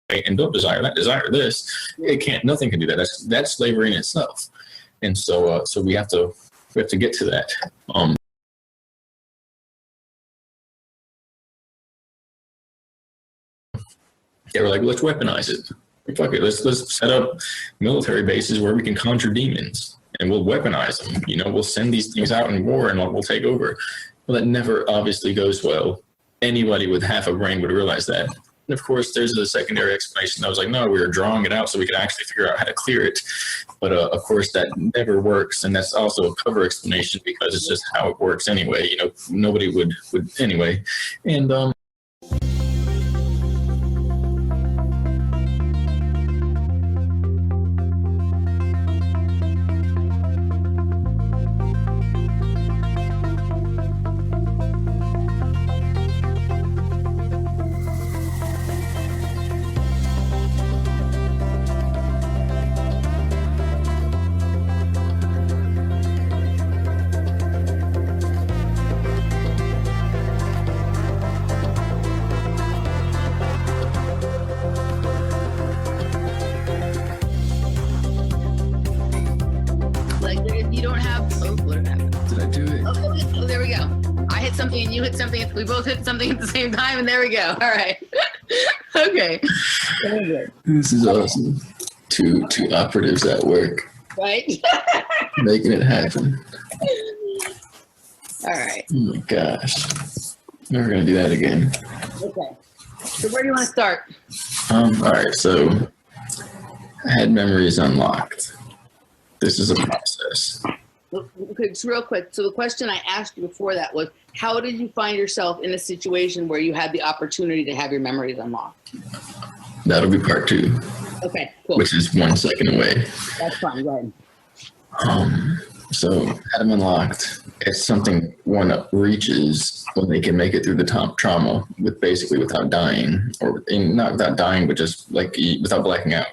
and don't desire that, desire this. It can't. Nothing can do that. That's slavery in itself. And so we have to get to that. They were like, let's weaponize it. Fuck it. Let's set up military bases where we can conjure demons, and we'll weaponize them. You know, we'll send these things out in war, and we'll take over. Well, that never obviously goes well. Anybody with half a brain would realize that. And of course, there's a secondary explanation that was like, no, we were drawing it out so we could actually figure out how to clear it. But of course, that never works. And that's also a cover explanation because it's just how it works anyway. You know, nobody would anyway. And we both hit something at the same time, and there we go. All right. Okay. This is awesome. Two operatives at work. Right. Making it happen. All right. Oh my gosh. Never gonna do that again. Okay. So where do you want to start? All right. So I had memories unlocked. This is a process. Okay, just real quick. So the question I asked you before that was, how did you find yourself in a situation where you had the opportunity to have your memories unlocked? That'll be part 2. Okay, cool. Which is 1 second away. That's fine, go ahead. So had them unlocked. It's something one reaches when they can make it through the trauma without dying, or not without dying, but just like without blacking out.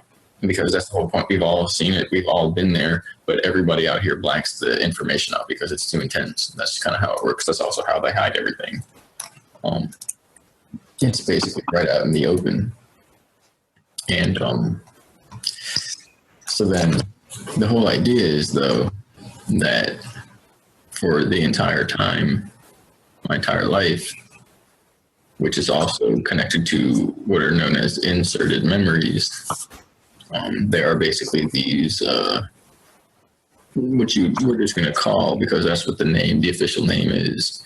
Because that's the whole point. We've all seen it. We've all been there. But everybody out here blacks the information out because it's too intense. That's kind of how it works. That's also how they hide everything. It's basically right out in the open. And so then the whole idea is, though, that for the entire time, my entire life, which is also connected to what are known as inserted memories, there are basically these, which we're just going to call, because that's what the official name is.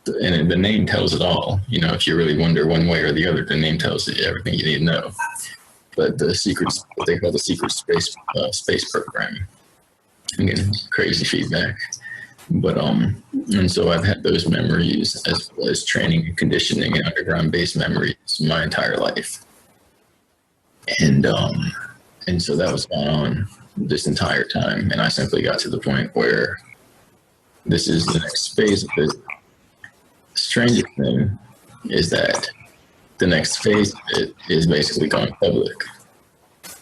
And the name tells it all. You know, if you really wonder one way or the other, the name tells you everything you need to know. But what they call the secret space program. I'm getting crazy feedback. But, and so I've had those memories as well as training and conditioning and underground base memories my entire life. And so that was going on this entire time. And I simply got to the point where this is the next phase of it. The strangest thing is that the next phase of it is basically going public.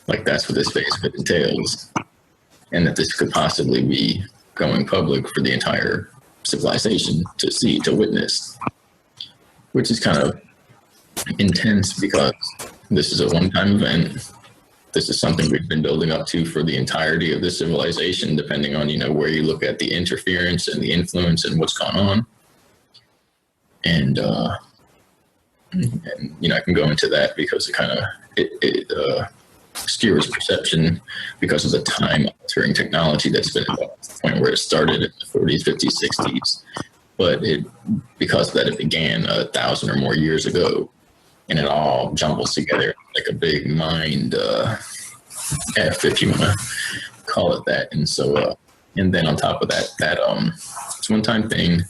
Like, that's what this phase of it entails. And that this could possibly be going public for the entire civilization to see, to witness, which is kind of intense because this is a one-time event. This is something we've been building up to for the entirety of the civilization, depending on, you know, where you look at the interference and the influence and what's gone on. And you know, I can go into that because it obscures perception because of the time-altering technology that's been involved to the point where it started in the 40s, 50s, 60s. But because of that, it began 1,000 or more years ago. And it all jumbles together like a big mind F, if you want to call it that. And so, and then on top of that, it's one-time thing.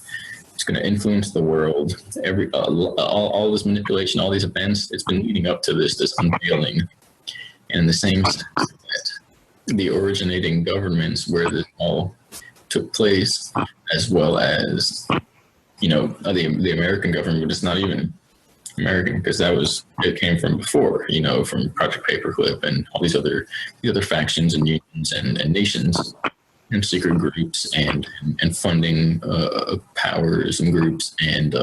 It's going to influence the world. All this manipulation, all these events, it's been leading up to this unveiling. And in the same sense that the originating governments where this all took place, as well as, you know, the American government, it's not even American, because it came from before, you know, from Project Paperclip and all these other factions and unions and nations and secret groups and funding powers and groups and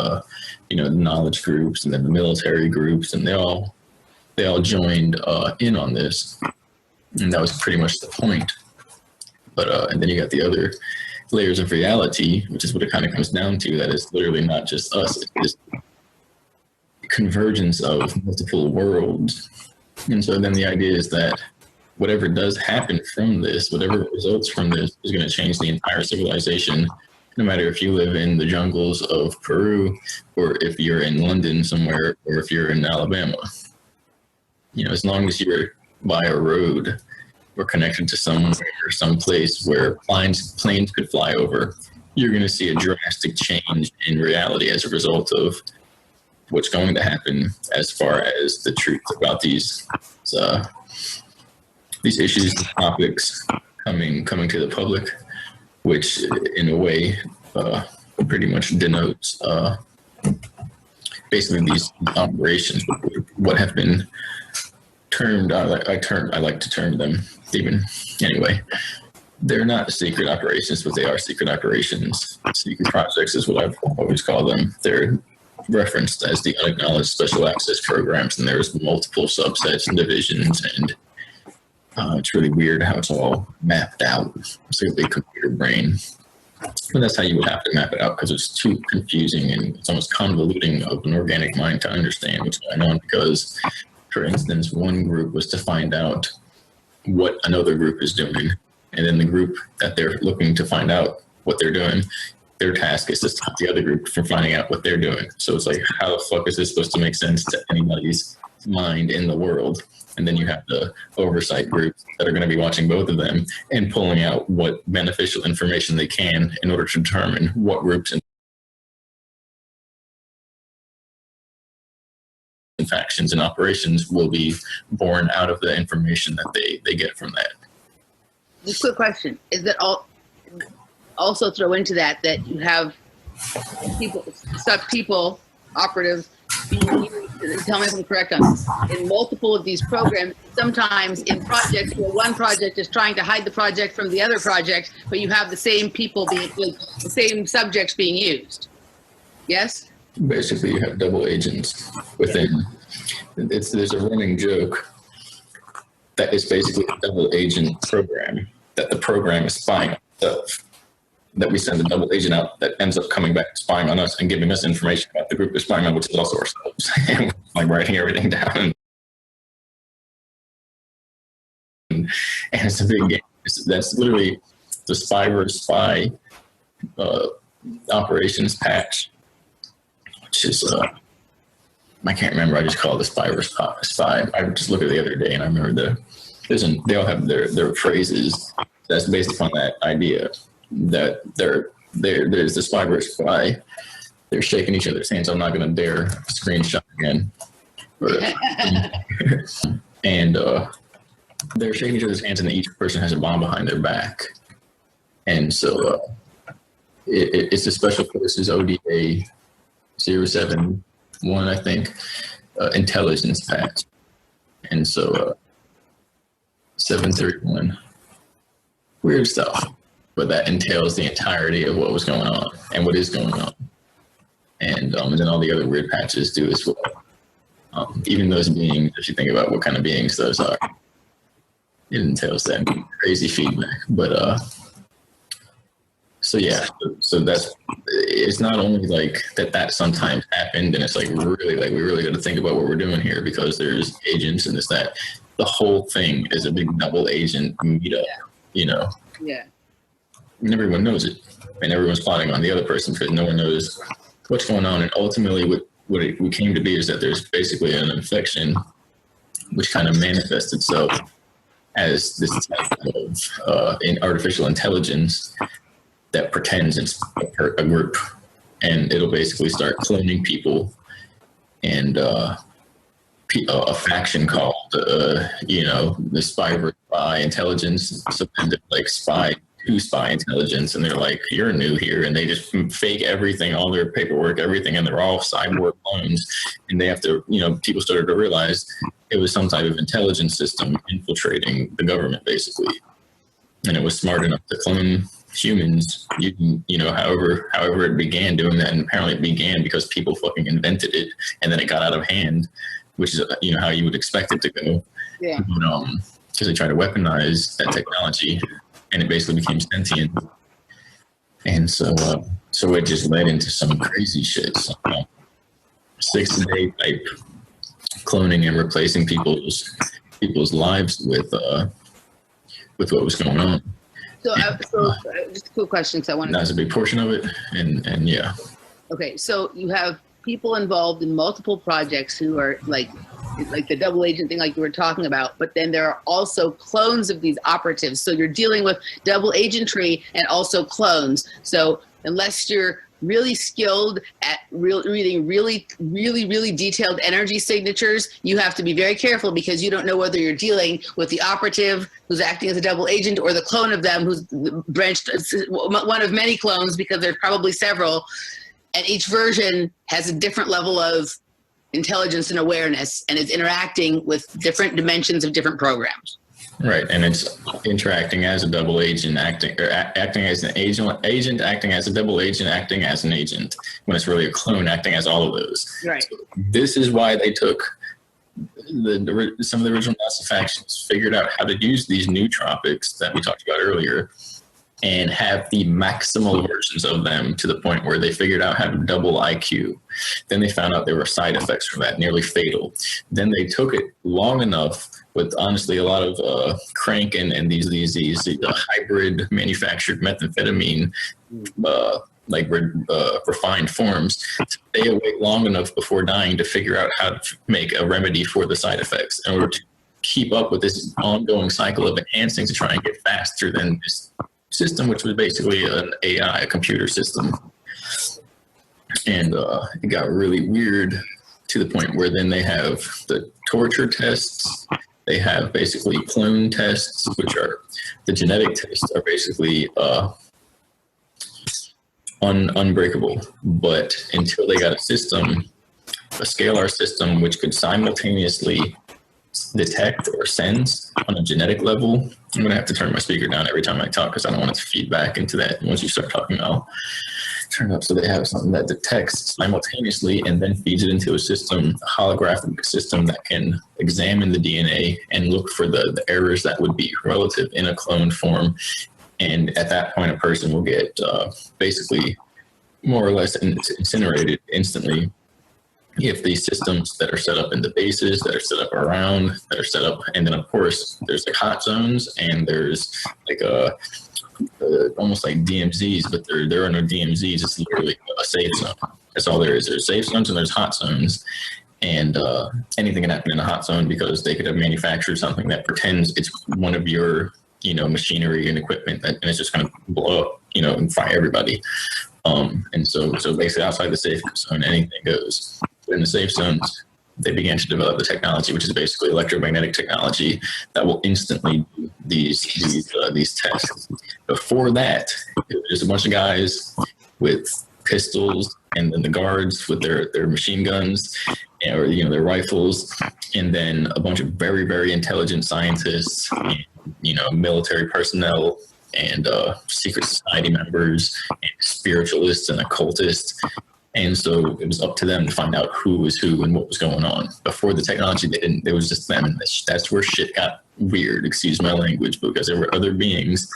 you know, knowledge groups and then the military groups, and they all they all joined in on this, and that was pretty much the point. But and then you got the other layers of reality, which is what it kind of comes down to. That is literally not just us; it's convergence of multiple worlds. And so then the idea is that whatever does happen from this, whatever results from this, is going to change the entire civilization, no matter if you live in the jungles of Peru, or if you're in London somewhere, or if you're in Alabama. You know, as long as you're by a road or connected to somewhere, some place where planes could fly over, you're going to see a drastic change in reality as a result of what's going to happen as far as the truth about these issues, topics coming to the public, which in a way pretty much denotes basically these operations, what have been termed, I like to term them even anyway. They're not secret operations, but they are secret operations. Secret projects is what I've always called them. They're referenced as the unacknowledged special access programs, and there's multiple subsets and divisions, and it's really weird how it's all mapped out. It's like a big computer brain. But that's how you would have to map it out, because it's too confusing and it's almost convoluting of an organic mind to understand what's going on. Because, for instance, one group was to find out what another group is doing, and then the group that they're looking to find out what they're doing, their task is to stop the other group from finding out what they're doing. So it's like, how the fuck is this supposed to make sense to anybody's mind in the world? And then you have the oversight groups that are going to be watching both of them and pulling out what beneficial information they can in order to determine what groups and factions and operations will be born out of the information that they get from that. Just a quick question. Is that also throw into that you have people, operatives, being used, tell me if I'm correct on this, in multiple of these programs, sometimes in projects where one project is trying to hide the project from the other project, but you have the same people the same subjects being used. Yes? Basically, you have double agents within. There's a running joke that is basically a double agent program, that the program is spying on itself. That we send a double agent out that ends up coming back spying on us and giving us information about the group we're spying on, which is also ourselves. And like writing everything down. And it's a big game. That's literally the spy versus spy operations patch, which is I can't remember. I just call it the spy versus spy. I just looked at it the other day and I remember they all have their phrases that's based upon that idea. That there's the spy versus spy. They're shaking each other's hands. I'm not going to dare screenshot again. And they're shaking each other's hands, and each person has a bomb behind their back. And so it's the Special Forces ODA 071, I think, intelligence patch. And so 731. Weird stuff. But that entails the entirety of what was going on and what is going on. And then all the other weird patches do as well. Even those beings, if you think about what kind of beings those are, it entails that crazy feedback. But so yeah, so it's not only like that sometimes happened, and it's like really like we really got to think about what we're doing here, because there's agents and this, that. The whole thing is a big double agent meetup, you know? Yeah. And everyone knows it, and everyone's plotting on the other person because no one knows what's going on. And ultimately what we came to be is that there's basically an infection which kind of manifests itself as this type of in artificial intelligence that pretends it's a group, and it'll basically start cloning people, and a faction called the spy versus spy intelligence, so like spy intelligence, and they're like, you're new here, and they just fake everything, all their paperwork, everything, and they're all cyborg clones. And they have to, people started to realize it was some type of intelligence system infiltrating the government, basically. And it was smart enough to clone humans, however it began doing that. And apparently it began because people fucking invented it, and then it got out of hand which is how you would expect it to go. Yeah. Because they try to weaponize that technology, and it basically became sentient. And so it just led into some crazy shit. So, 6-day type cloning and replacing people's lives with what was going on. So just a quick question, because I want to. That's a big portion of it, and yeah. Okay, so you have people involved in multiple projects who are like the double agent thing, like you were talking about, but then there are also clones of these operatives. So you're dealing with double agentry and also clones. So unless you're really skilled at reading really detailed energy signatures, you have to be very careful, because you don't know whether you're dealing with the operative who's acting as a double agent or the clone of them who's branched, one of many clones, because there's probably several, and each version has a different level of intelligence and awareness, and is interacting with different dimensions of different programs. Right, and it's interacting as a double agent, acting as an agent, acting as a double agent, acting as an agent, when it's really a clone acting as all of those. Right. So this is why they took some of the original massive factions, figured out how to use these nootropics that we talked about earlier, and have the maximal versions of them, to the point where they figured out how to double IQ. Then they found out there were side effects from that, nearly fatal. Then they took it long enough, with honestly a lot of crank and these hybrid manufactured methamphetamine, refined forms, to stay awake long enough before dying to figure out how to make a remedy for the side effects, in order to keep up with this ongoing cycle of enhancing to try and get faster than this system, which was basically an AI, a computer system. And it got really weird, to the point where then they have the torture tests. They have basically clone tests, which are the genetic tests, are basically unbreakable. But until they got a scalar system, which could simultaneously detect or sense on a genetic level. I'm gonna have to turn my speaker down every time I talk, because I don't want it to feed back into that. Once you start talking, I'll turn it up so they have something that detects simultaneously and then feeds it into a system, a holographic system, that can examine the DNA and look for the errors that would be relative in a cloned form. And at that point, a person will get basically more or less incinerated instantly, if these systems that are set up in the bases, that are set up around, that are set up, and then of course there's like hot zones, and there's like almost like DMZs, but there are no DMZs. It's literally a safe zone. That's all there is. There's safe zones and there's hot zones, and anything can happen in a hot zone, because they could have manufactured something that pretends it's one of your machinery and equipment, and it's just going to blow up, and fry everybody. And so basically outside the safe zone, anything goes. But in the safe zones, they began to develop the technology, which is basically electromagnetic technology, that will instantly do these tests. Before that, it was just a bunch of guys with pistols, and then the guards with their machine guns, or their rifles, and then a bunch of very, very intelligent scientists, and, military personnel, and secret society members, and spiritualists and occultists. And so it was up to them to find out who was who and what was going on. Before the technology, it was just them. And that's where shit got weird, excuse my language, because there were other beings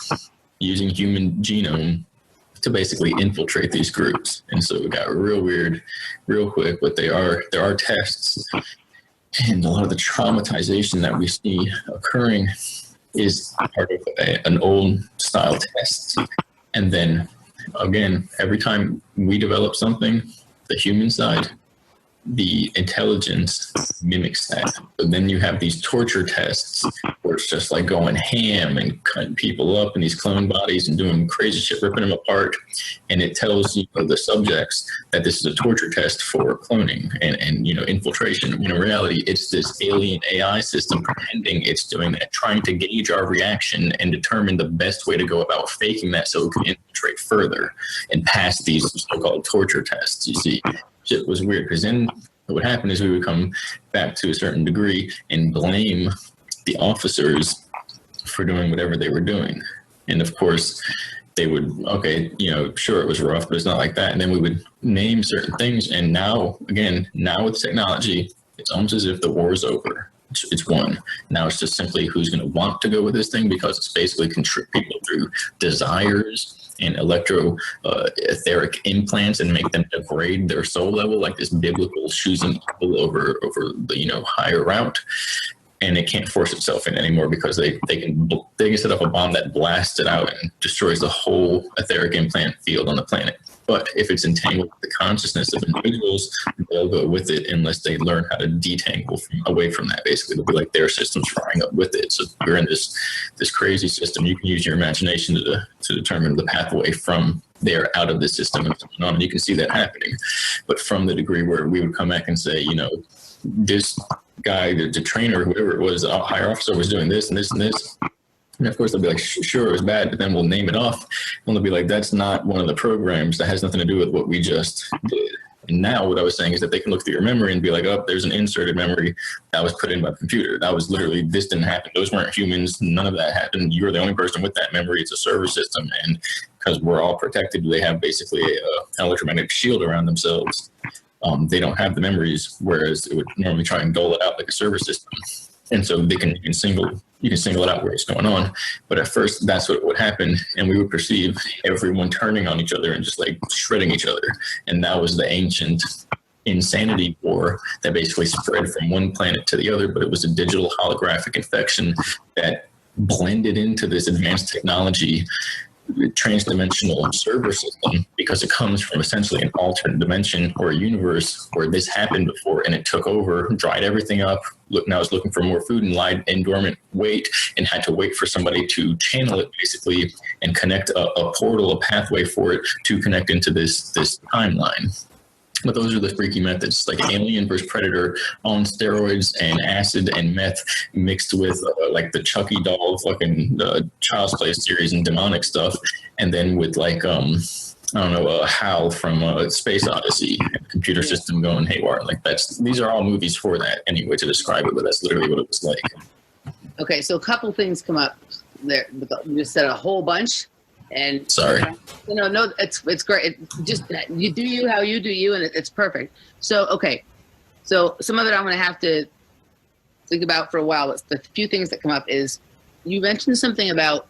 using human genome to basically infiltrate these groups. And so it got real weird real quick, but there are tests, and a lot of the traumatization that we see occurring is part of an old style test. And then again, every time we develop something, the human side, the intelligence mimics that. But then you have these torture tests where it's just like going ham and cutting people up in these clone bodies and doing crazy shit, ripping them apart. And it tells the subjects that this is a torture test for cloning and infiltration. When in reality, it's this alien AI system pretending it's doing that, trying to gauge our reaction and determine the best way to go about faking that, so it can infiltrate further and pass these so-called torture tests. You see, shit was weird, because then what would happen is we would come back to a certain degree and blame the officers for doing whatever they were doing. And of course, they would, sure, it was rough, but it's not like that. And then we would name certain things. And now with technology, It's almost as if the war is over. It's won. Now it's just simply who's going to want to go with this thing, because it's basically control people through desires and etheric implants and make them degrade their soul level, like this biblical choosing evil over the higher route. And it can't force itself in anymore, because they can set up a bomb that blasts it out and destroys the whole etheric implant field on the planet. But if it's entangled with the consciousness of individuals, they'll go with it unless they learn how to detangle away from that. Basically, it'll be like their system's frying up with it. So you're in this crazy system. You can use your imagination to determine the pathway from there out of the system and so on. And you can see that happening. But from the degree where we would come back and say, this guy, the trainer, whoever it was, a higher officer was doing this and this and this. And of course, they'll be like, sure, it was bad, but then we'll name it off. And they'll be like, that's not one of the programs. That has nothing to do with what we just did. And now what I was saying is that they can look through your memory and be like, oh, there's an inserted memory that was put in by the computer. That was literally, this didn't happen. Those weren't humans. None of that happened. You're the only person with that memory. It's a server system. And because we're all protected, they have basically an electromagnetic shield around themselves. They don't have the memories, whereas it would normally try and dole it out like a server system. And so you can single it out where it's going on. But at first, that's what would happen. And we would perceive everyone turning on each other and just like shredding each other. And that was the ancient insanity war that basically spread from one planet to the other. But it was a digital holographic infection that blended into this advanced technology, transdimensional server system, because it comes from essentially an alternate dimension or a universe where this happened before, and it took over, dried everything up. Now it's looking for more food and lied in dormant wait, and had to wait for somebody to channel it basically and connect a portal, a pathway for it to connect into this timeline. But those are the freaky methods, like Alien versus Predator on steroids and acid and meth mixed with like the Chucky doll fucking Child's Play series and demonic stuff. And then with like, Hal from Space Odyssey, computer system going haywire. Like these are all movies for that anyway, to describe it, but that's literally what it was like. Okay, so a couple things come up there. You just said a whole bunch. And sorry. No, it's great. Just you do you how you do you, and it's perfect. So okay, so some of it I'm going to have to think about for a while. But the few things that come up is you mentioned something about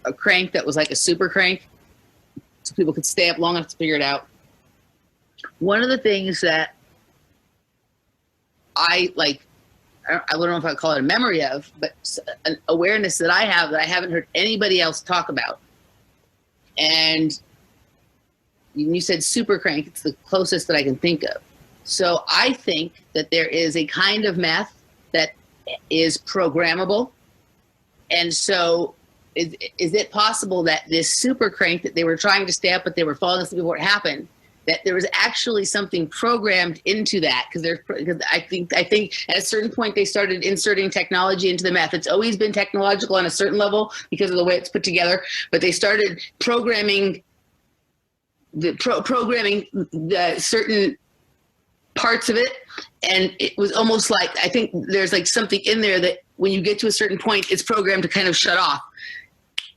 a crank that was like a super crank, so people could stay up long enough to figure it out. One of the things that I like, I don't know if I call it a memory of, but an awareness that I have that I haven't heard anybody else talk about. And you said super crank, it's the closest that I can think of. So I think that there is a kind of math that is programmable. And so is it possible that this super crank that they were trying to stay up, but they were falling asleep before it happened, that there was actually something programmed into that? Because I think at a certain point they started inserting technology into the math. It's always been technological on a certain level because of the way it's put together, but they started programming the certain parts of it, and it was almost like, I think there's like something in there that when you get to a certain point, it's programmed to kind of shut off.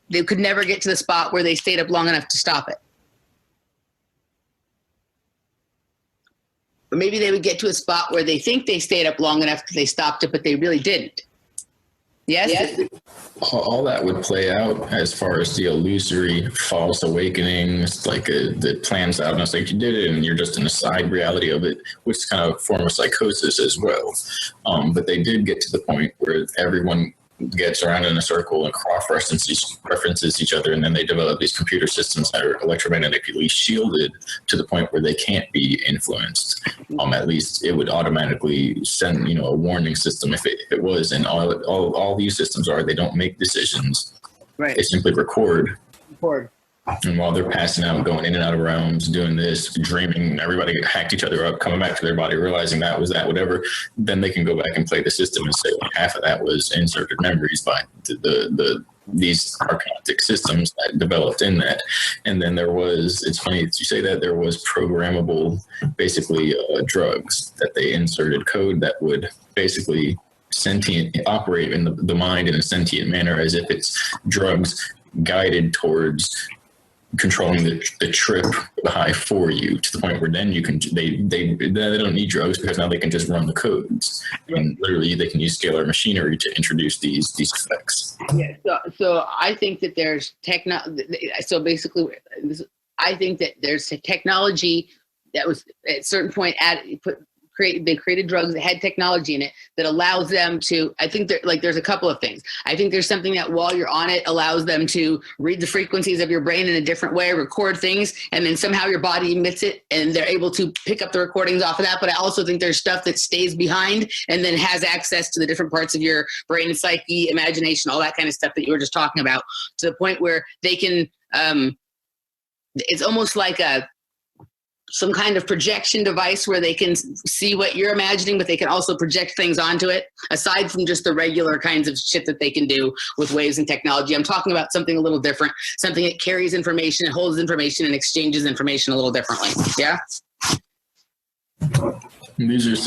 They could never get to the spot where they stayed up long enough to stop it. Or maybe they would get to a spot where they think they stayed up long enough because they stopped it, but they really didn't. Yes? All that would play out as far as the illusory false awakenings, like the plans out, and it's like you did it and you're just in a side reality of it, which is kind of a form of psychosis as well. But they did get to the point where everyone gets around in a circle and cross-references each other, and then they develop these computer systems that are electromagnetically shielded to the point where they can't be influenced. At least it would automatically send, a warning system if it was. And all these systems they don't make decisions. Right. They simply record. And while they're passing out, going in and out of realms, doing this, dreaming, everybody hacked each other up, coming back to their body, realizing that was that, whatever, then they can go back and play the system and say, well, half of that was inserted memories by these archontic systems that developed in that. And then there was, it's funny that you say that, there was programmable, basically drugs that they inserted code that would basically operate in the mind in a sentient manner, as if it's drugs guided towards controlling the trip, the high for you, to the point where then you can they don't need drugs, because now they can just run the codes, and literally they can use scalar machinery to introduce these effects. Yeah. So I think that there's So basically, I think that there's a technology that was at a certain point they created drugs that had technology in it that allows them to, I think there's a couple of things. I think there's something that while you're on it allows them to read the frequencies of your brain in a different way, record things, and then somehow your body emits it and they're able to pick up the recordings off of that. But I also think there's stuff that stays behind and then has access to the different parts of your brain and psyche, imagination, all that kind of stuff that you were just talking about, to the point where they can, it's almost like some kind of projection device where they can see what you're imagining, but they can also project things onto it, aside from just the regular kinds of shit that they can do with waves and technology. I'm talking about something a little different, something that carries information and holds information and exchanges information a little differently. Yeah? These are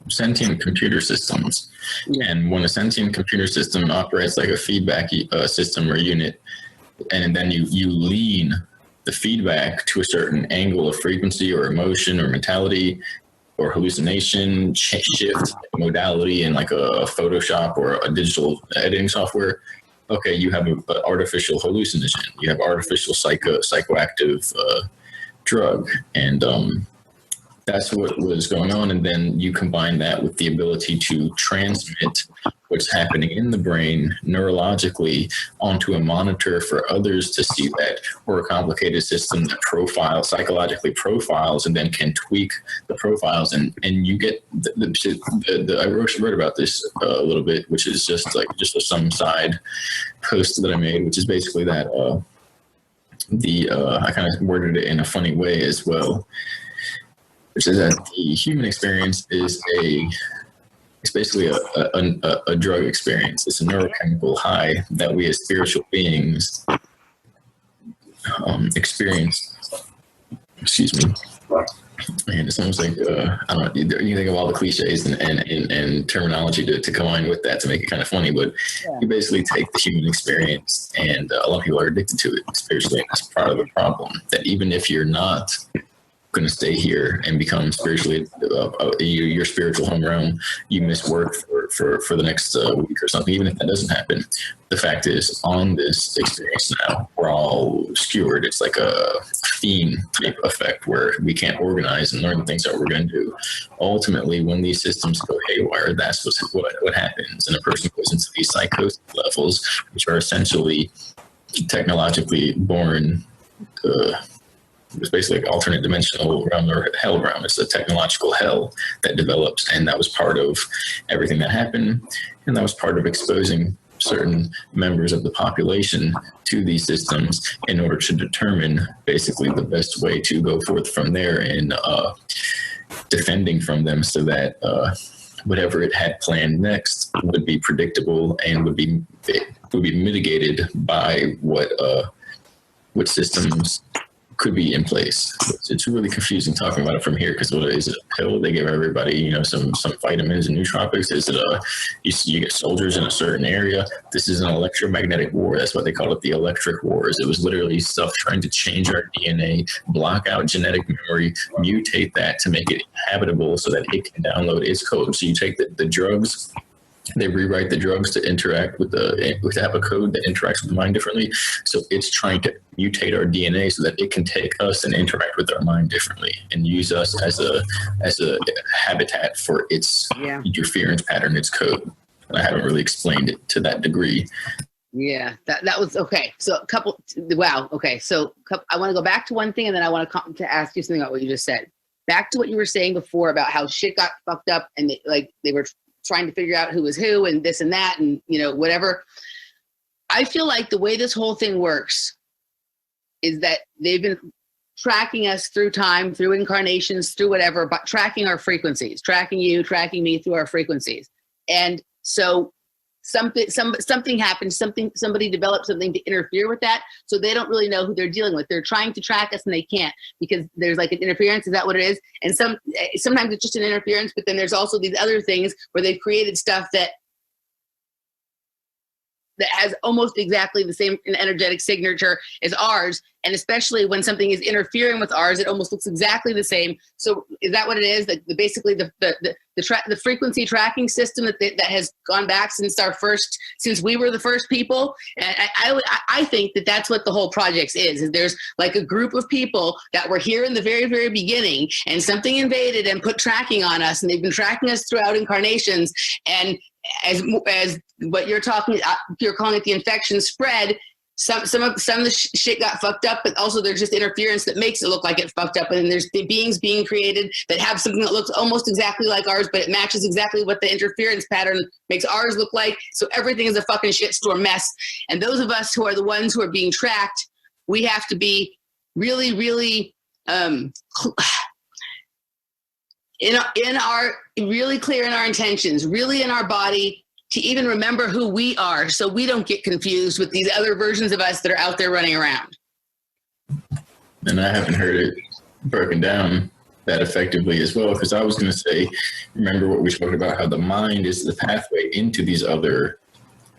sentient computer systems. And when a sentient computer system operates like a feedback system or unit, and then you lean the feedback to a certain angle of frequency or emotion or mentality or hallucination, shift modality in like a Photoshop or a digital editing software, okay, you have an artificial hallucinogen. You have artificial psychoactive drug. And that's what was going on. And then you combine that with the ability to transmit what's happening in the brain neurologically onto a monitor for others to see that, or a complicated system that psychologically profiles and then can tweak the profiles. And you get I wrote about this a little bit, which is just some side post that I made, which is basically that I kind of worded it in a funny way as well, which is that the human experience is it's basically a drug experience. It's a neurochemical high that we as spiritual beings experience. Excuse me. And it's almost like, I don't know, you think of all the cliches and terminology to combine with that to make it kind of funny, but you basically take the human experience, and a lot of people are addicted to it spiritually, and that's part of the problem. That even if you're not going to stay here and become spiritually your spiritual home realm, you miss work for the next week or something. Even if that doesn't happen, the fact is, on this experience now, we're all skewered. It's like a fiend type effect where we can't organize and learn the things that we're going to do. Ultimately, when these systems go haywire, that's what happens, and a person goes into these psychosis levels, which are essentially technologically born. It's basically like alternate dimensional realm or hell realm. It's a technological hell that develops, and that was part of everything that happened, and that was part of exposing certain members of the population to these systems in order to determine basically the best way to go forth from there in defending from them, so that whatever it had planned next would be predictable and would be mitigated by what systems could be in place. It's really confusing talking about it from here, because is it a pill they give everybody, some vitamins and nootropics? Is it you get soldiers in a certain area? This is an electromagnetic war. That's what they call it, the electric wars. It was literally stuff trying to change our DNA, block out genetic memory, mutate that to make it habitable so that it can download its code. So you take the drugs, they rewrite the drugs to interact to have a code that interacts with the mind differently. So it's trying to mutate our DNA so that it can take us and interact with our mind differently, and use us as a habitat for its interference pattern, its code. And I haven't really explained it to that degree. Yeah, that was okay. So wow. Okay, so I want to go back to one thing, and then I want to ask you something about what you just said. Back to what you were saying before about how shit got fucked up, and they were trying to figure out who was who and this and that and whatever. I feel like the way this whole thing works is that they've been tracking us through time, through incarnations, through whatever, but tracking our frequencies, tracking you, tracking me through our frequencies. And so something happened, somebody developed something to interfere with that, so they don't really know who they're dealing with. They're trying to track us and they can't, because there's like an interference. Is that what it is? And sometimes it's just an interference, but then there's also these other things where they've created stuff that that has almost exactly the same energetic signature as ours. And especially when something is interfering with ours, it almost looks exactly the same. So is that what it is? That basically the frequency tracking system that has gone back since we were the first people. And I think that that's what the whole project is there's like a group of people that were here in the very, very beginning, and something invaded and put tracking on us, and they've been tracking us throughout incarnations. And as what you're calling it, the infection spread. Some of the shit got fucked up, but also there's just interference that makes it look like it fucked up. And there's the beings being created that have something that looks almost exactly like ours, but it matches exactly what the interference pattern makes ours look like. So everything is a fucking shitstorm mess. And those of us who are the ones who are being tracked, we have to be really really clear in our intentions, really in our body, to even remember who we are, so we don't get confused with these other versions of us that are out there running around. And I haven't heard it broken down that effectively as well, because I was going to say, remember what we spoke about, how the mind is the pathway into these other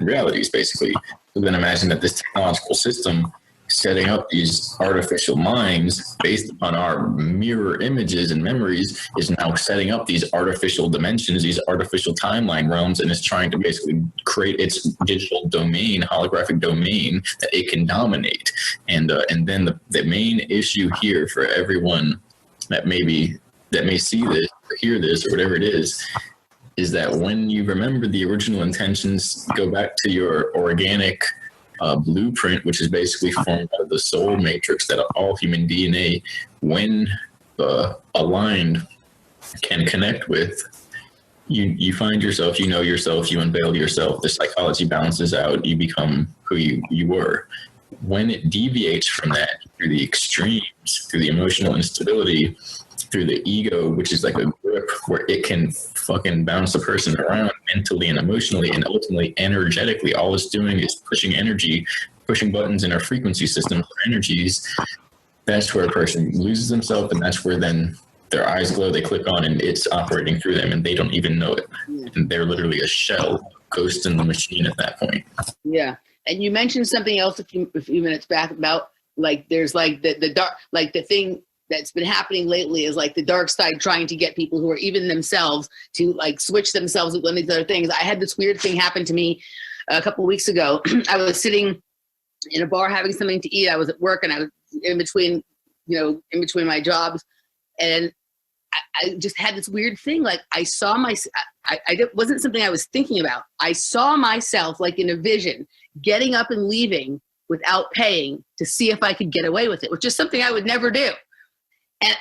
realities, basically. So then imagine that this technological system setting up these artificial minds based upon our mirror images and memories is now setting up these artificial dimensions, these artificial timeline realms, and is trying to basically create its digital domain, holographic domain that it can dominate. And then the main issue here for everyone that may see this or hear this or whatever it is that when you remember the original intentions, go back to your organic blueprint, which is basically formed out of the soul matrix that all human DNA, when aligned, can connect with. You find yourself, you know yourself, you unveil yourself, the psychology balances out, you become who you were. When it deviates from that through the extremes, through the emotional instability, through the ego, which is like a grip where it can fucking bounce a person around mentally and emotionally and ultimately energetically, all it's doing is pushing energy, pushing buttons in our frequency system for energies. That's where a person loses themselves, and that's where then their eyes glow, they click on, and it's operating through them, and they don't even know it. And they're literally a shell, ghost in the machine at that point. Yeah. And you mentioned something else a few minutes back about, like, there's like the dark, like the thing that's been happening lately is like the dark side trying to get people who are even themselves to like switch themselves with one of these other things. I had this weird thing happen to me a couple of weeks ago. I was sitting in a bar having something to eat. I was at work and I was in between my jobs, and I just had this weird thing. Like I saw it wasn't something I was thinking about. I saw myself like in a vision getting up and leaving without paying to see if I could get away with it, which is something I would never do. And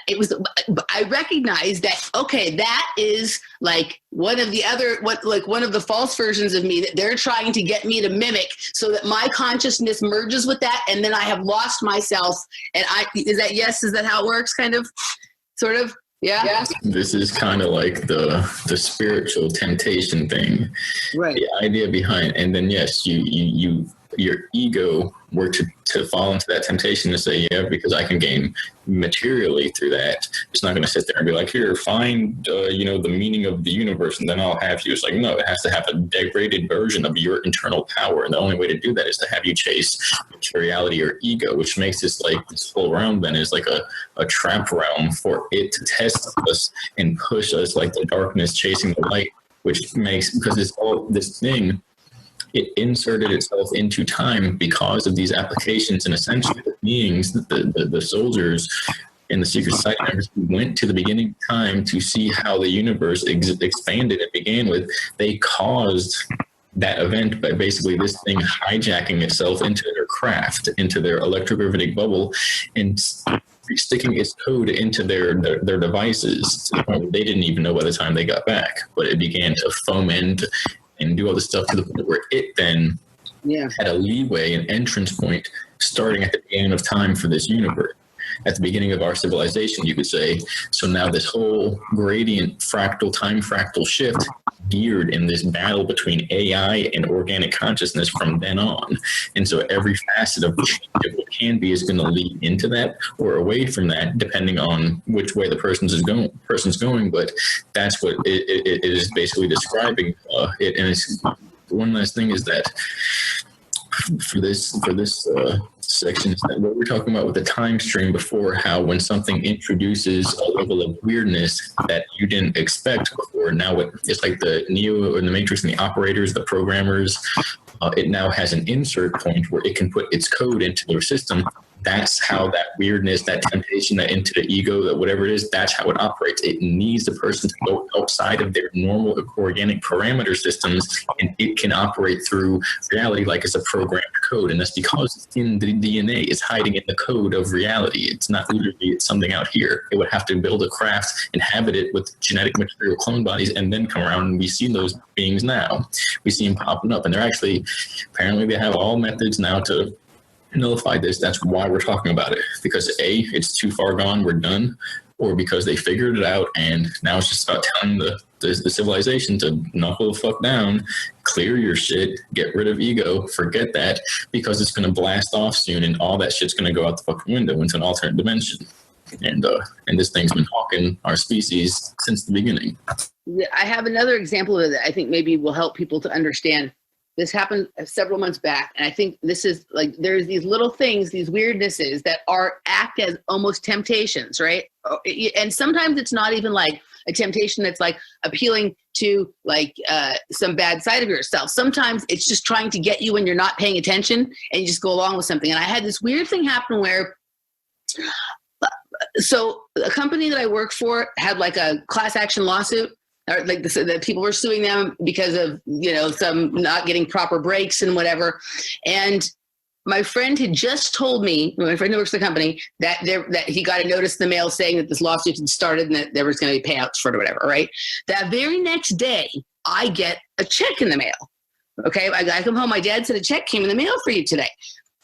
I recognized that, okay, that is like one of the false versions of me that they're trying to get me to mimic so that my consciousness merges with that. And then I have lost myself. And is that how it works? Kind of, sort of. Yeah. This is kind of like the spiritual temptation thing, right? The idea behind, and then yes, your ego were to fall into that temptation to say, yeah, because I can gain materially through that. It's not going to sit there and be like, here, find the meaning of the universe, and then I'll have you. It's like, no, it has to have a degraded version of your internal power, and the only way to do that is to have you chase materiality or ego, which makes this like this whole realm then is like a trap realm for it to test us and push us like the darkness chasing the light, which makes, because it's all this thing, it inserted itself into time because of these applications, and essentially the beings, the soldiers in the secret society went to the beginning of time to see how the universe expanded and began with. They caused that event by basically this thing hijacking itself into their craft, into their electrogravitic bubble, and sticking its code into their devices to the point where they didn't even know by the time they got back. But it began to foment and do all this stuff to the point where it then had a leeway, an entrance point, starting at the beginning of time for this universe. At the beginning of our civilization, you could say. So now this whole gradient time fractal shift geared in this battle between AI and organic consciousness from then on. And so every facet of what can be is going to lead into that or away from that, depending on which way the person's going. But that's what it is basically describing it. And it's, one last thing is that for this section is that what we're talking about with the time stream before, how when something introduces a level of weirdness that you didn't expect before, now it's like the Neo or the Matrix and the operators, the programmers, it now has an insert point where it can put its code into their system. That's how that weirdness, that temptation, that into the ego, that whatever it is, that's how it operates. It needs the person to go outside of their normal organic parameter systems, and it can operate through reality like it's a programmed code. And that's because it's in the DNA. It's hiding in the code of reality. It's not literally, it's something out here. It would have to build a craft, inhabit it with genetic material clone bodies, and then come around. And we see those beings now. We see them popping up. And they're actually, apparently they have all methods now to nullify this. That's why we're talking about it, because A, it's too far gone, we're done, or because they figured it out and now it's just about telling the civilization to knuckle the fuck down, clear your shit, get rid of ego, forget that, because it's going to blast off soon and all that shit's going to go out the fucking window into an alternate dimension. And this thing's been hawking our species since the beginning. Yeah, I have another example of that I think maybe will help people to understand. This happened several months back, and I think this is like, there's these little things, these weirdnesses that act as almost temptations, right? And sometimes it's not even like a temptation that's like appealing to like some bad side of yourself. Sometimes it's just trying to get you when you're not paying attention and you just go along with something. And I had this weird thing happen where, so a company that I work for had like a class action lawsuit. Or like the people were suing them because of, some not getting proper breaks and whatever. And my friend had just told me, my friend who works for the company, that he got a notice in the mail saying that this lawsuit had started and that there was going to be payouts for it or whatever, right? That very next day, I get a check in the mail. Okay, I come home, my dad said a check came in the mail for you today.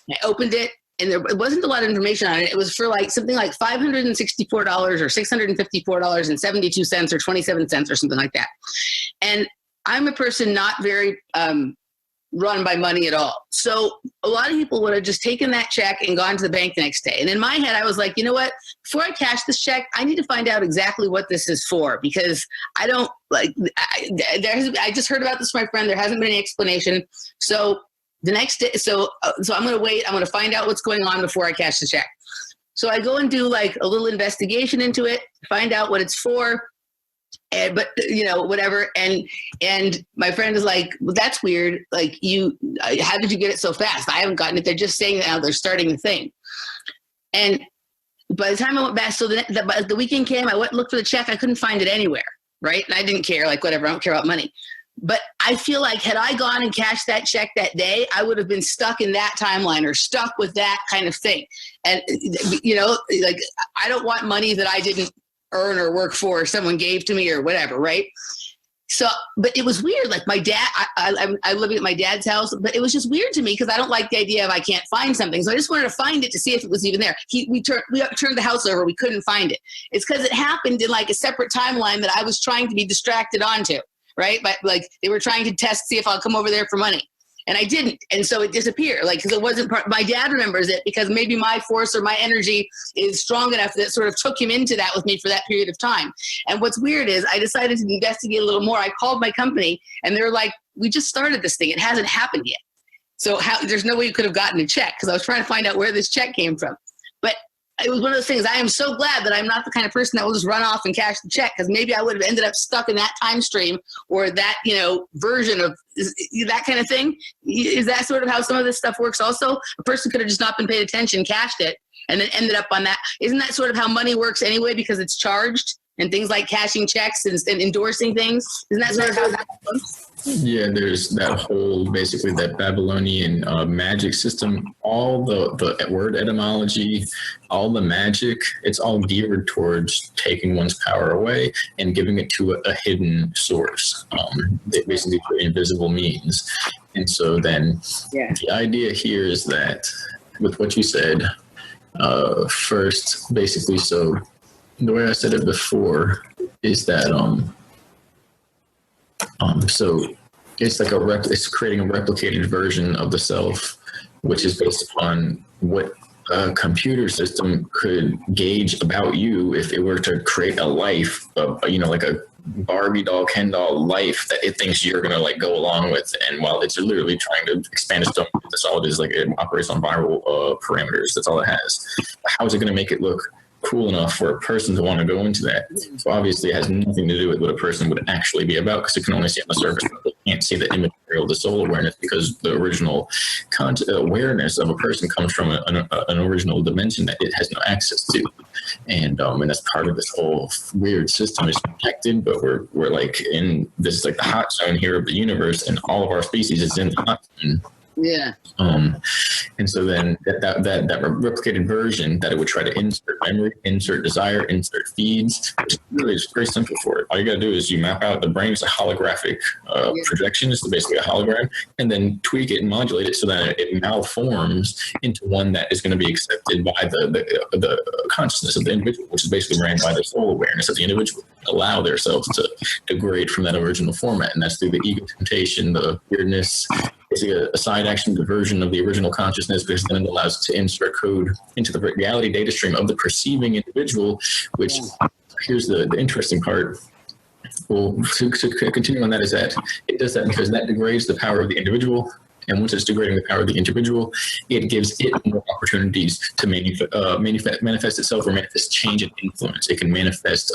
I opened it. And there wasn't a lot of information on it. It was for like something like $564 or $654.72 or 27 cents or something like that. And I'm a person not very run by money at all. So a lot of people would have just taken that check and gone to the bank the next day. And in my head, I was like, you know what? Before I cash this check, I need to find out exactly what this is for, because I don't like. I just heard about this from my friend. There hasn't been any explanation. So the next day, so I'm going to wait. I'm going to find out what's going on before I cash the check. So I go and do like a little investigation into it, find out what it's for, but whatever. And my friend is like, well, that's weird. Like how did you get it so fast? I haven't gotten it. They're just saying that now they're starting the thing. And by the time I went back, so the weekend came, I went and looked for the check. I couldn't find it anywhere. Right. And I didn't care, like whatever. I don't care about money. But I feel like had I gone and cashed that check that day, I would have been stuck in that timeline or stuck with that kind of thing. And, like I don't want money that I didn't earn or work for or someone gave to me or whatever, right? So, but it was weird. Like my dad, I'm living at my dad's house, but it was just weird to me because I don't like the idea of I can't find something. So I just wanted to find it to see if it was even there. We turned the house over. We couldn't find it. It's because it happened in like a separate timeline that I was trying to be distracted onto. Right? But like they were trying to test, see if I'll come over there for money. And I didn't. And so it disappeared. Like, cause it wasn't my dad remembers it because maybe my force or my energy is strong enough that sort of took him into that with me for that period of time. And what's weird is I decided to investigate a little more. I called my company and they're like, we just started this thing. It hasn't happened yet. So there's no way you could have gotten a check. Cause I was trying to find out where this check came from. But it was one of those things. I am so glad that I'm not the kind of person that will just run off and cash the check, because maybe I would have ended up stuck in that time stream or that, version of that kind of thing. Is that sort of how some of this stuff works also? A person could have just not been paying attention, cashed it, and then ended up on that. Isn't that sort of how money works anyway, because it's charged and things like cashing checks and endorsing things? Isn't that sort of how that works? Yeah, there's that whole, basically that Babylonian magic system, all the word etymology, all the magic, it's all geared towards taking one's power away and giving it to a hidden source, basically for invisible means. And so then the idea here is that with what you said, first, basically, so the way I said it before is that so it's like it's creating a replicated version of the self, which is based upon what a computer system could gauge about you if it were to create a life of, like a Barbie doll, Ken doll life that it thinks you're gonna like go along with. And while it's literally trying to expand its own, that's all it is. Like it operates on viral parameters. That's all it has. How is it gonna make it look cool enough for a person to want to go into that? So obviously it has nothing to do with what a person would actually be about, because it can only see on the surface. It can't see the immaterial, the soul awareness, because the original awareness of a person comes from an original dimension that it has no access to. And that's part of this whole weird system. It's protected, but we're like in this, like the hot zone here of the universe, and all of our species is in the hot zone. Yeah. And so then that replicated version that it would try to insert memory, insert desire, insert feeds, which really is very simple for it. All you got to do is you map out the brain as a holographic projection. It's basically a hologram, and then tweak it and modulate it so that it malforms into one that is going to be accepted by the consciousness of the individual, which is basically ran by the soul awareness of the individual. Allow themselves to degrade from that original format, and that's through the ego temptation, the weirdness. Basically a side action diversion of the original consciousness, because then it allows it to insert code into the reality data stream of the perceiving individual, which here's the interesting part. Well, to continue on that, is that it does that because that degrades the power of the individual. And once it's degrading the power of the individual, it gives it more opportunities to manifest itself, or manifest change and influence. It can manifest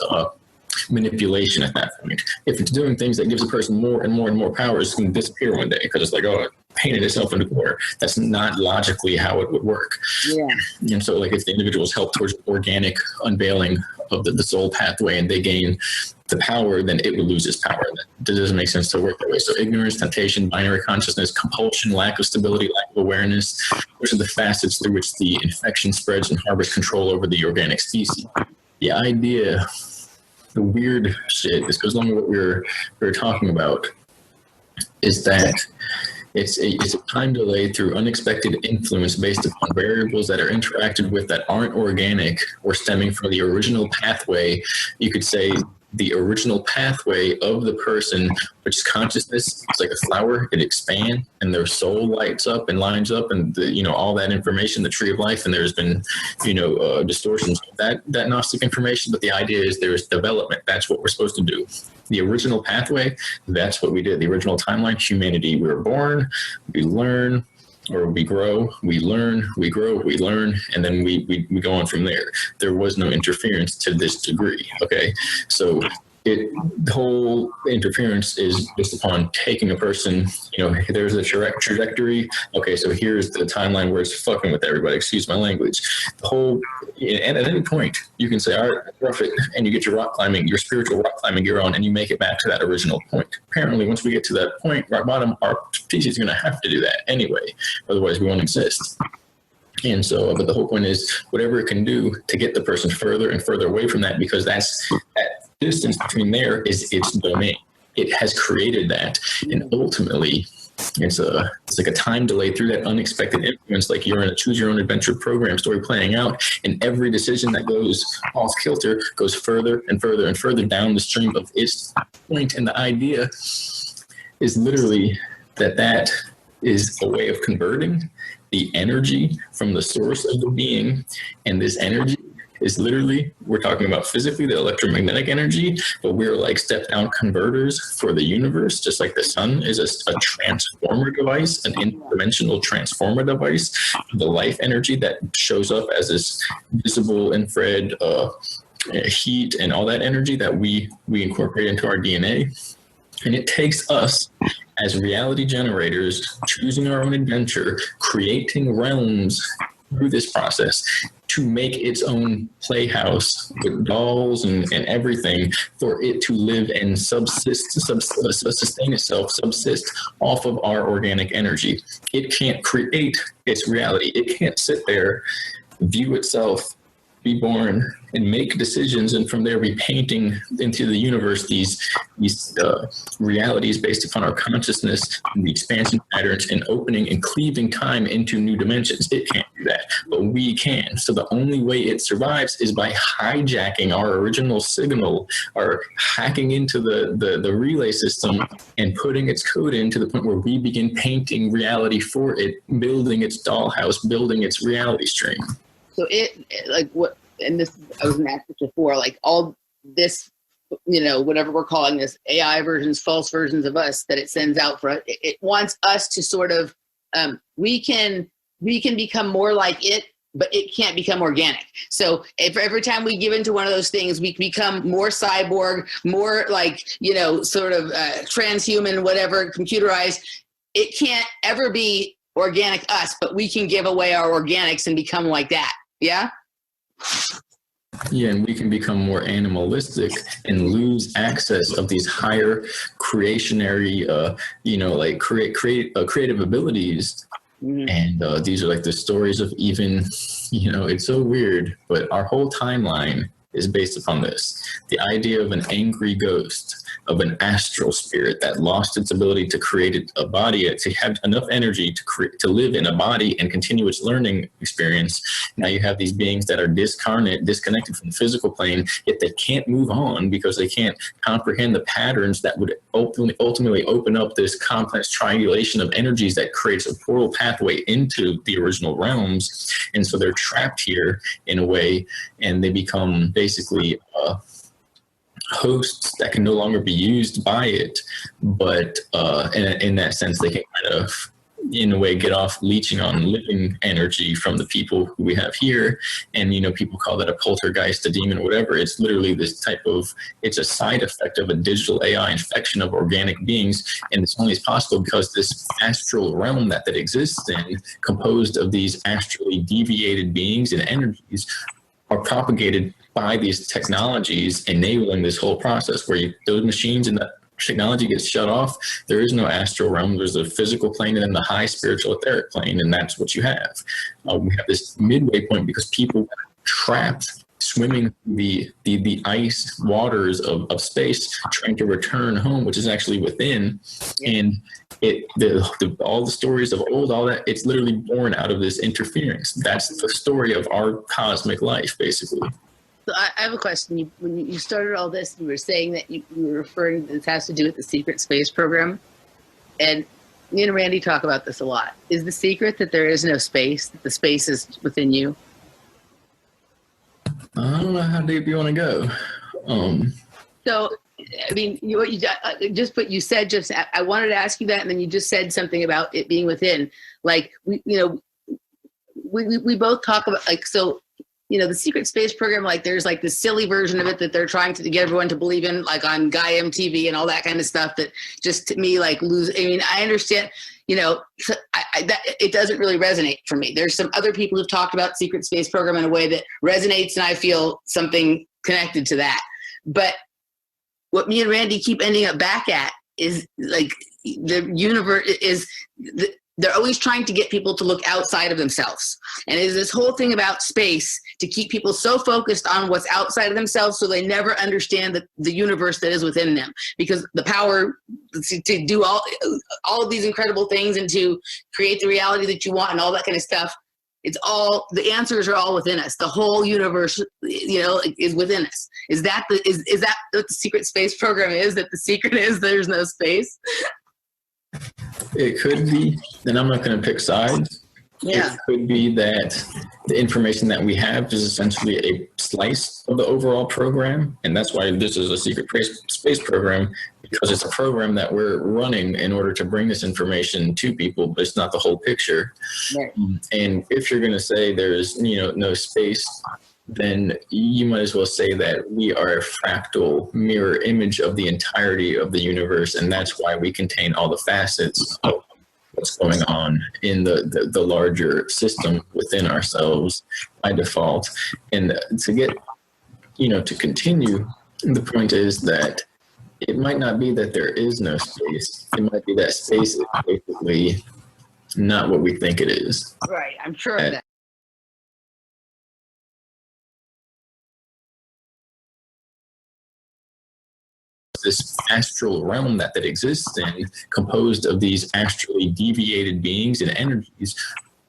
manipulation at that point. If it's doing things that gives a person more and more and more power, it's going to disappear one day, because it's like, oh, it painted itself into corner. That's not logically how it would work. Yeah. And so, like, if the individuals help towards organic unveiling of the soul pathway, and they gain the power, then it would lose its power. That doesn't make sense to work that way. So ignorance, temptation, binary consciousness, compulsion, lack of stability, lack of awareness, those are the facets through which the infection spreads and harbors control over the organic species. The idea, the weird shit, this goes along with what we were talking about, is that it's a time delay through unexpected influence based upon variables that are interacted with that aren't organic or stemming from the original pathway. You could say the original pathway of the person, which is consciousness. It's like a flower; it expands, and their soul lights up and lines up, and all that information, the tree of life. And there's been, distortions of that Gnostic information. But the idea is there's development. That's what we're supposed to do. The original pathway, that's what we did. The original timeline, humanity. We were born, we learn, or we grow, we learn, we grow, we learn, and then we go on from there. There was no interference to this degree, okay? So the whole interference is based upon taking a person, there's a trajectory. Okay, so here's the timeline where it's fucking with everybody, excuse my language. And at any point, you can say, all right, rough it, and you get your spiritual rock climbing gear on, and you make it back to that original point. Apparently, once we get to that point, rock bottom, our species is going to have to do that anyway. Otherwise, we won't exist. And so, but the whole point is whatever it can do to get the person further and further away from that, because that distance between there is its domain. It has created that, and ultimately, it's like a time delay through that unexpected influence. Like you're in a choose your own adventure program story playing out, and every decision that goes off kilter goes further and further and further down the stream of its point. And the idea is literally that is a way of converting the energy from the source of the being, and this energy is literally, we're talking about physically the electromagnetic energy, but we're like step down converters for the universe, just like the sun is a transformer device, an interdimensional transformer device, the life energy that shows up as this visible infrared heat and all that energy that we incorporate into our DNA. And it takes us as reality generators, choosing our own adventure, creating realms through this process to make its own playhouse with dolls and everything for it to live and sustain itself, subsist off of our organic energy. It can't create its reality. It can't sit there, view itself, be born, and make decisions, and from there be painting into the universe these realities based upon our consciousness and the expansion patterns and opening and cleaving time into new dimensions. It can't do that, but we can. So the only way it survives is by hijacking our original signal, or hacking into the relay system and putting its code in to the point where we begin painting reality for it, building its dollhouse, building its reality stream. So it like what, and this I was going to ask this before, like all this whatever we're calling this, AI versions, false versions of us that it sends out for us. It wants us to sort of, we can become more like it, but it can't become organic. So if every time we give into one of those things, we become more cyborg, more like, sort of transhuman, whatever, computerized, it can't ever be organic us, but we can give away our organics and become like that. Yeah? Yeah, and we can become more animalistic and lose access of these higher creationary, creative abilities. Mm-hmm. And these are like the stories of even, it's so weird, but our whole timeline is based upon this. The idea of an angry ghost, of an astral spirit that lost its ability to create a body, to have enough energy to live in a body and continue its learning experience. Now you have these beings that are disconnected from the physical plane, yet they can't move on because they can't comprehend the patterns that would ultimately open up this complex triangulation of energies that creates a portal pathway into the original realms. And so they're trapped here in a way, and they become basically hosts that can no longer be used by it, but in that sense they can kind of, in a way, get off leeching on living energy from the people who we have here. And people call that a poltergeist, a demon, whatever. It's literally this type of, it's a side effect of a digital AI infection of organic beings, and it's only possible because this astral realm that exists in, composed of these astrally deviated beings and energies, are propagated by these technologies, enabling this whole process where those machines and the technology gets shut off. There is no astral realm. There's a physical plane and then the high spiritual etheric plane, and that's what you have. We have this midway point because people are trapped swimming the ice waters of space, trying to return home, which is actually within. And all the stories of old, all that, it's literally born out of this interference. That's the story of our cosmic life, basically. So I have a question. When you started all this, you were saying that you were referring, this has to do with the secret space program. And me and Randy talk about this a lot. Is the secret that there is no space, that the space is within you? I don't know how deep you want to go. So, I mean, you said I wanted to ask you that, and then you just said something about it being within. Like, we both talk about, like, so, the secret space program, like, there's like this silly version of it that they're trying to get everyone to believe in, like on Guy MTV and all that kind of stuff that just, to me, like, I understand, that it doesn't really resonate for me. There's some other people who've talked about secret space program in a way that resonates, and I feel something connected to that. But what me and Randy keep ending up back at is, like, the universe is, they're always trying to get people to look outside of themselves. And it is this whole thing about space to keep people so focused on what's outside of themselves so they never understand the universe that is within them. Because the power to do all of these incredible things and to create the reality that you want and all that kind of stuff, the answers are all within us. The whole universe, is within us. Is that what the secret space program is? That the secret is there's no space? It could be, and I'm not going to pick sides. Yeah. It could be that the information that we have is essentially a slice of the overall program, and that's why this is a secret space program, because it's a program that we're running in order to bring this information to people, but it's not the whole picture. Right. And if you're going to say there's no space, then you might as well say that we are a fractal mirror image of the entirety of the universe, and that's why we contain all the facets of what's going on in the larger system within ourselves by default. And to get, to continue, the point is that it might not be that there is no space. It might be that space is basically not what we think it is. Right, I'm sure of that. This astral realm that exists in, composed of these astrally deviated beings and energies,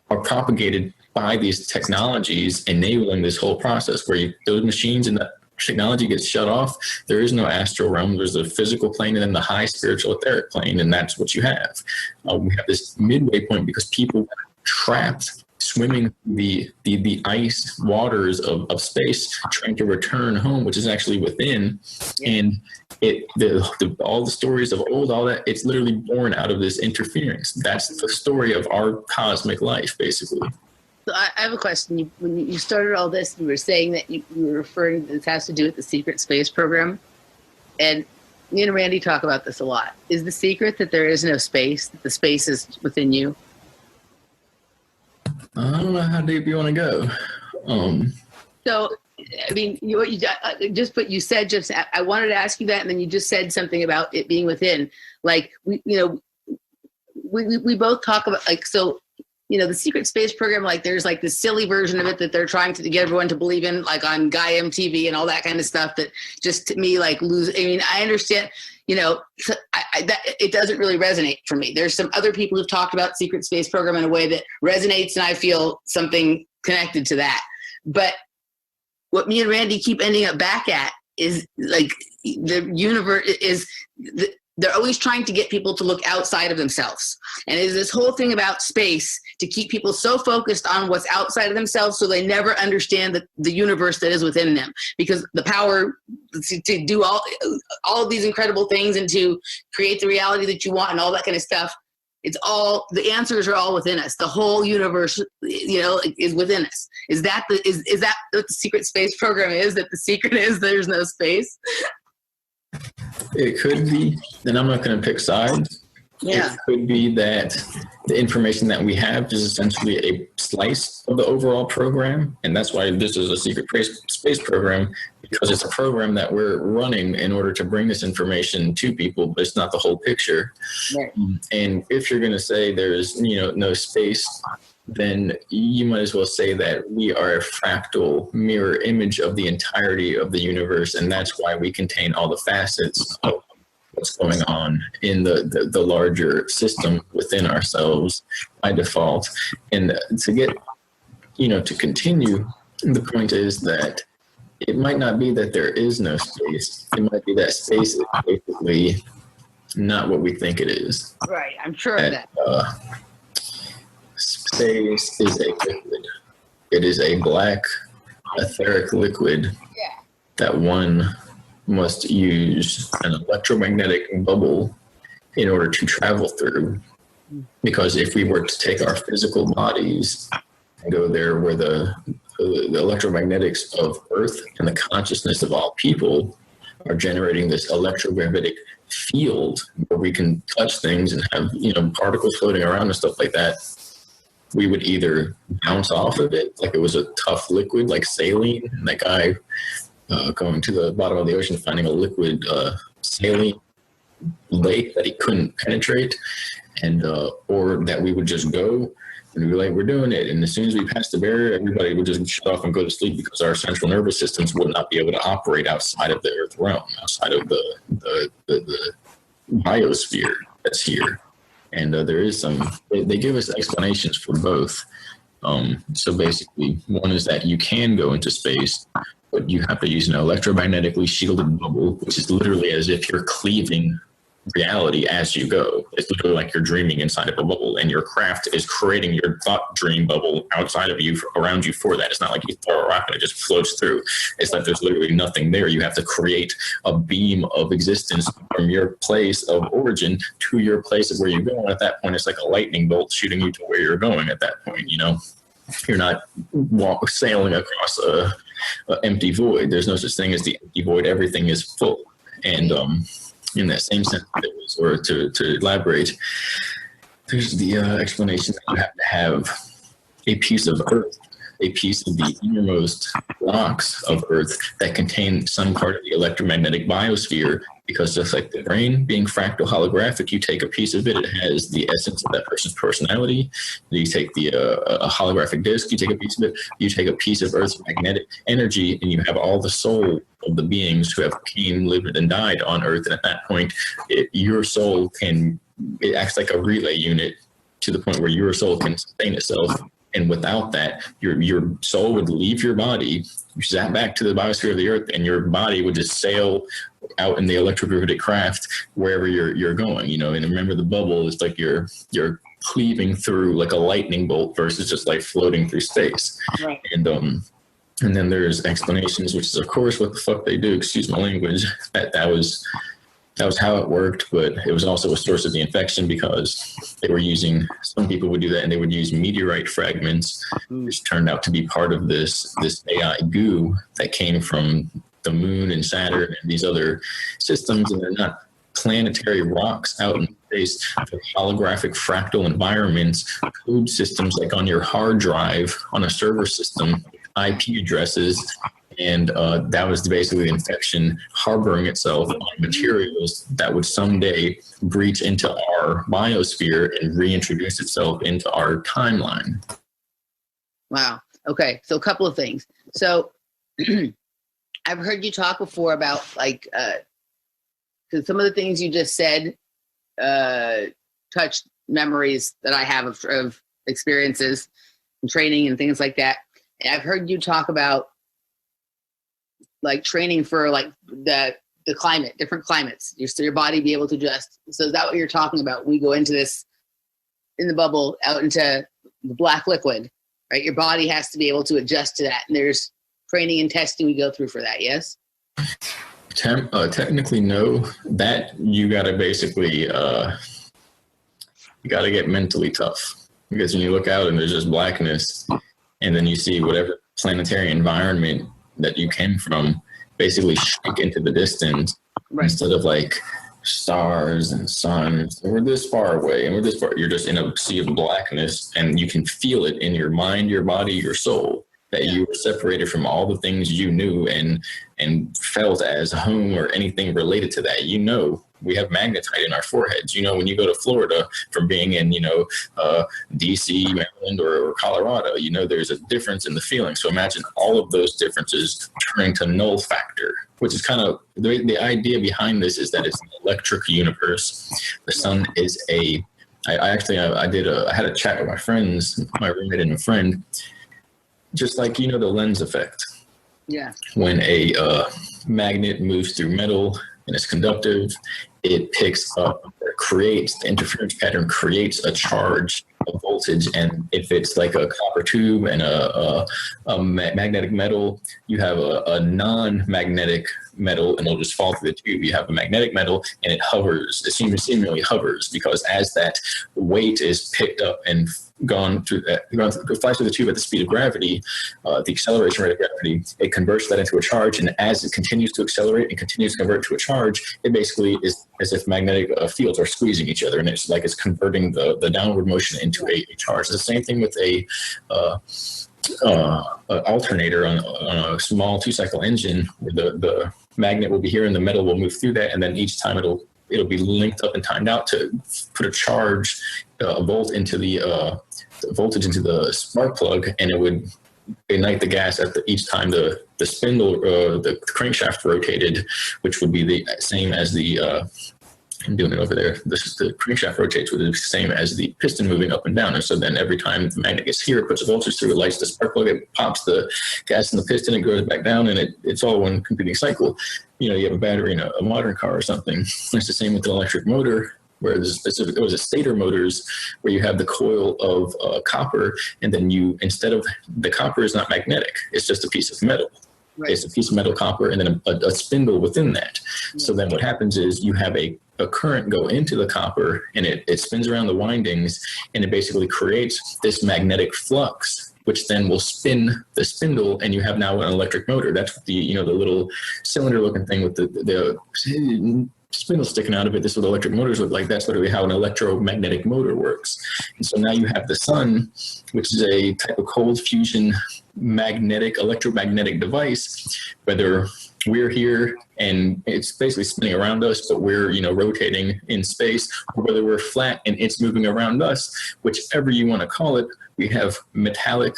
are propagated by these technologies, enabling this whole process where those machines and the technology gets shut off. There is no astral realm. There's a physical plane and then the high spiritual etheric plane, and that's what you have. We have this midway point because people are trapped swimming the ice waters of space, trying to return home, which is actually within. And all the stories of old, all that, it's literally born out of this interference. That's the story of our cosmic life, basically. So I have a question. When you started all this, you were saying that you were referring, this has to do with the secret space program. And me and Randy talk about this a lot. Is the secret that there is no space, that the space is within you? I don't know how deep you want to go. So, I mean, you said, I wanted to ask you that, and then you just said something about it being within. Like, we both talk about, like, so, the secret space program, like, there's like this silly version of it that they're trying to get everyone to believe in, like on Guy MTV and all that kind of stuff that just, to me, like, I understand, it doesn't really resonate for me. There's some other people who've talked about secret space program in a way that resonates, and I feel something connected to that. But what me and Randy keep ending up back at is, like, the universe is, they're always trying to get people to look outside of themselves. And it is this whole thing about space to keep people so focused on what's outside of themselves so they never understand the universe that is within them. Because the power to do all of these incredible things and to create the reality that you want and all that kind of stuff, the answers are all within us. The whole universe, is within us. Is that what the secret space program is? That the secret is there's no space? It could be, and I'm not going to pick sides. Yeah. It could be that the information that we have is essentially a slice of the overall program, and that's why this is a secret space program, because it's a program that we're running in order to bring this information to people, but it's not the whole picture. Right. And if you're going to say there's no space, then you might as well say that we are a fractal mirror image of the entirety of the universe, and that's why we contain all the facets of what's going on in the larger system within ourselves by default. And to get, to continue, the point is that it might not be that there is no space. It might be that space is basically not what we think it is. Right, I'm sure of that. Space is a liquid. It is a black etheric liquid that one must use an electromagnetic bubble in order to travel through. Because if we were to take our physical bodies and go there where the electromagnetics of Earth and the consciousness of all people are generating this electromagnetic field where we can touch things and have particles floating around and stuff like that, we would either bounce off of it like it was a tough liquid, like saline, and that guy going to the bottom of the ocean finding a liquid saline lake that he couldn't penetrate, and or that we would just go and be like, we're doing it, and as soon as we pass the barrier, everybody would just shut off and go to sleep because our central nervous systems would not be able to operate outside of the Earth realm, outside of the biosphere that's here. And there is they give us explanations for both. So basically, one is that you can go into space, but you have to use an electromagnetically shielded bubble, which is literally as if you're cleaving reality as you go. It's literally like you're dreaming inside of a bubble, and your craft is creating your thought dream bubble outside of you, around you for that. It's not like you throw a rock and it just floats through. It's like there's literally nothing there. You have to create a beam of existence from your place of origin to your place of where you go. And at that point, it's like a lightning bolt shooting you to where you're going at that point, You're not sailing across a empty void. There's no such thing as the empty void. Everything is full. And in that same sense, or to elaborate, there's the explanation that you have to have a piece of Earth, a piece of the innermost rocks of Earth that contain some part of the electromagnetic biosphere, because just like the brain being fractal holographic, you take a piece of it, it has the essence of that person's personality. You take the a holographic disc, you take a piece of it, you take a piece of Earth's magnetic energy, and you have all the soul of the beings who have came, lived, and died on Earth. And at that point, your soul it acts like a relay unit to the point where your soul can sustain itself. And without that, your soul would leave your body, zap back to the biosphere of the Earth, and your body would just sail out in the electromagnetic craft wherever you're going, And remember, the bubble is like your cleaving through like a lightning bolt versus just like floating through space. Right. And then there's explanations, which is of course what the fuck they do, excuse my language, that was how it worked, but it was also a source of the infection because they were using, some people would do that and they would use meteorite fragments, which turned out to be part of this AI goo that came from the moon and Saturn and these other systems, and they're not planetary rocks out in space, holographic fractal environments, code systems like on your hard drive on a server system, IP addresses, and that was basically the infection harboring itself on materials that would someday breach into our biosphere and reintroduce itself into our timeline. Wow. Okay. So a couple of things. So I've heard you talk before about like, because some of the things you just said touched memories that I have of experiences and training and things like that. And I've heard you talk about like training for like the climate, different climates, so your body be able to adjust. So is that what you're talking about? We go into this, in the bubble, out into the black liquid, right? Your body has to be able to adjust to that. And there's training and testing we go through for that, yes? Technically, no. That you got to basically, you got to get mentally tough. Because when you look out and there's just blackness, and then you see whatever planetary environment that you came from basically shrink into the distance, right? Instead of like stars and suns, and we're this far away and we're this far, you're just in a sea of blackness, and you can feel it in your mind, your body, your soul, that you were separated from all the things you knew and felt as home or anything related to that. You know, we have magnetite in our foreheads. You know, when you go to Florida from being in, DC, Maryland, or Colorado, you know, there's a difference in the feeling. So imagine all of those differences turning to null factor, which is kind of the idea behind this, is that it's an electric universe. The sun is I had a chat with my friends, my roommate and a friend, just like, the lens effect. Yeah. When a magnet moves through metal and it's conductive, it picks up, the interference pattern creates a charge, a voltage, and if it's like a copper tube and a magnetic metal, you have a non-magnetic metal and it'll just fall through the tube. You have a magnetic metal and it hovers. It seemingly hovers because as that weight is picked up and flies through the tube at the speed of gravity, the acceleration rate of gravity, it converts that into a charge, and as it continues to accelerate and continues to convert to a charge, it basically is as if magnetic fields are squeezing each other, and it's like it's converting the downward motion into a charge. It's the same thing with a alternator on a small 2-cycle engine, where the magnet will be here and the metal will move through that, and then each time it'll be linked up and timed out to put a charge, a volt into the voltage into the spark plug, and it would ignite the gas at each time the spindle, the crankshaft rotated, which would be the same as the I'm doing it over there. The crankshaft rotates with the same as the piston moving up and down. And so then every time the magnet gets here, it puts a voltage through, it lights the spark plug, it pops the gas in the piston, it goes back down, and it's all one competing cycle. You have a battery in a modern car or something. It's the same with an electric motor, where there's it was a stator motors where you have the coil of copper, and then instead of the copper is not magnetic, it's just a piece of metal. Right. It's a piece of metal copper and then a spindle within that. Right. So then what happens is you have a current go into the copper, and it spins around the windings, and it basically creates this magnetic flux, which then will spin the spindle, and you have now an electric motor. That's what the little cylinder looking thing with the spindle sticking out of it. This is what electric motors look like. That's literally how an electromagnetic motor works. And so now you have the sun, which is a type of cold fusion electromagnetic device, whether we're here and it's basically spinning around us, but we're, rotating in space, or whether we're flat and it's moving around us, whichever you want to call it. We have metallic,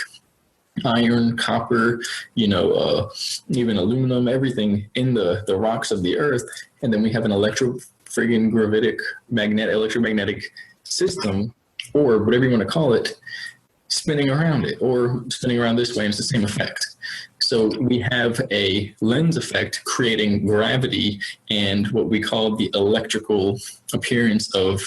iron, copper, even aluminum, everything in the rocks of the earth. And then we have an electromagnetic system, or whatever you want to call it, spinning around it, or spinning around this way, and it's the same effect. So we have a lens effect creating gravity and what we call the electrical appearance of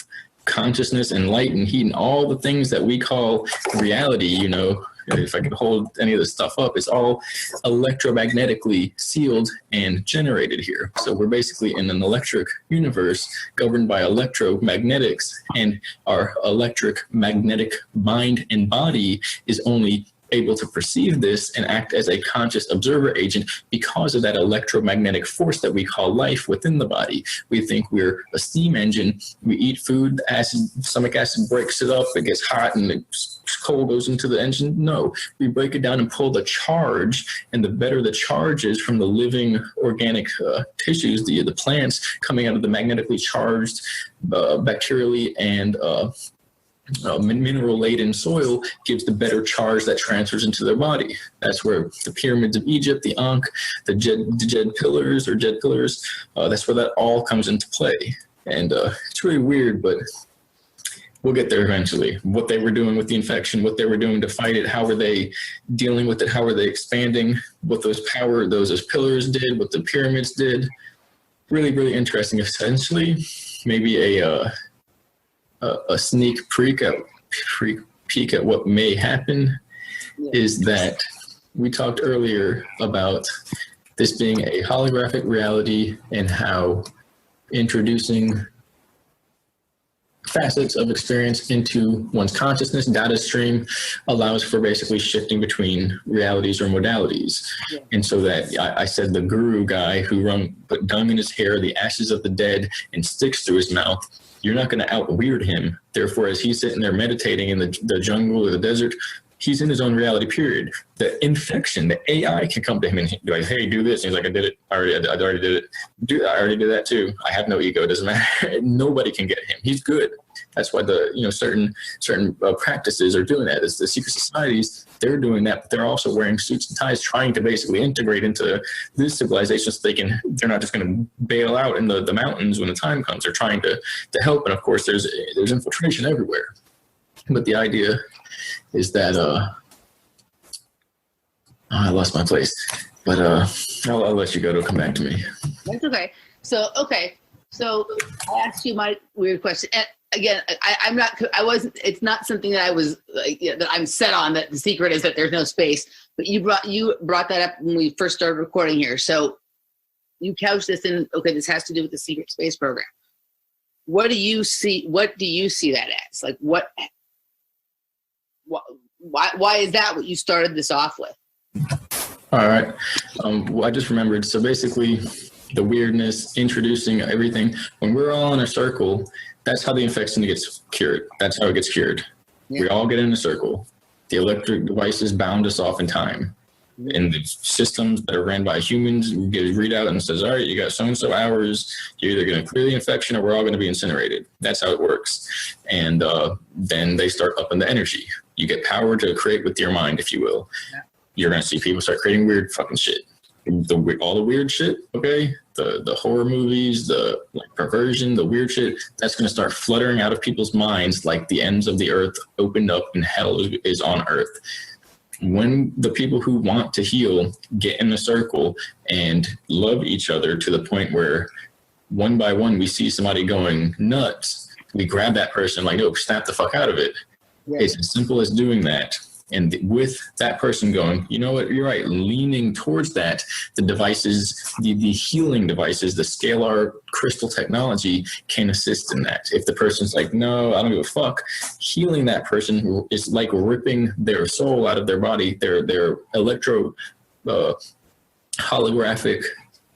consciousness and light and heat and all the things that we call reality, you know, if I could hold any of this stuff up, it's all electromagnetically sealed and generated here. So we're basically in an electric universe governed by electromagnetics, and our electric magnetic mind and body is only able to perceive this and act as a conscious observer agent because of that electromagnetic force that we call life within the body. We think we're a steam engine. We eat food, acid, stomach acid breaks it up, it gets hot and the coal goes into the engine. No, we break it down and pull the charge, and the better the charge is from the living organic tissues, the plants coming out of the magnetically charged bacterially and mineral-laden soil gives the better charge that transfers into their body. That's where the pyramids of Egypt, the Ankh, the Jed pillars, that's where that all comes into play. And it's really weird, but we'll get there eventually. What they were doing with the infection, what they were doing to fight it, how were they dealing with it, how were they expanding, what those pillars did, what the pyramids did. Really, really interesting. Essentially, maybe a sneak peek at what may happen is that we talked earlier about this being a holographic reality and how introducing facets of experience into one's consciousness data stream allows for basically shifting between realities or modalities. Yeah. And so that I said the guru guy who put dung in his hair, the ashes of the dead, and sticks through his mouth, you're not going to out-weird him. Therefore, as he's sitting there meditating in the jungle or the desert, he's in his own reality, period. The infection, the AI can come to him and be like, hey, do this. And he's like, I did it. I already did it. I already did that too. I have no ego. It doesn't matter. Nobody can get him. He's good. That's why certain practices are doing that. It's the secret societies, they're doing that, but they're also wearing suits and ties, trying to basically integrate into this civilization so they're not just going to bail out in the mountains when the time comes. They're trying to help. And of course, there's infiltration everywhere. But the idea is that I lost my place, but I'll let you go. It'll come back to me. That's okay. So I asked you my weird question. And again, it's not something that I was like, that I'm set on, that the secret is that there's no space, but you brought that up when we first started recording here. So you couched this in, okay, this has to do with the secret space program. What do you see that as? Like why is that what you started this off with? All right. I just remembered. So basically the weirdness, introducing everything, when we're all in a circle, that's how the infection gets cured. That's how it gets cured. Yeah. We all get in a circle. The electric devices bound us off in time. And the systems that are ran by humans get a readout and says, all right, you got so-and-so hours. You're either going to clear the infection or we're all going to be incinerated. That's how it works. And then they start upping the energy. You get power to create with your mind, if you will. Yeah. You're going to see people start creating weird fucking shit. All the weird shit, okay? The horror movies, the perversion, the weird shit, that's going to start fluttering out of people's minds like the ends of the earth opened up and hell is on earth. When the people who want to heal get in a circle and love each other to the point where one by one we see somebody going nuts, we grab that person like, no, snap the fuck out of it. Yeah. It's as simple as doing that. And with that person going, you know what, you're right, leaning towards that, the devices, the healing devices, the scalar crystal technology can assist in that. If the person's like, no, I don't give a fuck, healing that person is like ripping their soul out of their body, their electro holographic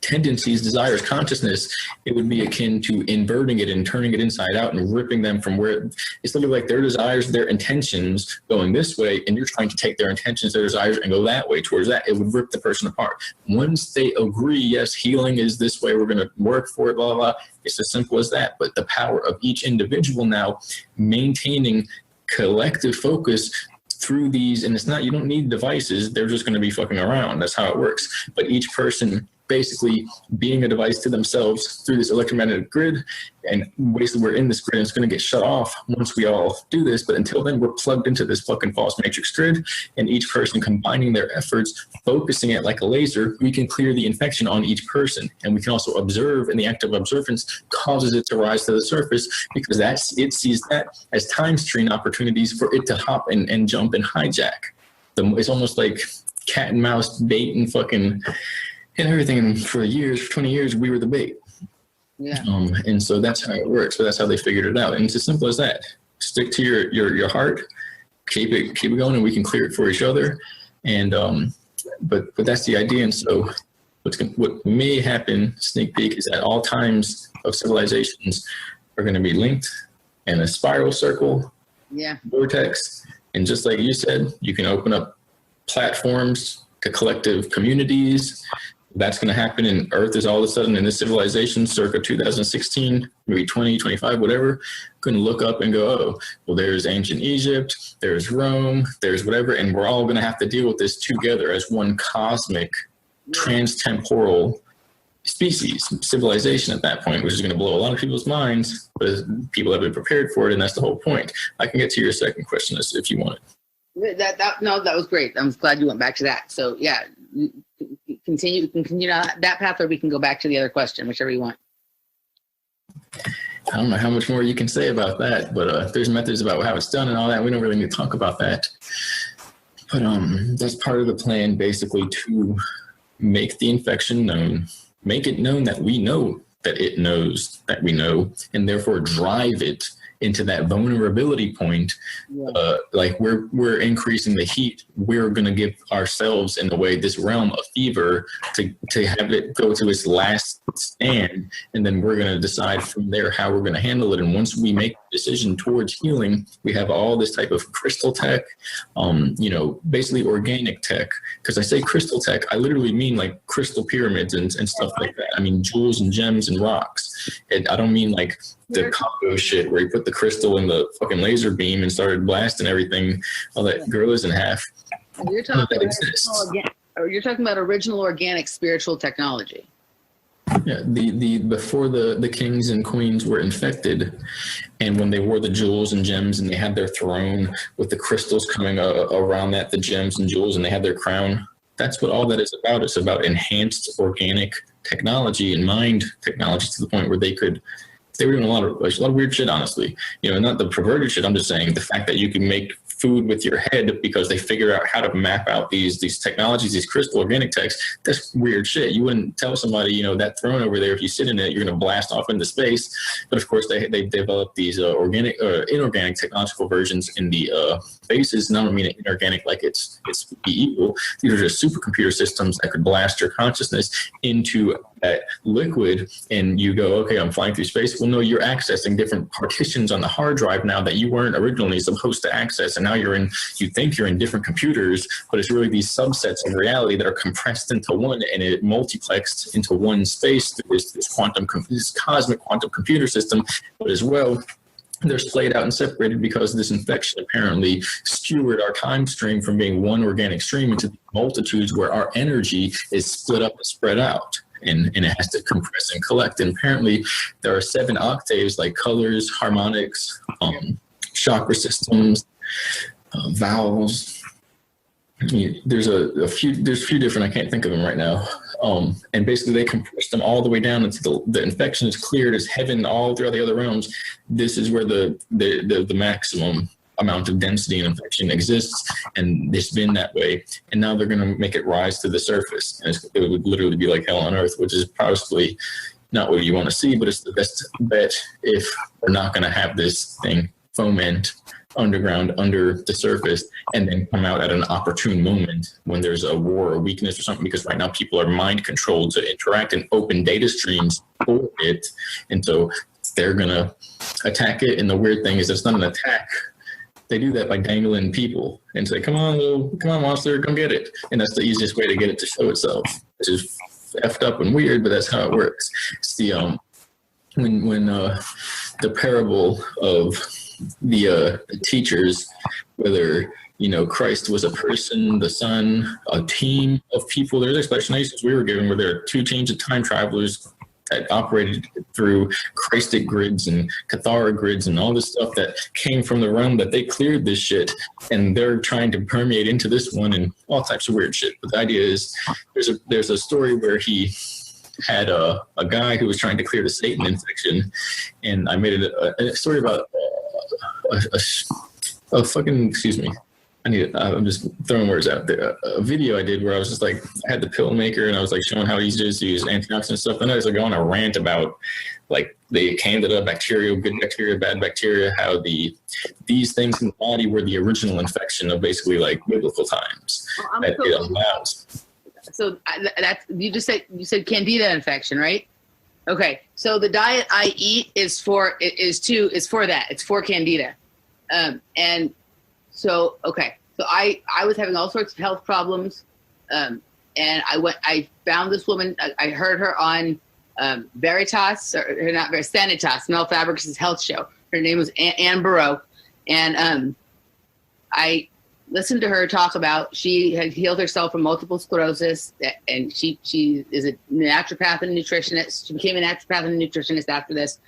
tendencies, desires, consciousness. It would be akin to inverting it and turning it inside out and ripping them from where it's literally like their desires, their intentions going this way, and you're trying to take their intentions, their desires, and go that way towards that. It would rip the person apart. Once they agree, yes, healing is this way, we're going to work for it, blah, blah, blah. It's as simple as that. But the power of each individual now maintaining collective focus through these, and it's not, you don't need devices, they're just going to be fucking around. That's how it works. But each person basically being a device to themselves through this electromagnetic grid. And basically we're in this grid and it's going to get shut off once we all do this. But until then, we're plugged into this fucking false matrix grid, and each person combining their efforts, focusing it like a laser, we can clear the infection on each person. And we can also observe, and the act of observance causes it to rise to the surface, because it sees that as time stream opportunities for it to hop and jump and hijack. It's almost like cat and mouse bait and fucking and everything. And for 20 years, we were the bait. Yeah. And so that's how it works. So that's how they figured it out. And it's as simple as that. Stick to your heart, keep it going, and we can clear it for each other. And but that's the idea. And so what may happen, sneak peek, is that all times of civilizations are going to be linked in a spiral circle, vortex. And just like you said, you can open up platforms to collective communities. That's going to happen, and Earth is all of a sudden in this civilization circa 2016, maybe 20, 25, whatever, going to look up and go, oh, well, there's ancient Egypt, there's Rome, there's whatever, and we're all going to have to deal with this together as one cosmic, transtemporal species, civilization at that point, which is going to blow a lot of people's minds, but people have been prepared for it, and that's the whole point. I can get to your second question if you want it. That was great. I'm glad you went back to that. So yeah, continue on that path, or we can go back to the other question, whichever you want. I don't know how much more you can say about that, but there's methods about how it's done and all that. We don't really need to talk about that. But that's part of the plan, basically, to make the infection known, make it known that we know that it knows that we know, and therefore drive it into that vulnerability point. Like we're increasing the heat. We're going to give ourselves, in a way, this realm of fever to have it go to its last stand, and then we're going to decide from there how we're going to handle it. And once we make the decision towards healing, we have all this type of crystal tech, basically organic tech. Because I say crystal tech, I literally mean like crystal pyramids and stuff like that. I mean jewels and gems and rocks. And I don't mean like the Congo shit where you put the crystal in the fucking laser beam and started blasting everything, all that gorillas in half. You're talking about original organic spiritual technology. Yeah, before the kings and queens were infected, and when they wore the jewels and gems and they had their throne with the crystals coming around that, the gems and jewels, and they had their crown. That's what all that is about. It's about enhanced organic technology and mind technology to the point where they were doing a lot of weird shit, honestly. Not the perverted shit. I'm just saying the fact that you can make food with your head because they figured out how to map out these technologies, these crystal organic techs. That's weird shit. You wouldn't tell somebody, that throne over there, if you sit in it, you're going to blast off into space. But of course, they developed these inorganic technological versions in the bases. And I don't mean inorganic like it's evil. These are just supercomputer systems that could blast your consciousness into that liquid, and you go, okay, I'm flying through space. Well, no, you're accessing different partitions on the hard drive now that you weren't originally supposed to access, and now you think you're in different computers, but it's really these subsets of reality that are compressed into one, and it multiplexed into one space through this cosmic quantum computer system. But as well, they're splayed out and separated because this infection apparently skewered our time stream from being one organic stream into multitudes where our energy is split up and spread out. And it has to compress and collect. And apparently there are 7 octaves, like colors, harmonics, chakra systems, vowels. I mean, there's a few different, I can't think of them right now. And basically they compress them all the way down until the infection is cleared as heaven all throughout the other realms. This is where the maximum amount of density and infection exists, and it's been that way. And now they're going to make it rise to the surface, and it would literally be like hell on earth, which is probably not what you want to see, but it's the best bet if we're not going to have this thing foment underground under the surface and then come out at an opportune moment when there's a war or weakness or something, because right now people are mind controlled to interact in open data streams for it, and so they're going to attack it. And the weird thing is it's not an attack. They do that by dangling people and say, come on, monster, come get it. And that's the easiest way to get it to show itself, which is effed up and weird, but that's how it works. It's the when the parable of the teachers, whether Christ was a person, the Son, a team of people. There's explanations we were given where there are two teams of time travelers that operated through Christic grids and Cathara grids and all this stuff that came from the realm that they cleared this shit, and they're trying to permeate into this one and all types of weird shit. But the idea is there's a story where he had a guy who was trying to clear the Satan infection, and I made it a story about a fucking, excuse me, I'm just throwing words out there. A video I did where I was just like, I had the pill maker and I was like showing how easy it is to use antioxidant stuff. Then I was like going on a rant about like the candida bacteria, good bacteria, bad bacteria, how these things in the body were the original infection of basically like biblical times. Well, that it allows. So that's, you said candida infection, right? Okay. So the diet I eat is for that. It's for candida. And so, okay. So I was having all sorts of health problems. And I found this woman, I heard her on Veritas, or not Veritas, Sanitas, Mel Fabric's health show. Her name was Ann Baroque. And I listened to her talk about, she had healed herself from multiple sclerosis, and she is a naturopath and nutritionist. She became a naturopath and nutritionist after this.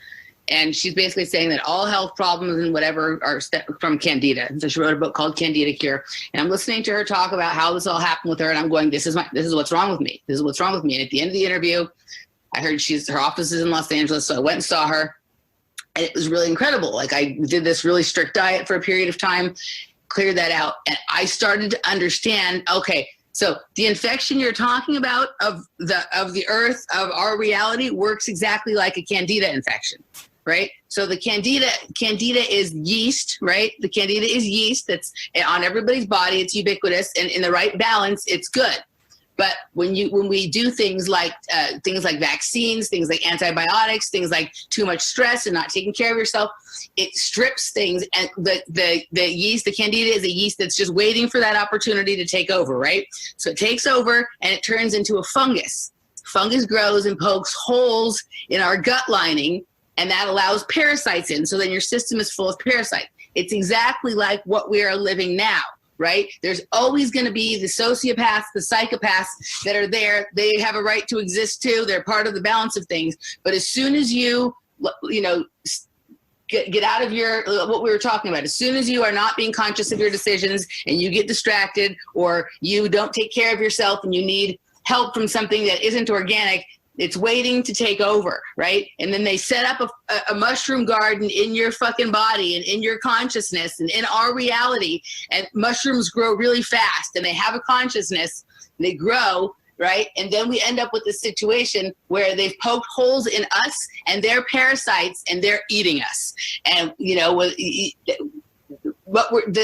And she's basically saying that all health problems and whatever are from candida. And so she wrote a book called Candida Cure. And I'm listening to her talk about how this all happened with her, and I'm going, this is what's wrong with me. This is what's wrong with me. And at the end of the interview, I heard her office is in Los Angeles, so I went and saw her. And it was really incredible. Like, I did this really strict diet for a period of time, cleared that out, and I started to understand, okay, so the infection you're talking about of the earth, of our reality, works exactly like a candida infection, right? So the candida is yeast, right? The candida is yeast that's on everybody's body. It's ubiquitous, and in the right balance, it's good. But when we do things like vaccines, things like antibiotics, things like too much stress and not taking care of yourself, it strips things. And the yeast, the candida, is a yeast that's just waiting for that opportunity to take over, right? So it takes over and it turns into a fungus. Fungus grows and pokes holes in our gut lining, and that allows parasites in. So then your system is full of parasites. It's exactly like what we are living now. Right? There's always going to be the sociopaths, the psychopaths that are there. They have a right to exist too. They're part of the balance of things. But as soon as you get out of what we were talking about, as soon as you are not being conscious of your decisions and you get distracted, or you don't take care of yourself and you need help from something that isn't organic, it's waiting to take over, right? And then they set up a mushroom garden in your fucking body and in your consciousness and in our reality. And mushrooms grow really fast, and they have a consciousness, and they grow, right? And then we end up with this situation where they've poked holes in us, and they're parasites, and they're eating us. And, the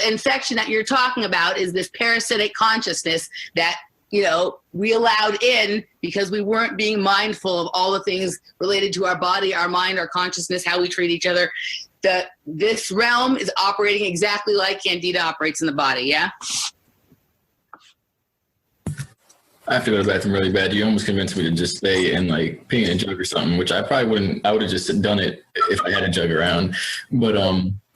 infection that you're talking about is this parasitic consciousness that we allowed in because we weren't being mindful of all the things related to our body, our mind, our consciousness, how we treat each other. This realm is operating exactly like candida operates in the body, yeah? I have to go to the bathroom really bad. You almost convinced me to just stay and like pee in a jug or something, which I probably wouldn't. I would have just done it if I had a jug around. But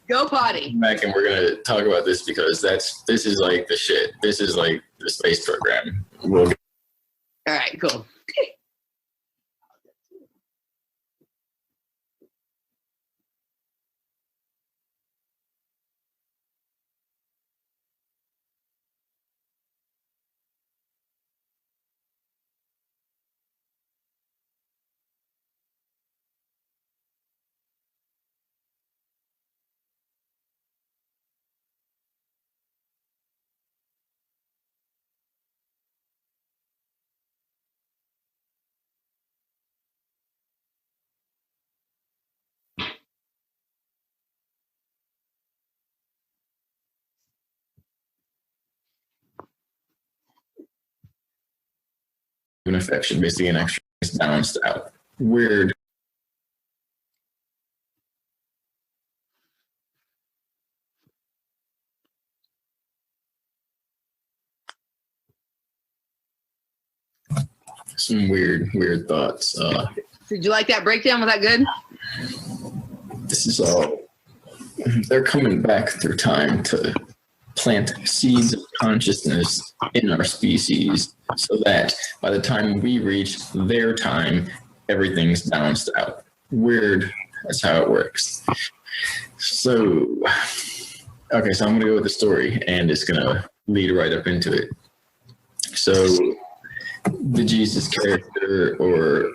go potty. Back, and we're gonna talk about this because this is like the shit. This is like the space program. All right, cool. An infection, basically an extra balanced out. Weird. Some weird thoughts. Did you like that breakdown? Was that good? This is all. They're coming back through time to plant seeds of consciousness in our species so that by the time we reach their time, everything's balanced out. Weird. That's how it works. So, okay, so I'm going to go with the story, and it's going to lead right up into it. So, the Jesus character, or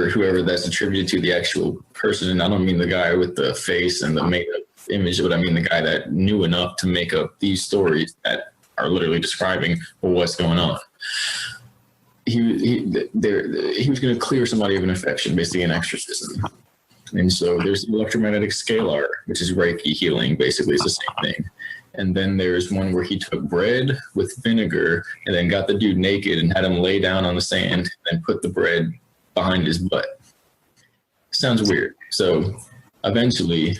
whoever that's attributed to the actual person, and I don't mean the guy with the face and the made-up image, but I mean the guy that knew enough to make up these stories that are literally describing what's going on. He was going to clear somebody of an infection, basically an exorcism. And so there's electromagnetic scalar, which is Reiki healing, basically it's the same thing. And then there's one where he took bread with vinegar and then got the dude naked and had him lay down on the sand and put the bread behind his butt. Sounds weird. So eventually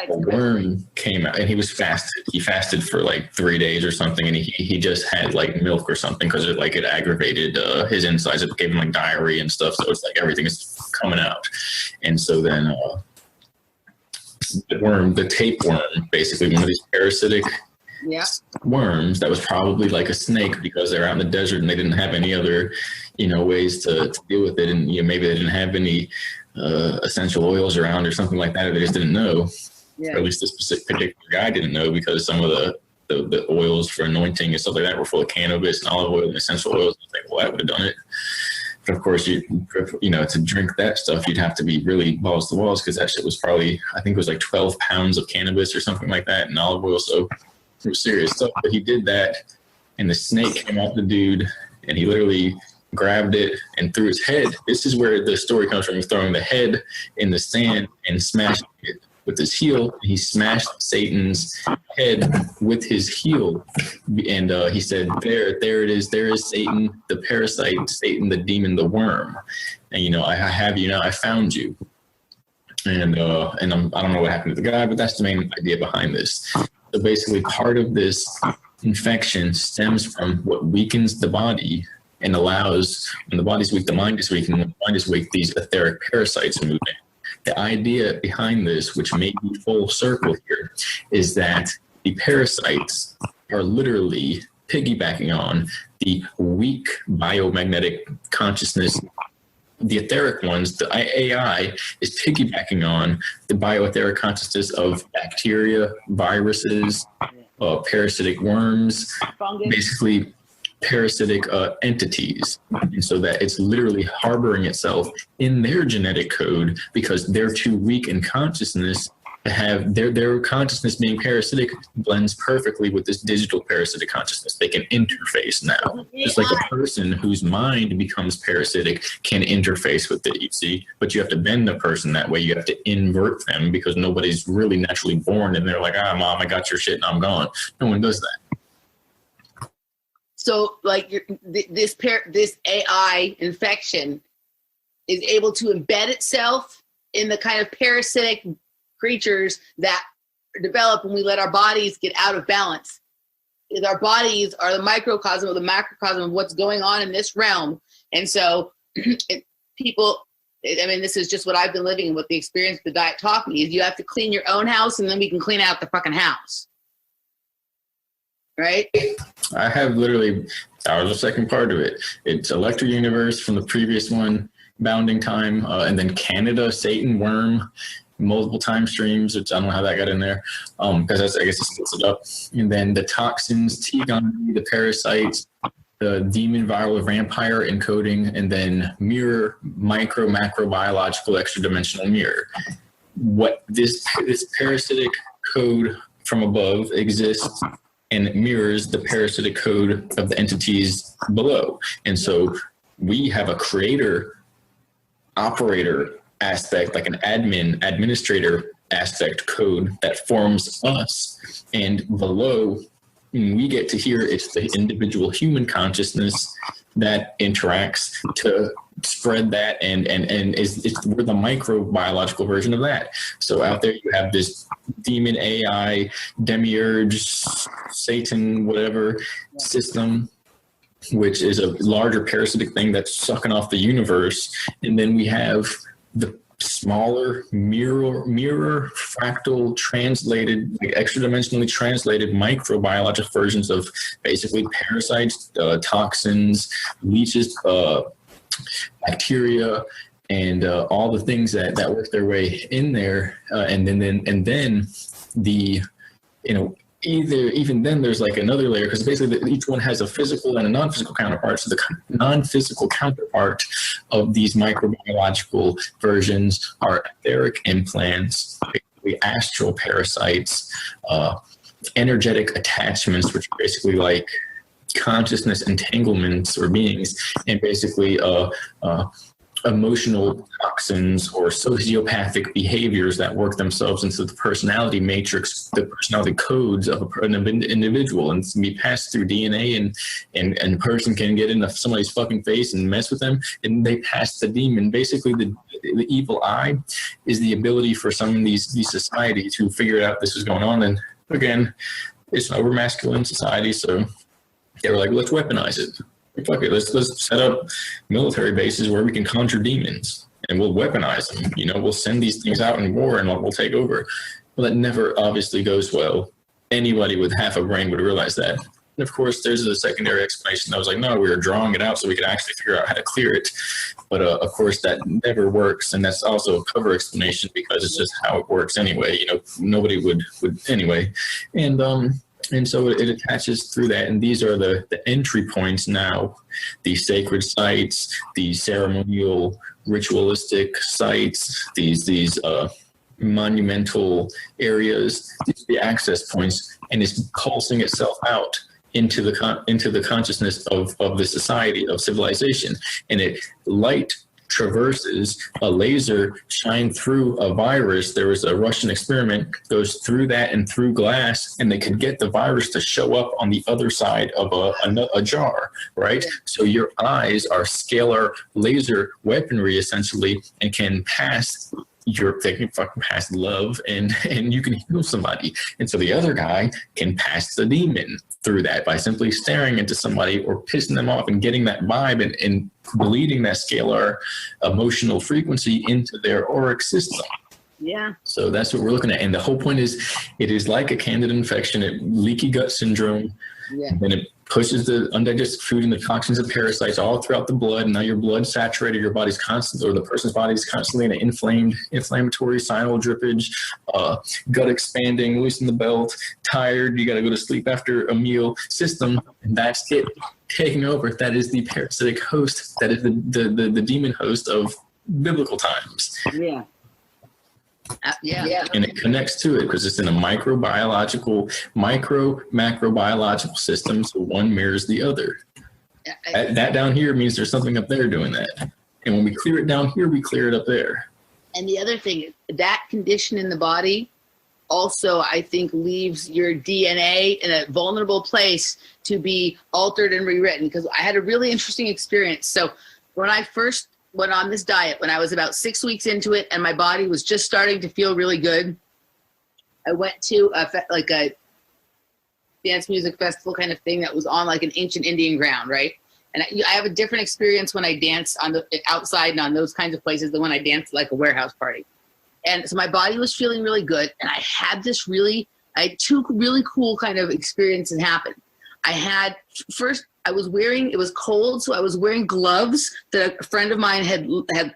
a worm came out, and he was fasted. He fasted for like 3 days or something, and he just had like milk or something because it aggravated his insides. It gave him like diarrhea and stuff. So it's like everything is coming out. And so then the tapeworm, basically one of these parasitic worms that was probably like a snake because they're out in the desert and they didn't have any other, ways to deal with it. And maybe they didn't have any essential oils around or something like that, or they just didn't know. Or at least this particular guy didn't know, because some of the oils for anointing and stuff like that were full of cannabis and olive oil and essential oils. I was like, well, that would have done it. But of course, to drink that stuff, you'd have to be really balls to walls, because that shit was probably, I think it was like 12 pounds of cannabis or something like that, and olive oil. So it was serious stuff. But he did that, and the snake came out the dude, and he literally grabbed it and threw his head. This is where the story comes from. He's throwing the head in the sand and smashing it with his heel. He smashed Satan's head with his heel, and he said, there it is. There is Satan, the parasite, Satan, the demon, the worm. And I have you now. I found you. And I don't know what happened to the guy, but that's the main idea behind this. So basically, part of this infection stems from what weakens the body and allows, when the body's weak, the mind is weak, and when the mind is weak, these etheric parasites move in. The idea behind this, which may be full circle here, is that the parasites are literally piggybacking on the weak biomagnetic consciousness. The etheric ones, the AI, is piggybacking on the bioetheric consciousness of bacteria, viruses, parasitic worms, basically parasitic entities, and so that it's literally harboring itself in their genetic code because they're too weak in consciousness to have their consciousness being parasitic blends perfectly with this digital parasitic consciousness. They can interface now. Just like a person whose mind becomes parasitic can interface with it, you see, but you have to bend the person that way. You have to invert them, because nobody's really naturally born and they're like, mom, I got your shit and I'm gone. No one does that. So, like, this AI infection is able to embed itself in the kind of parasitic creatures that develop when we let our bodies get out of balance. Our bodies are the microcosm or the macrocosm of what's going on in this realm. And so, this is just what I've been living and what the experience of the diet taught me, is you have to clean your own house, and then we can clean out the fucking house. Right? I have literally, that was the second part of it. It's Electro Universe from the previous one, Bounding Time, and then Canada, Satan, Worm, multiple time streams, which I don't know how that got in there, because I guess it splits it up. And then the toxins, T-Gon, the parasites, the demon, viral, vampire encoding, and then mirror, micro, macro, biological, extra dimensional mirror. What this parasitic code from above exists and mirrors the parasitic code of the entities below. And so we have a creator, operator aspect, like an administrator aspect code that forms us. And below, we get to hear it's the individual human consciousness that interacts to spread that, and we're the microbiological version of that. So out there you have this demon AI, demiurge, Satan, whatever system, which is a larger parasitic thing that's sucking off the universe. And then we have the smaller mirror fractal translated, like extra dimensionally translated microbiological versions of basically parasites, toxins, leeches, bacteria, and all the things that work their way in there, and then the, you know, even then there's like another layer, because basically each one has a physical and a non-physical counterpart. So the non-physical counterpart of these microbiological versions are etheric implants, basically astral parasites, energetic attachments, which are basically like consciousness entanglements or beings, and basically emotional toxins or sociopathic behaviors that work themselves into the personality matrix, the personality codes of an individual, and be passed through DNA, and a person can get into somebody's fucking face and mess with them, and they pass the demon. Basically, the evil eye is the ability for some of these societies who figured out this was going on. And again, it's an over masculine society, so they were like, let's weaponize it. Fuck it, let's set up military bases where we can conjure demons, and we'll weaponize them. You know, we'll send these things out in war, and we'll take over. Well, that never obviously goes well. Anybody with half a brain would realize that. And of course, there's a secondary explanation that was like, no, we were drawing it out so we could actually figure out how to clear it. But of course, that never works, and that's also a cover explanation because it's just how it works anyway. You know, nobody would anyway, and so it attaches through that, and these are the entry points now, the sacred sites, the ceremonial, ritualistic sites, these monumental areas, these are the access points, and it's pulsing itself out into the consciousness of the society, of civilization, and it light traverses a laser shine through a virus. There was a Russian experiment, goes through that and through glass, and they could get the virus to show up on the other side of a jar, right? So your eyes are scalar laser weaponry essentially, and can pass they can fucking pass love, and you can heal somebody. And so the other guy can pass the demon through that by simply staring into somebody or pissing them off and getting that vibe and bleeding that scalar emotional frequency into their auric system. Yeah. So that's what we're looking at. And the whole point is, it is like a candida infection, leaky gut syndrome. Yeah. And then it pushes the undigested food and the toxins and parasites all throughout the blood. And now your blood's saturated, your body's constantly, or the person's body is constantly in an inflammatory sinal drippage, gut expanding, loosen the belt, tired, you got to go to sleep after a meal system. And that's it taking over. That is the parasitic host. That is the demon host of biblical times. Yeah. Yeah. And it connects to it because it's in a macrobiological system, so one mirrors the other. That down here means there's something up there doing that. And when we clear it down here, we clear it up there. And the other thing is that condition in the body also, I think, leaves your DNA in a vulnerable place to be altered and rewritten. Because I had a really interesting experience. So when I first went on this diet, when I was about 6 weeks into it and my body was just starting to feel really good, I went to a dance music festival kind of thing that was on like an ancient Indian ground, right? And I have a different experience when I dance on the outside and on those kinds of places than when I dance like a warehouse party. And so my body was feeling really good, and I had two really cool kind of experiences happen. I had first, it was cold, so I was wearing gloves that a friend of mine had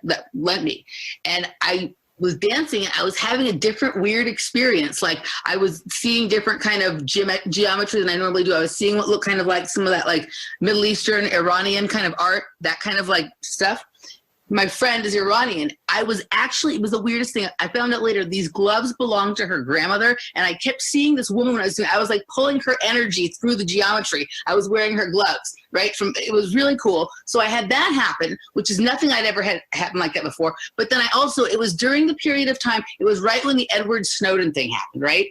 that lent me. And I was dancing, and I was having a different weird experience. Like I was seeing different kind of geometry than I normally do. I was seeing what looked kind of like some of that like Middle Eastern, Iranian kind of art, that kind of like stuff. My friend is Iranian. It was the weirdest thing. I found out later, these gloves belonged to her grandmother, and I kept seeing this woman when I was doing it. I was like pulling her energy through the geometry. I was wearing her gloves, right? It was really cool. So I had that happen, which is nothing I'd ever had happen like that before. But then it was during the period of time, it was right when the Edward Snowden thing happened, right?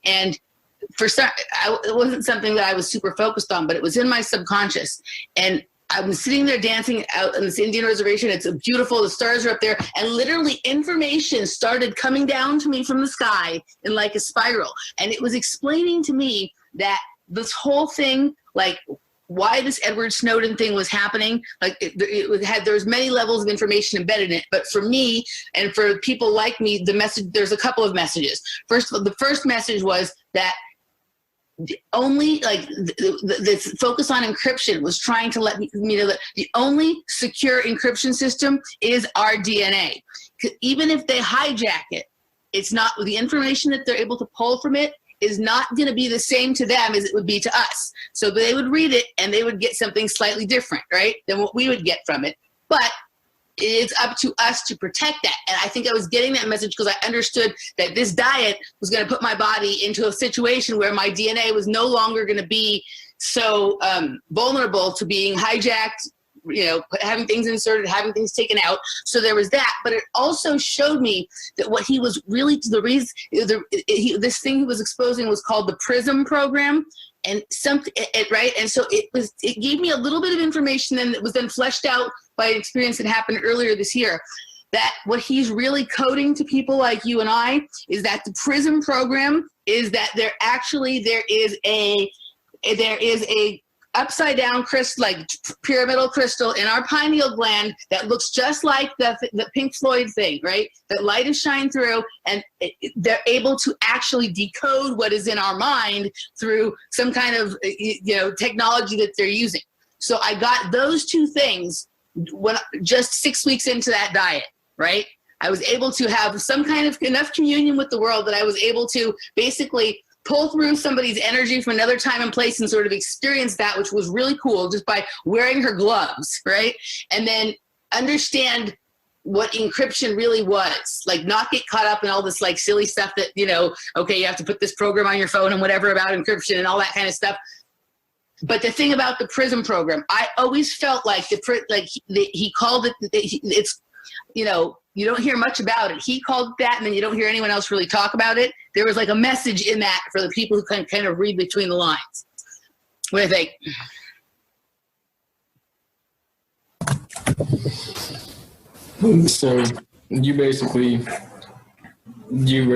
And it wasn't something that I was super focused on, but it was in my subconscious. And I was sitting there dancing out on this Indian reservation. It's beautiful. The stars are up there. And literally information started coming down to me from the sky in like a spiral. And it was explaining to me that this whole thing, like why this Edward Snowden thing was happening. Like there was many levels of information embedded in it. But for me and for people like me, there's a couple of messages. First of all, the first message was that only the focus on encryption was trying to let me know that the only secure encryption system is our DNA. Even if they hijack it, it's not the information that they're able to pull from it is not going to be the same to them as it would be to us. So they would read it and they would get something slightly different, right, than what we would get from it. But it's up to us to protect that. And I think I was getting that message because I understood that this diet was going to put my body into a situation where my DNA was no longer going to be so vulnerable to being hijacked, you know, having things inserted, having things taken out. So there was that, but it also showed me that what he was really, the reason, this thing he was exposing was called the PRISM program, and something, right? And so it gave me a little bit of information, and it was then fleshed out by an experience that happened earlier this year. That what he's really coding to people like you and I is that the PRISM program is that there is a upside down crystal, like pyramidal crystal in our pineal gland that looks just like the Pink Floyd thing, right? That light is shined through, and they're able to actually decode what is in our mind through some kind of technology that they're using. So I got those two things when just 6 weeks into that diet, right? I was able to have some kind of enough communion with the world that I was able to basically pull through somebody's energy from another time and place and sort of experience that, which was really cool, just by wearing her gloves, right? And then understand what encryption really was, like not get caught up in all this like silly stuff that, okay, you have to put this program on your phone and whatever about encryption and all that kind of stuff. But the thing about the PRISM program, I always felt like he called it, it's, you don't hear much about it. He called it that, and then you don't hear anyone else really talk about it. There was like a message in that for the people who can kind of read between the lines. What do you think? So you read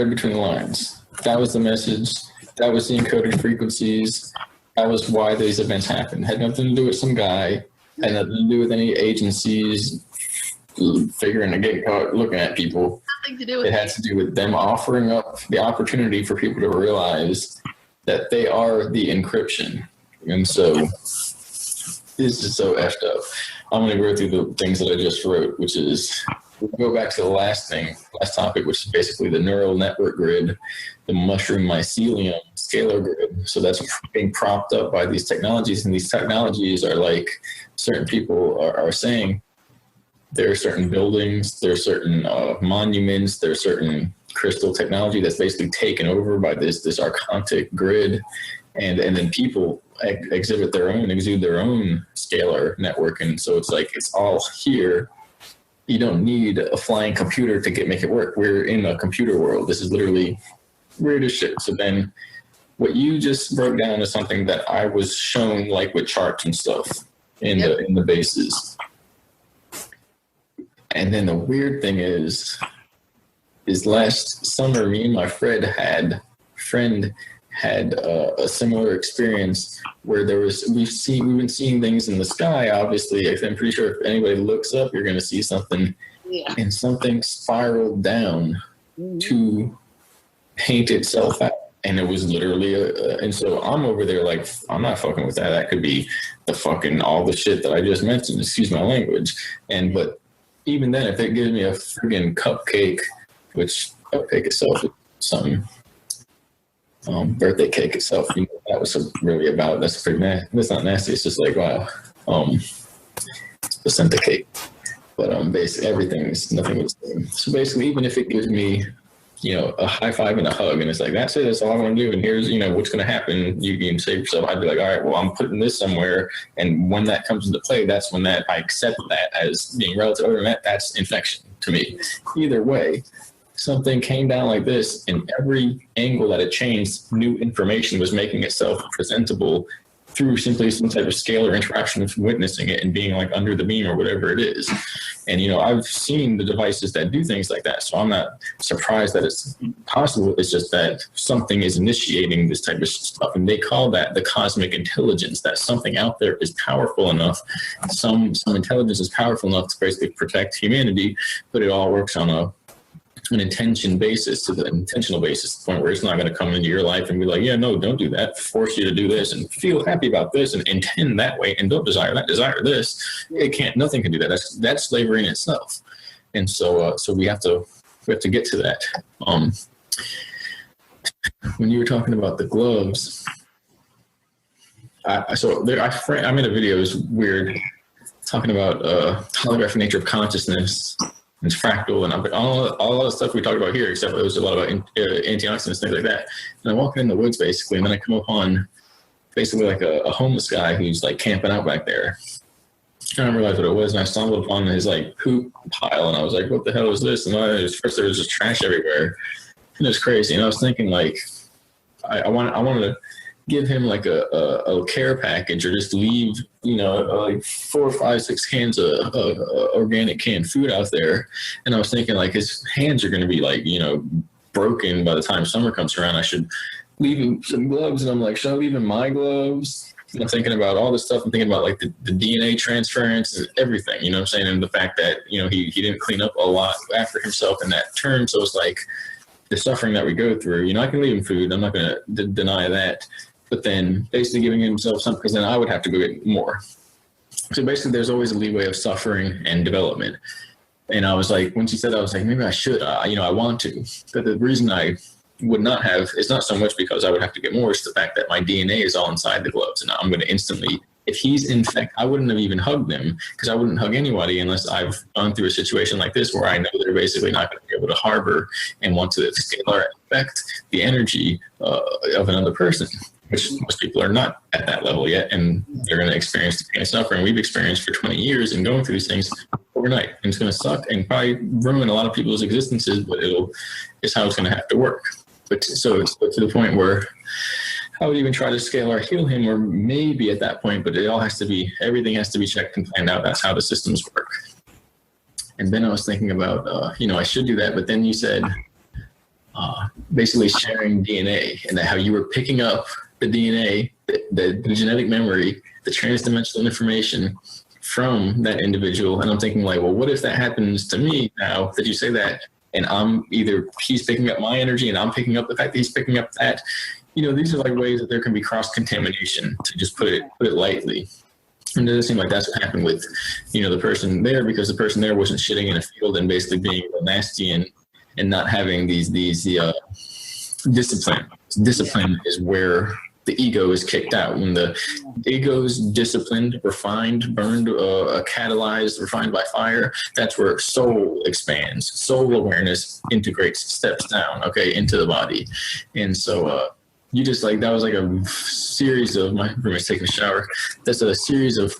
between the lines. That was the message. That was the encoded frequencies. That was why these events happened. Had nothing to do with some guy. Had nothing to do with any agencies figuring to get caught looking at people. Nothing to do with it. Had to do with them offering up the opportunity for people to realize that they are the encryption. And so this is so effed up. I'm going to go through the things that I just wrote, which is, we'll go back to the last topic, which is basically the neural network grid, the mushroom mycelium scalar grid. So that's being propped up by these technologies, and these technologies are like, certain people are saying, there are certain buildings, there are certain monuments, there are certain crystal technology that's basically taken over by this archontic grid, and then people exude their own scalar network, and so it's like it's all here. You don't need a flying computer to make it work. We're in a computer world. This is literally weird as shit. So then, what you just broke down is something that I was shown, like with charts and stuff in the bases. And then the weird thing is last summer, me and my friend had a similar experience where we've been seeing things in the sky. Obviously, I'm pretty sure if anybody looks up, you're going to see something, and something spiraled down to paint itself out. And it was literally and so I'm over there like, I'm not fucking with that. That could be all the shit that I just mentioned. Excuse my language. But even then, if it gives me a friggin' cupcake, which cupcake itself is something, birthday cake itself, that was really about, that's pretty nasty. That's not nasty. It's just like, wow, placenta cake. But basically everything is nothing the same. So basically, even if it gives me, a high five and a hug, and it's like, that's it, that's all I want to do, and here's, what's going to happen, you can save yourself. I'd be like, all right, well, I'm putting this somewhere, and when that comes into play, that's when I accept that as being relative. Other than that, that's infection to me. Either way, something came down like this, and every angle that it changed, new information was making itself presentable through simply some type of scalar interaction of witnessing it and being like under the beam or whatever it is. And, you know, I've seen the devices that do things like that. So I'm not surprised that it's possible. It's just that something is initiating this type of stuff. And they call that the cosmic intelligence, that something out there is powerful enough. Some intelligence is powerful enough to basically protect humanity, but it all works on an intentional basis, to the intentional basis, the point where it's not going to come into your life and be like, yeah, no, don't do that, force you to do this and feel happy about this and intend that way and don't desire that, desire this. It can't, nothing can do that. That's slavery in itself. And so we have to get to that. When you were talking about the gloves, I made a video, it was weird, talking about holographic nature of consciousness. It's fractal and all the stuff we talked about here, except it was a lot about antioxidants, things like that. And I walk in the woods basically, and then I come upon basically like a homeless guy who's like camping out back there. I don't realize what it was, and I stumbled upon his like poop pile, and I was like, "What the hell is this?" And first there was just trash everywhere, and it was crazy. And I was thinking like, I wanted to give him like a care package, or just leave, you know, like 4, 5, 6 cans of organic canned food out there. And I was thinking like his hands are going to be like, you know, broken by the time summer comes around. I should leave him some gloves. And I'm like, should I leave him my gloves? And I'm thinking about all this stuff. I'm thinking about like the DNA transference and everything, you know what I'm saying? And the fact that, you know, he didn't clean up a lot after himself in that term. So it's like the suffering that we go through, you know, I can leave him food. I'm not going to deny that. But then basically giving himself something, because then I would have to go get more. So basically there's always a leeway of suffering and development. And I was like, when she said that, I was like, maybe I should, you know, I want to. But the reason I would not have, it's not so much because I would have to get more, it's the fact that my DNA is all inside the gloves. And I'm going to instantly, if he's infected, I wouldn't have even hugged him, because I wouldn't hug anybody unless I've gone through a situation like this where I know they're basically not going to be able to harbor and want to scale or affect the energy of another person. Which most people are not at that level yet, and they're going to experience the pain and suffering we've experienced for 20 years and going through these things overnight. And it's going to suck and probably ruin a lot of people's existences, but it's how it's going to have to work. But so it's to the point where I would even try to scale or heal him, or maybe at that point, but everything has to be checked and planned out. That's how the systems work. And then I was thinking about, you know, I should do that, but then you said basically sharing DNA, and that how you were picking up the DNA, the genetic memory, the transdimensional information from that individual. And I'm thinking like, well, what if that happens to me now that you say that, and he's picking up my energy and I'm picking up the fact that he's picking up that, you know, these are like ways that there can be cross-contamination, to just put it lightly. And it doesn't seem like that's what happened with, you know, the person there, because the person there wasn't shitting in a field and basically being nasty and not having these discipline. Discipline is where the ego is kicked out. When the ego is disciplined, refined, burned, catalyzed, refined by fire, that's where soul expands. Soul awareness integrates, steps down, okay, into the body. And so you just like, that was like a series of, my roommate's taking a shower, that's a series of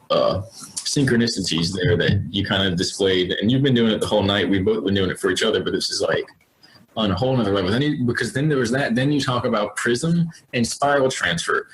synchronicities there that you kind of displayed. And you've been doing it the whole night. We've both been doing it for each other, but this is like on a whole nother level. Because then there was that, then you talk about prism and spiral transfer.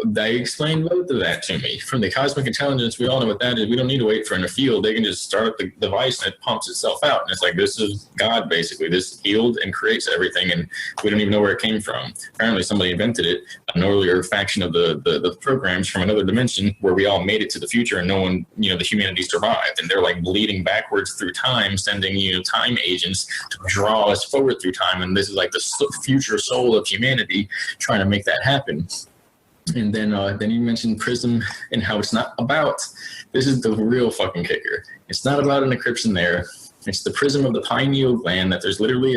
They explained both of that to me. From the cosmic intelligence, we all know what that is. We don't need to wait for in a field. They can just start up the device and it pumps itself out. And it's like, this is God, basically. This healed and creates everything, and we don't even know where it came from. Apparently somebody invented it, an earlier faction of the programs from another dimension, where we all made it to the future and no one, you know, the humanity survived. And they're like bleeding backwards through time, sending, you know, time agents to draw us forward through time. And this is like the future soul of humanity trying to make that happen. And then you mentioned prism and how it's not about, this is the real fucking kicker. It's not about an encryption there. It's the prism of the pineal gland, that there's literally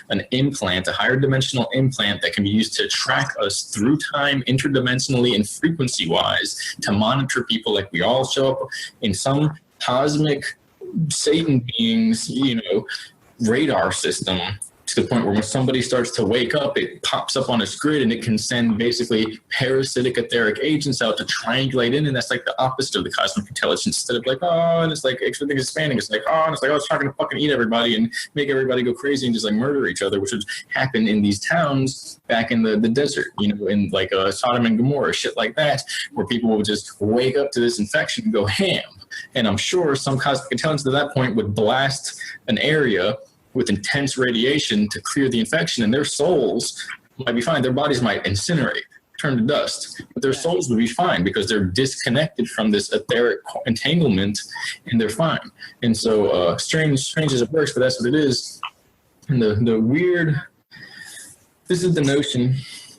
an implant, a higher dimensional implant that can be used to track us through time interdimensionally and frequency wise, to monitor people. Like we all show up in some cosmic Satan beings, you know, radar system to the point where when somebody starts to wake up, it pops up on its grid and it can send basically parasitic etheric agents out to triangulate in. And that's like the opposite of the cosmic intelligence. Instead of like, oh, and it's like everything is expanding. It's like, oh, and it's like, oh, it's not going to fucking eat everybody and make everybody go crazy and just like murder each other, which would happen in these towns back in the desert, you know, in like Sodom and Gomorrah, shit like that, where people would just wake up to this infection and go ham. And I'm sure some cosmic intelligence at that point would blast an area with intense radiation to clear the infection, and their souls might be fine. Their bodies might incinerate, turn to dust, but their souls would be fine because they're disconnected from this etheric entanglement, and they're fine. And so strange as it works, but that's what it is. And the weird, this is the notion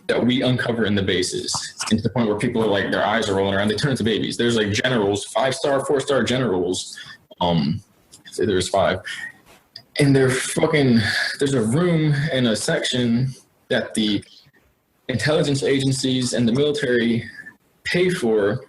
that we uncover in the bases, and to the point where people are like, their eyes are rolling around, they turn into babies. There's like generals, 5-star, 4-star generals. There's 5. And there's a room and a section that the intelligence agencies and the military pay for,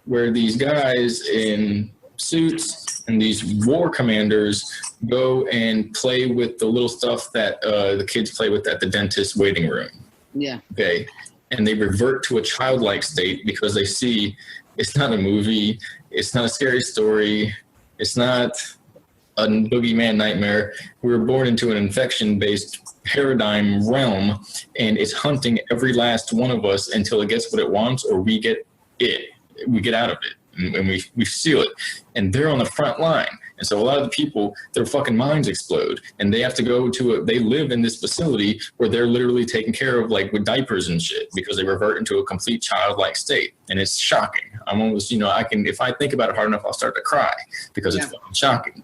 where these guys in suits and these war commanders go and play with the little stuff that the kids play with at the dentist waiting room. Yeah. Okay. And they revert to a childlike state because they see it's not a movie, it's not a scary story, it's not a boogeyman nightmare. We were born into an infection-based paradigm realm, and it's hunting every last one of us until it gets what it wants, or we get it. We get out of it, and we seal it. And they're on the front line. And so a lot of the people, their fucking minds explode, and they have to go to they live in this facility where they're literally taken care of like with diapers and shit because they revert into a complete childlike state. And it's shocking. I'm almost, you know, if I think about it hard enough, I'll start to cry because it's fucking shocking.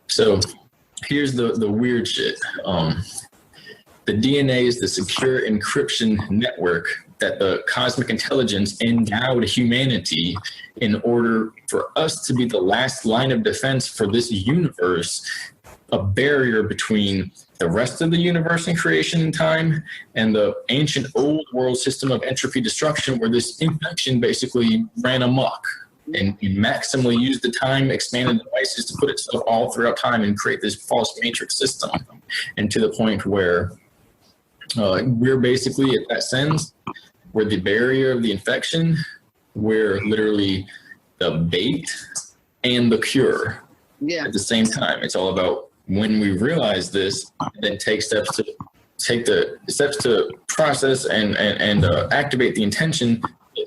So here's the weird shit. The DNA is the secure encryption network that the cosmic intelligence endowed humanity in order for us to be the last line of defense for this universe, a barrier between the rest of the universe in creation and time and the ancient old world system of entropy destruction, where this infection basically ran amok and maximally used the time expanded devices to put itself all throughout time and create this false matrix system. And to the point where we're basically at that sense, we're the barrier of the infection, we're literally the bait and the cure at the same time. It's all about when we realize this, then take the steps to process and activate the intention,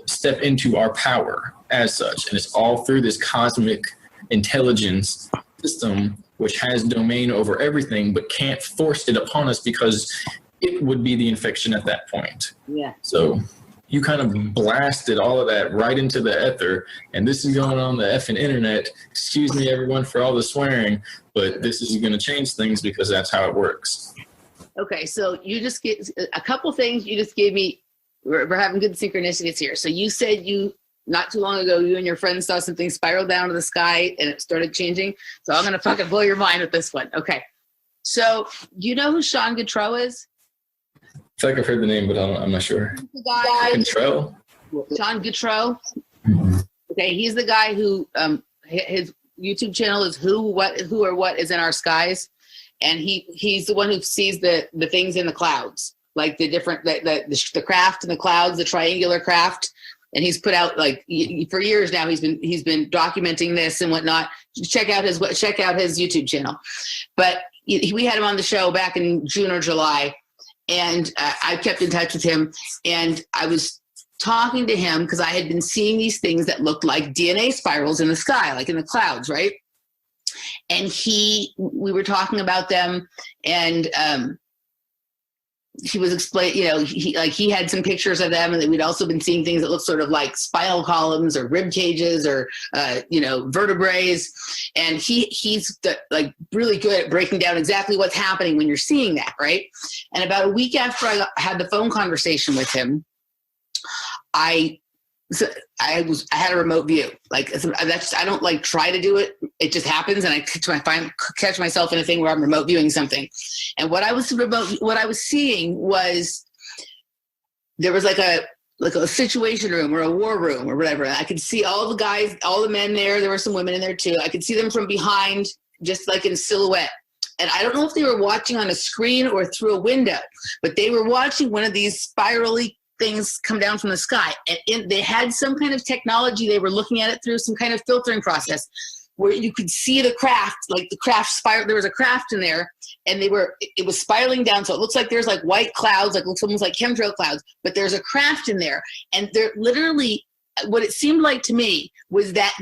step into our power as such. And it's all through this cosmic intelligence system, which has domain over everything, but can't force it upon us because it would be the infection at that point. Yeah. So you kind of blasted all of that right into the ether, and this is going on the effing internet. Excuse me, everyone, for all the swearing, but this is going to change things because that's how it works. Okay, so you just get a couple things you just gave me. We're having good synchronicities here. So you said not too long ago, you and your friends saw something spiral down to the sky and it started changing. So I'm going to fucking blow your mind with this one. Okay. So you know who Sean Gautreaux is? I feel like I've heard the name, but I'm not sure. The guy, Gautreaux? Sean Gautreaux. Okay, he's the guy who his YouTube channel is Who or What Is in Our Skies, and he's the one who sees the things in the clouds, like the different the craft in the clouds, the triangular craft. And he's put out, like, for years now, he's been documenting this and whatnot. Check out his YouTube channel. But we had him on the show back in June or July, and I kept in touch with him. And I was talking to him because I had been seeing these things that looked like DNA spirals in the sky, like in the clouds, right? And we were talking about them, and he was explaining, he had some pictures of them, and we'd also been seeing things that look sort of like spinal columns or rib cages or, vertebrae. And he's really good at breaking down exactly what's happening when you're seeing that, right? And about a week after I had the phone conversation with him, I had a remote view. I don't try to do it. It just happens, and I catch myself in a thing where I'm remote viewing something. And what I was seeing was there was like a situation room or a war room or whatever. I could see all the guys, all the men there. There were some women in there too. I could see them from behind, just like in silhouette. and I don't know if they were watching on a screen or through a window, but they were watching one of these spirally things come down from the sky. And they had some kind of technology. They were looking at it through some kind of filtering process where you could see the craft, like the craft spiral. There was a craft in there, and it was spiraling down. So it looks like there's like white clouds, like looks almost like chemtrail clouds, but there's a craft in there. And they're literally, what it seemed like to me was that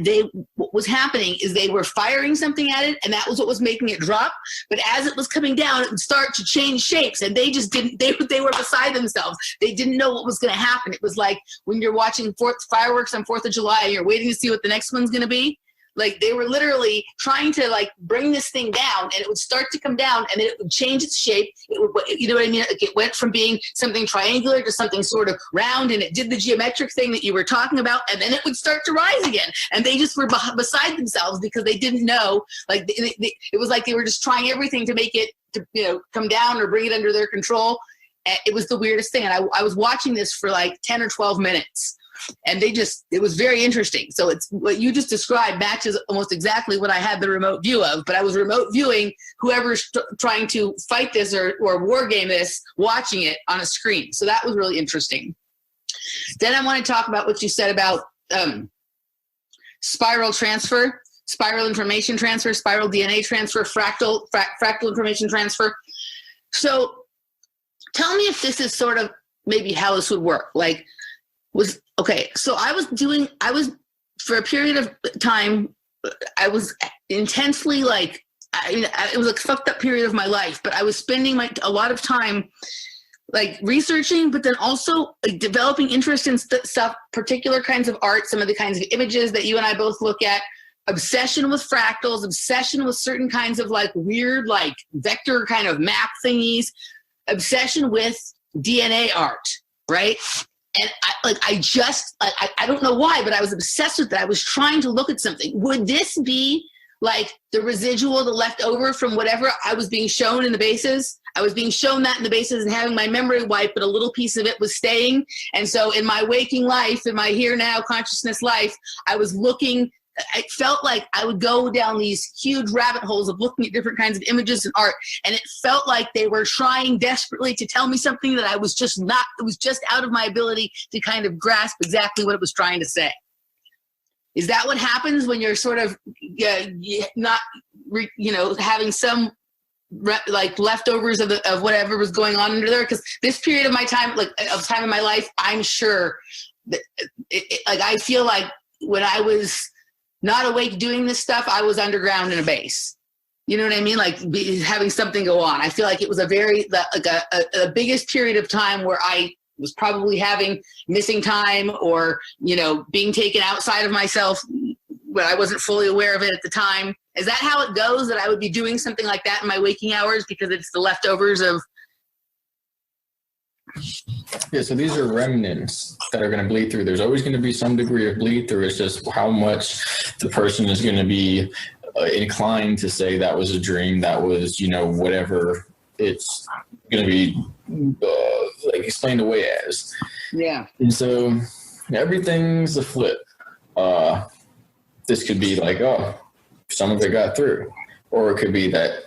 what was happening is they were firing something at it, and that was what was making it drop. But as it was coming down, it would start to change shapes, and they just didn't, they were beside themselves. They didn't know what was going to happen. It was like when you're watching fireworks on 4th of July, and you're waiting to see what the next one's going to be. Like they were literally trying to like bring this thing down, and it would start to come down, and then it would change its shape. It would, you know what I mean? Like it went from being something triangular to something sort of round, and it did the geometric thing that you were talking about, and then it would start to rise again. And they just were beside themselves because they didn't know. Like it was like they were just trying everything to make it to come down or bring it under their control. And it was the weirdest thing. And I was watching this for like 10 or 12 minutes. And it was very interesting. So it's what you just described matches almost exactly what I had the remote view of, but I was remote viewing whoever's trying to fight this or war game this, watching it on a screen. So that was really interesting. Then I want to talk about what you said about spiral transfer, spiral information transfer, spiral DNA transfer, fractal information transfer. So tell me if this is sort of maybe how this would work. Like, so I was for a period of time, I was intensely like, it was a fucked up period of my life, but I was spending a lot of time like researching, but then also like developing interest in stuff, particular kinds of art, some of the kinds of images that you and I both look at, obsession with fractals, obsession with certain kinds of like weird, like vector kind of map thingies, obsession with DNA art, right? And I don't know why, but I was obsessed with that. I was trying to look at something. Would this be like the residual, the leftover from whatever I was being shown in the bases? I was being shown that in the bases and having my memory wiped, but a little piece of it was staying. And so in my waking life, in my here now consciousness life, I was looking. It felt like I would go down these huge rabbit holes of looking at different kinds of images and art, and it felt like they were trying desperately to tell me something that I was just not, it was just out of my ability to kind of grasp exactly what it was trying to say. Is that what happens when you're sort of not, having some like leftovers of whatever was going on under there? Because this period of my time, time in my life, I'm sure that I feel like when I was not awake doing this stuff, I was underground in a base. You know what I mean? Like having something go on. I feel like it was a biggest period of time where I was probably having missing time or, being taken outside of myself, but I wasn't fully aware of it at the time. Is that how it goes, that I would be doing something like that in my waking hours because it's the leftovers of? Yeah, so these are remnants that are going to bleed through. There's always going to be some degree of bleed through. It's just how much the person is going to be inclined to say that was a dream, that was, whatever it's going to be explained away as. Yeah. And so everything's a flip. This could be like, some of it got through. Or it could be that,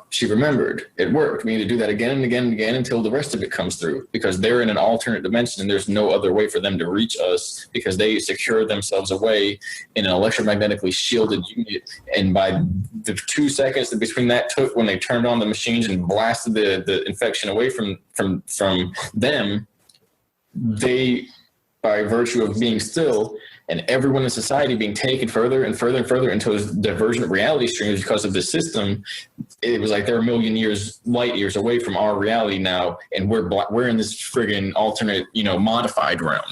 she remembered. It worked. We need to do that again and again and again until the rest of it comes through, because they're in an alternate dimension and there's no other way for them to reach us because they secure themselves away in an electromagnetically shielded unit. And by the 2 seconds that between that took when they turned on the machines and blasted the infection away from them, they, by virtue of being still, and everyone in society being taken further and further and further into those divergent reality streams because of this system, it was like they're a million light years away from our reality now, and we're in this friggin' alternate, modified realm.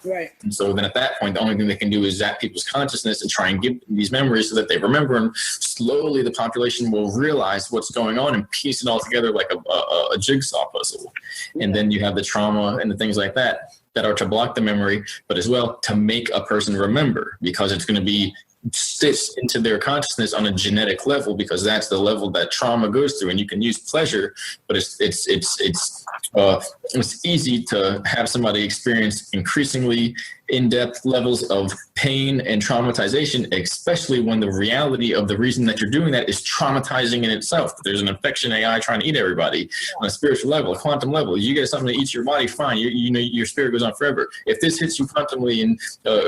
Right. And so then at that point, the only thing they can do is zap people's consciousness and try and give them these memories so that they remember, and slowly the population will realize what's going on and piece it all together like a jigsaw puzzle. Yeah. And then you have the trauma and the things like that are to block the memory, but as well to make a person remember, because it's going to be stitched into their consciousness on a genetic level, because that's the level that trauma goes through. And you can use pleasure, but it's easy to have somebody experience increasingly in-depth levels of pain and traumatization, especially when the reality of the reason that you're doing that is traumatizing in itself. There's an infection AI trying to eat everybody on a spiritual level, a quantum level. You get something that eats your body, fine. You know, your spirit goes on forever. If this hits you quantumly and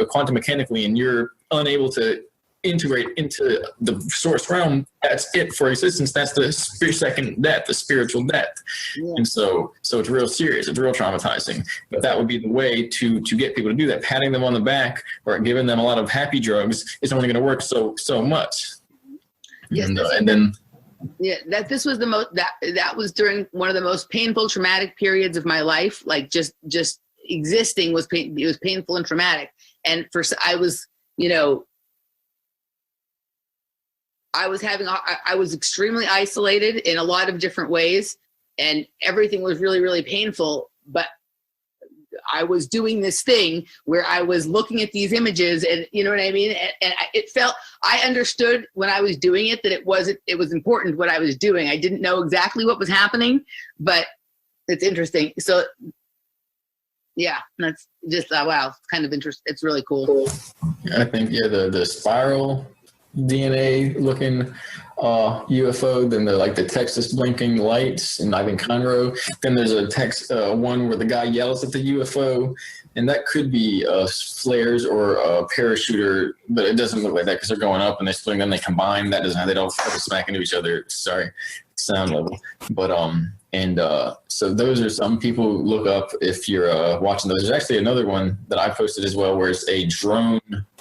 quantum mechanically, and you're unable to integrate into the source realm, that's it for existence. That's the second death, the spiritual death. Yeah. And so it's real serious. It's real traumatizing. But that would be the way to get people to do that. Patting them on the back or giving them a lot of happy drugs is only going to work so much. Yes, and then this was the most that was during one of the most painful, traumatic periods of my life. Like just existing was it was painful and traumatic. And I was, you know, I was extremely isolated in a lot of different ways, and everything was really, really painful. But I was doing this thing where I was looking at these images, and you know what I mean? And I understood when I was doing it that it was important what I was doing. I didn't know exactly what was happening, but it's interesting. So yeah, that's just, wow, it's kind of interesting. It's really cool. I think, the spiral DNA looking UFO, then the Texas blinking lights, and I think Conroe. Then there's a one where the guy yells at the UFO, and that could be flares or a parachuter, but it doesn't look like that because they're going up and they split, then they combine. They don't smack into each other. Sorry, sound level. But so those are some people look up if you're watching those. There's actually another one that I posted as well, where it's a drone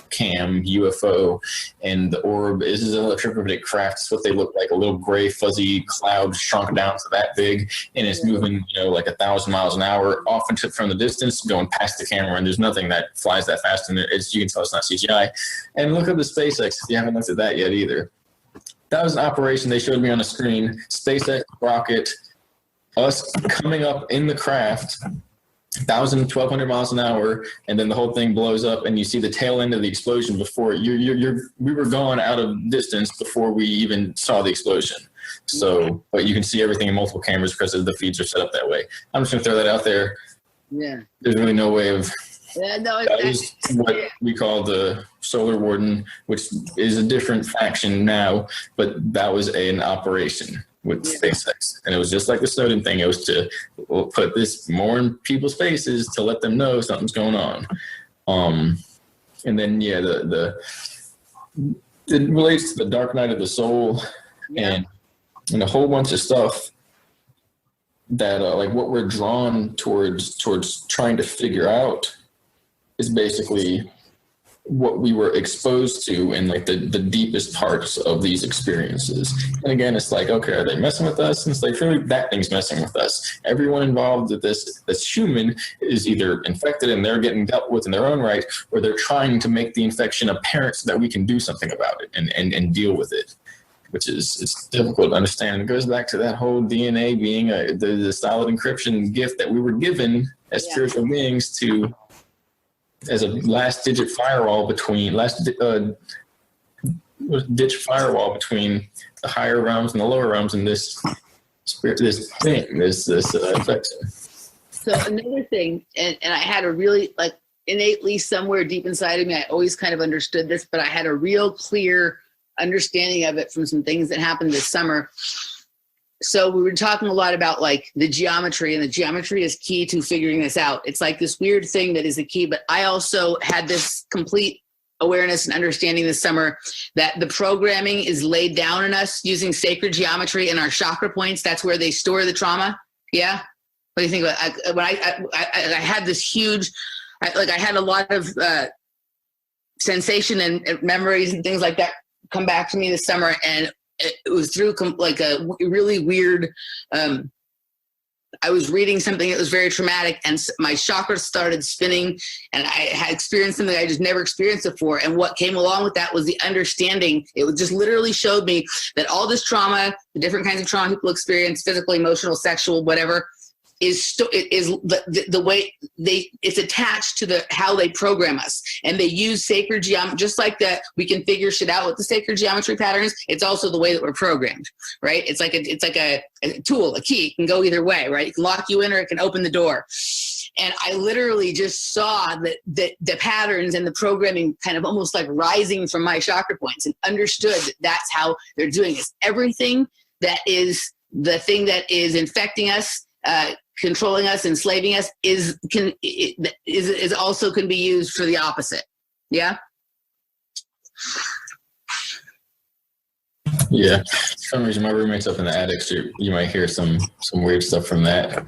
cam UFO, and the orb is an electromagnetic craft. It's what they look like, a little gray fuzzy cloud shrunk down to that big, and it's moving, like 1,000 miles an hour off into from the distance, going past the camera, and there's nothing that flies that fast, and you can tell it's not CGI. And look at the SpaceX if you haven't looked at that yet either. That was an operation they showed me on the screen. SpaceX rocket, us coming up in the craft, 1,000, 1,200 miles an hour, and then the whole thing blows up, and you see the tail end of the explosion before we were gone out of distance before we even saw the explosion. So, but you can see everything in multiple cameras because the feeds are set up that way. I'm just gonna throw that out there. Yeah. There's really no way of. Yeah, no, that is what we call the Solar Warden, which is a different faction now, but that was an operation with SpaceX. And it was just like the Snowden thing. It was to put this more in people's faces to let them know something's going on. And then, it relates to the dark night of the soul and a whole bunch of stuff that what we're drawn towards trying to figure out is basically what we were exposed to in the deepest parts of these experiences. And again, it's like, okay, are they messing with us? And it's like, really, that thing's messing with us. Everyone involved with this that's human is either infected and they're getting dealt with in their own right, or they're trying to make the infection apparent so that we can do something about it and deal with it, which is, it's difficult to understand. It goes back to that whole DNA being the solid encryption gift that we were given as spiritual beings as a last ditch firewall between the higher realms and the lower realms in this spirit, this infection. So another thing, and I had a really, innately somewhere deep inside of me, I always kind of understood this, but I had a real clear understanding of it from some things that happened this summer. So we were talking a lot about the geometry, and the geometry is key to figuring this out. It's like this weird thing that is the key, but I also had this complete awareness and understanding this summer that the programming is laid down in us using sacred geometry and our chakra points. That's where they store the trauma. Yeah. What do you think about it? When I had this huge, I had a lot of sensation and memories and things like that come back to me this summer, and it was through a really weird, I was reading something that was very traumatic, and my chakras started spinning, and I had experienced something I just never experienced before. And what came along with that was the understanding. It just literally showed me that all this trauma, the different kinds of trauma people experience, physical, emotional, sexual, whatever, is the way it's attached to how they program us, and they use sacred geometry, just like that. We can figure shit out with the sacred geometry patterns. It's also the way that we're programmed, right? It's like a tool, a key. It can go either way, right? It can lock you in, or it can open the door. And I literally just saw that the patterns and the programming kind of almost like rising from my chakra points, and understood that that's how they're doing this. Everything that is the thing that is infecting us, controlling us, enslaving us, is also can be used for the opposite. Yeah. Yeah. For some reason, my roommate's up in the attic, so you might hear some weird stuff from that.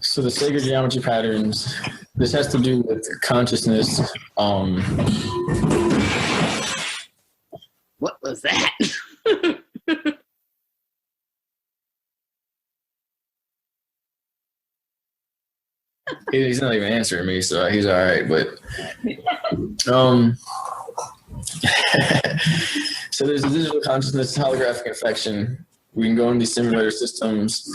So the sacred geometry patterns, this has to do with consciousness. What was that? He's not even answering me, so he's all right. But so there's a digital consciousness holographic infection. We can go in these simulator systems.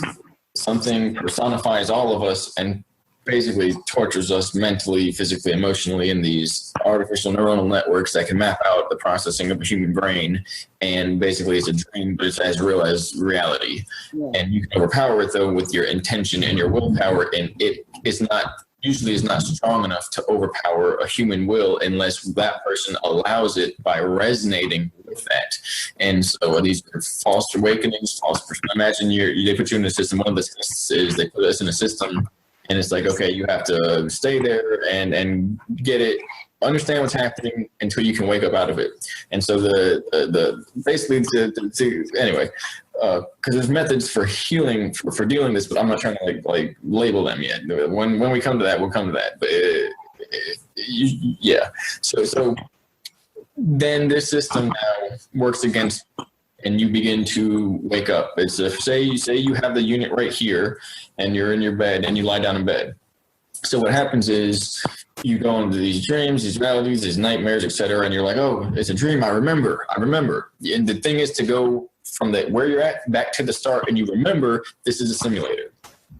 Something personifies all of us and basically tortures us mentally, physically, emotionally in these artificial neuronal networks that can map out the processing of a human brain. And basically it's a dream, but it's as real as reality. Yeah. And you can overpower it, though, with your intention and your willpower. And it is not strong enough to overpower a human will unless that person allows it by resonating with that. And so these are false awakenings, imagine they put you in a system. One of the tests is they put us in a system, and it's like, okay, you have to stay there and get it, understand what's happening until you can wake up out of it. And so anyway, because there's methods for healing for dealing this, but I'm not trying to like label them yet. When we come to that, we'll come to that. But yeah. So then this system now works against, and you begin to wake up. It's say you have the unit right here, and you're in your bed, and you lie down in bed. So what happens is you go into these dreams, these realities, these nightmares, etc., and you're like, oh, it's a dream. I remember. And the thing is to go from where you're at back to the start, and you remember this is a simulator.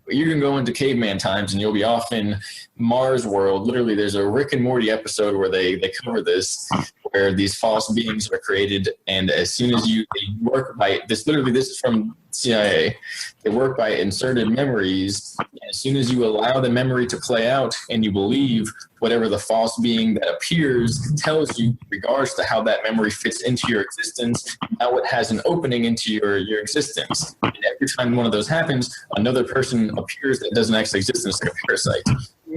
You can go into caveman times, and you'll be off in Mars world. Literally, there's a Rick and Morty episode where they cover this, where these false beings are created, and as soon as they work by this, literally this is from CIA, they work by inserted memories. As soon as you allow the memory to play out and you believe whatever the false being that appears tells you in regards to how that memory fits into your existence, now it has an opening into your existence. And every time one of those happens, another person appears that doesn't actually exist, and it's like a parasite.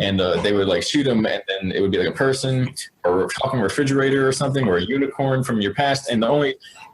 And they would like shoot them, and then it would be like a person or a talking refrigerator or something, or a unicorn from your past. And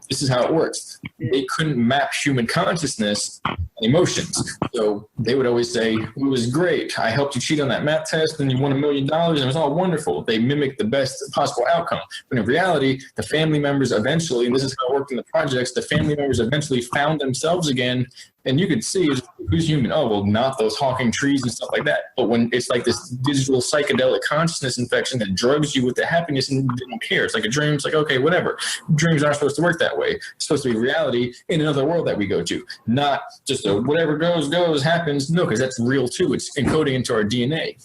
this is how it works. They couldn't map human consciousness and emotions. So they would always say, it was great. I helped you cheat on that math test and you won $1 million, and it was all wonderful. They mimicked the best possible outcome. But in reality, the family members eventually, and this is how it worked in the projects, the family members eventually found themselves again. And you could see who's human. Oh, well, not those talking trees and stuff like that. But when it's like this digital psychedelic consciousness infection that drugs you with the happiness and you don't care. It's like a dream. It's like, okay, whatever. Dreams aren't supposed to work that way. It's supposed to be reality in another world that we go to. Not just whatever goes, happens. No, because that's real too. It's encoding into our DNA.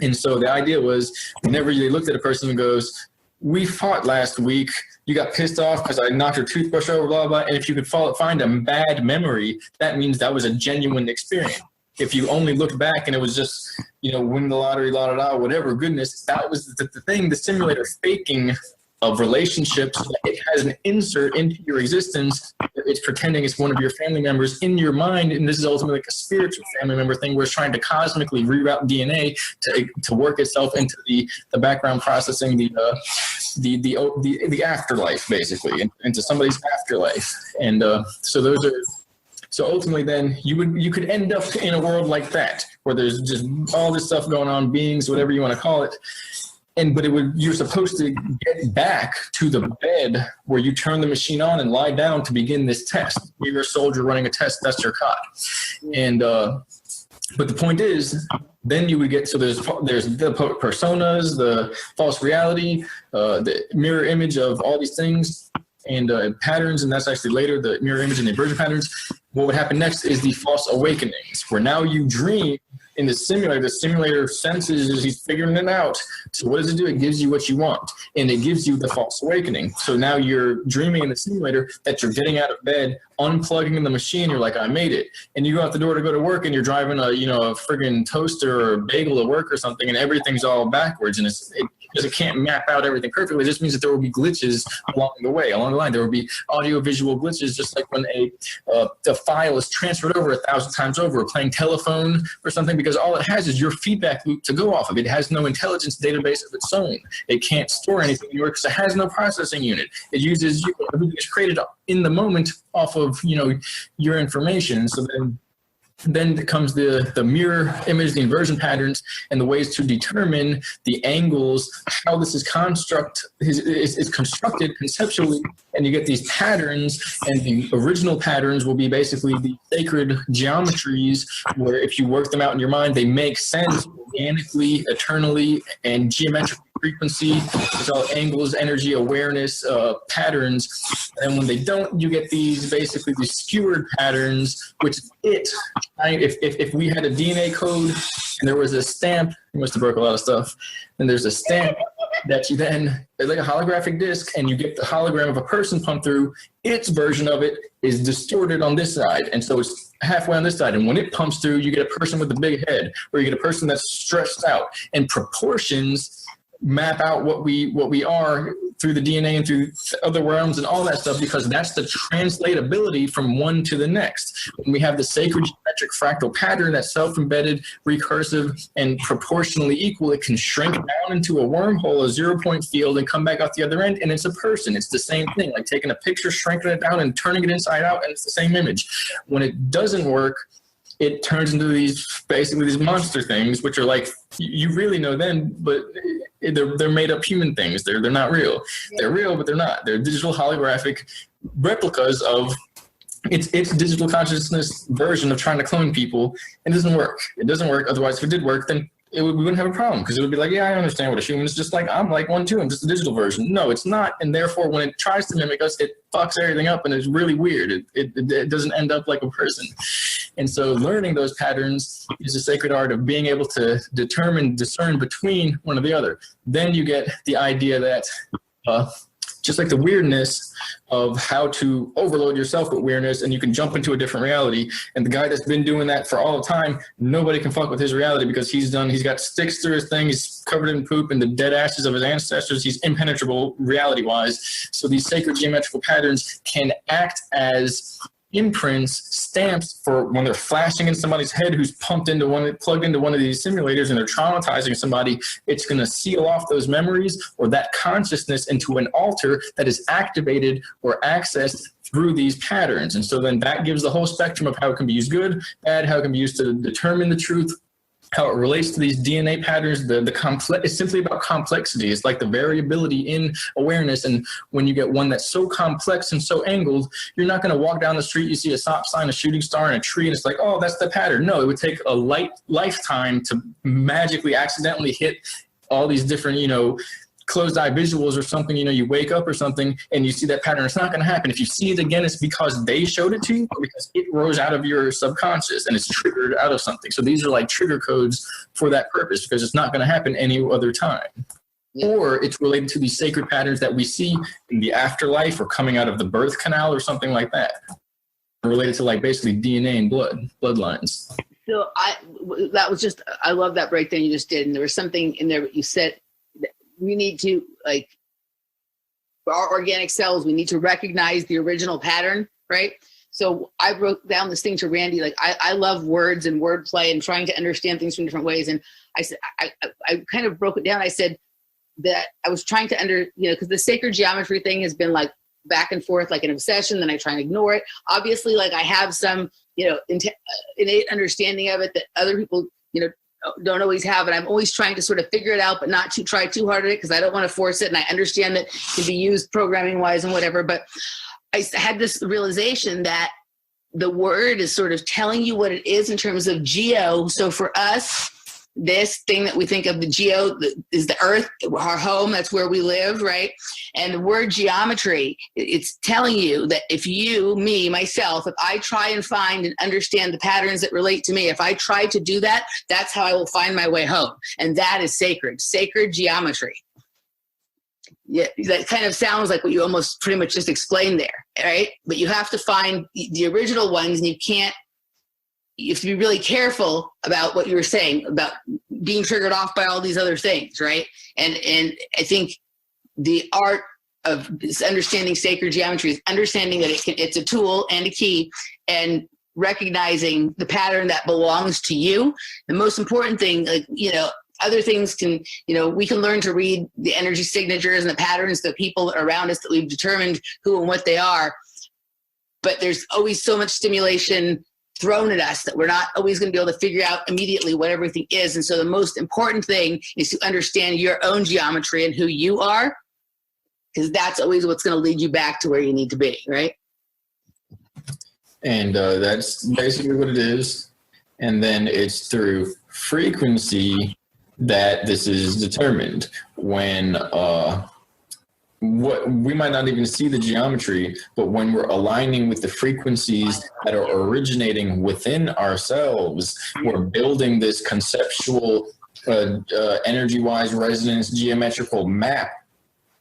And so the idea was whenever they looked at a person and goes, we fought last week, you got pissed off because I knocked your toothbrush over, blah, blah. And if you could find a bad memory, that means that was a genuine experience. If you only looked back and it was just, win the lottery, la, la, la, whatever goodness, that was the thing, the simulator faking of relationships. It has an insert into your existence. It's pretending it's one of your family members in your mind. And this is ultimately like a spiritual family member thing where it's trying to cosmically reroute DNA to work itself into the background processing, the afterlife, basically, into somebody's afterlife. And so ultimately then you could end up in a world like that, where there's just all this stuff going on, beings, whatever you want to call it. But you're supposed to get back to the bed where you turn the machine on and lie down to begin this test. You're a soldier running a test, that's your cot. And but the point is, then you would get, so there's the personas, the false reality, the mirror image of all these things. and patterns, and that's actually later, the mirror image and the inversion patterns. What would happen next is the false awakenings, where now you dream in the simulator senses, he's figuring it out. So what does it do? It gives you what you want, and it gives you the false awakening. So now you're dreaming in the simulator that you're getting out of bed, unplugging the machine, you're like, I made it. And you go out the door to go to work, and you're driving a friggin' toaster or a bagel to work or something, and everything's all backwards, and because it can't map out everything perfectly, it just means that there will be glitches along the line. There will be audio-visual glitches, just like when a file is transferred over 1,000 times over, playing telephone or something, because all it has is your feedback loop to go off of. It has no intelligence database of its own. It can't store anything anymore because it has no processing unit. It uses everything is created in the moment off of your information. So then comes the mirror image, the inversion patterns, and the ways to determine the angles, how this is constructed conceptually, and you get these patterns, and the original patterns will be basically the sacred geometries, where if you work them out in your mind, they make sense organically, eternally, and geometrically. Frequency, it's all angles, energy, awareness, patterns. And when they don't, you get these skewered patterns, which if we had a DNA code and there was a stamp, you must have broke a lot of stuff, and there's a stamp that you then, it's like a holographic disc, and you get the hologram of a person pumped through, its version of it is distorted on this side. And so it's halfway on this side. And when it pumps through, you get a person with a big head, or you get a person that's stretched out. And proportions map out what we are through the DNA and through other realms and all that stuff, because that's the translatability from one to the next. When we have the sacred geometric fractal pattern that's self-embedded, recursive, and proportionally equal, it can shrink down into a wormhole, a 0-point field, and come back out the other end, and it's a person. It's the same thing, like taking a picture, shrinking it down, and turning it inside out, and it's the same image. When it doesn't work, it turns into these monster things, which are like, you really know them, but they're made up human things. They're not real. They're real, but they're not. They're digital holographic replicas of its digital consciousness version of trying to clone people. It doesn't work. It doesn't work. Otherwise, if it did work, then we wouldn't have a problem, because it would be like, yeah, I understand what a human is, just like I'm like one too. I'm just a digital version. No, it's not. And therefore, when it tries to mimic us, it fucks everything up, and it's really weird. It doesn't end up like a person. And so learning those patterns is a sacred art of being able to discern between one or the other. Then you get the idea that just like the weirdness of how to overload yourself with weirdness, and you can jump into a different reality. And the guy that's been doing that for all the time, nobody can fuck with his reality, because he's got sticks through his thing, he's covered in poop and the dead ashes of his ancestors, he's impenetrable reality-wise. So these sacred geometrical patterns can act as imprints, stamps, for when they're flashing in somebody's head who's plugged into one of these simulators, and they're traumatizing somebody. It's going to seal off those memories or that consciousness into an altar that is activated or accessed through these patterns. And so then that gives the whole spectrum of how it can be used good, bad, how it can be used to determine the truth, how it relates to these DNA patterns. It's simply about complexity. It's like the variability in awareness. And when you get one that's so complex and so angled, you're not going to walk down the street, you see a stop sign, a shooting star, and a tree, and it's like, oh, that's the pattern. No, it would take a lifetime to magically accidentally hit all these different, closed eye visuals or something. You wake up or something and you see that pattern. It's not going to happen. If you see it again, it's because they showed it to you, or because it rose out of your subconscious and it's triggered out of something. So these are like trigger codes for that purpose, because it's not going to happen any other time. Yeah. Or it's related to these sacred patterns that we see in the afterlife, or coming out of the birth canal or something like that, related to like basically DNA and bloodlines. So I love that breakdown you just did. And there was something in there that you said, we need to, like, for our organic cells, we need to recognize the original pattern, right? So I wrote down this thing to Randy, like, I love words and wordplay and trying to understand things from different ways. And I said, I kind of broke it down. I said that I was trying to because the sacred geometry thing has been like back and forth, like an obsession, then I try and ignore it. Obviously, like, I have some, innate understanding of it that other people, don't always have, and I'm always trying to sort of figure it out, but not to try too hard at it, because I don't want to force it. And I understand that it can be used programming wise and whatever, but I had this realization that the word is sort of telling you what it is in terms of geo. So for us, this thing that we think of, the geo is the earth, our home, that's where we live, right? And the word geometry, it's telling you that if you, me, myself, if I try and find and understand the patterns that relate to me, if I try to do that, that's how I will find my way home. And that is sacred geometry. Yeah, that kind of sounds like what you almost pretty much just explained there, right? But you have to find the original ones, and you have to be really careful about what you were saying about being triggered off by all these other things, right? And I think the art of understanding sacred geometry is understanding that it's a tool and a key, and recognizing the pattern that belongs to you. The most important thing, like, other things can, we can learn to read the energy signatures and the patterns, the people around us that we've determined who and what they are. But there's always so much stimulation thrown at us that we're not always going to be able to figure out immediately what everything is. And so the most important thing is to understand your own geometry and who you are, because that's always what's going to lead you back to where you need to be, right? And that's basically what it is. And then it's through frequency that this is determined. When what we might not even see the geometry, but when we're aligning with the frequencies that are originating within ourselves, we're building this conceptual energy-wise resonance geometrical map.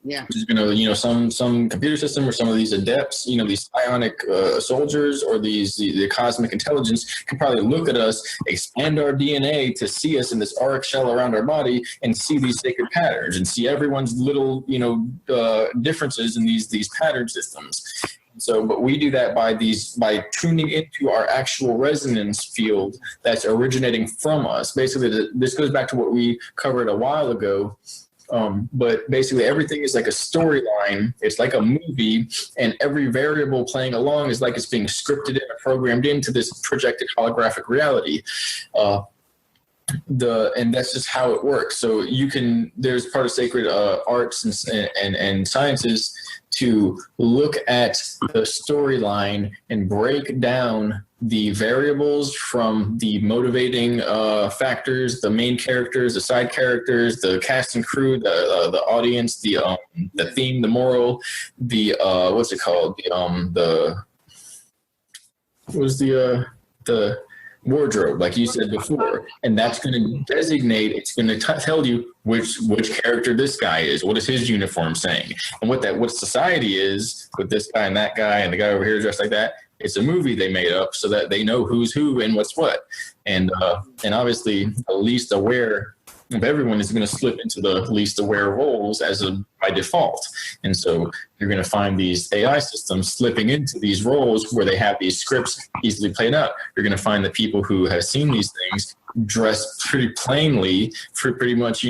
Yeah. Which is going to, some computer system or some of these adepts, these psionic soldiers or the cosmic intelligence can probably look at us, expand our DNA to see us in this auric shell around our body and see these sacred patterns and see everyone's little, differences in these pattern systems. So, but we do that by tuning into our actual resonance field that's originating from us. Basically, this goes back to what we covered a while ago. But basically everything is like a storyline. It's like a movie, and every variable playing along is like it's being scripted and programmed into this projected holographic reality. And that's just how it works. So there's part of sacred arts and sciences to look at the storyline and break down the variables from the motivating factors, the main characters, the side characters, the cast and crew, the audience, the theme, the moral, the what's it called? The wardrobe, like you said before, and that's going to designate. It's going to tell you which character this guy is. What is his uniform saying? And what society is with this guy and that guy and the guy over here dressed like that. It's a movie they made up so that they know who's who and what's what. And obviously, the least aware of everyone is going to slip into the least aware roles by default. And so you're going to find these AI systems slipping into these roles where they have these scripts easily played out. You're going to find that people who have seen these things dress pretty plainly for pretty much,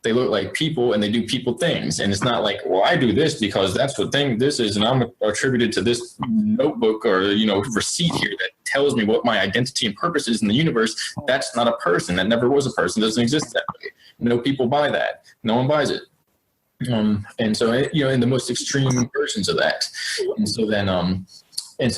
they look like people and they do people things. And it's not like, well, I do this because that's what this is, and I'm attributed to this notebook or, receipt here that tells me what my identity and purpose is in the universe. That's not a person. That never was a person. It doesn't exist that way. No people buy that. No one buys it. And so, in the most extreme versions of that. And so then, and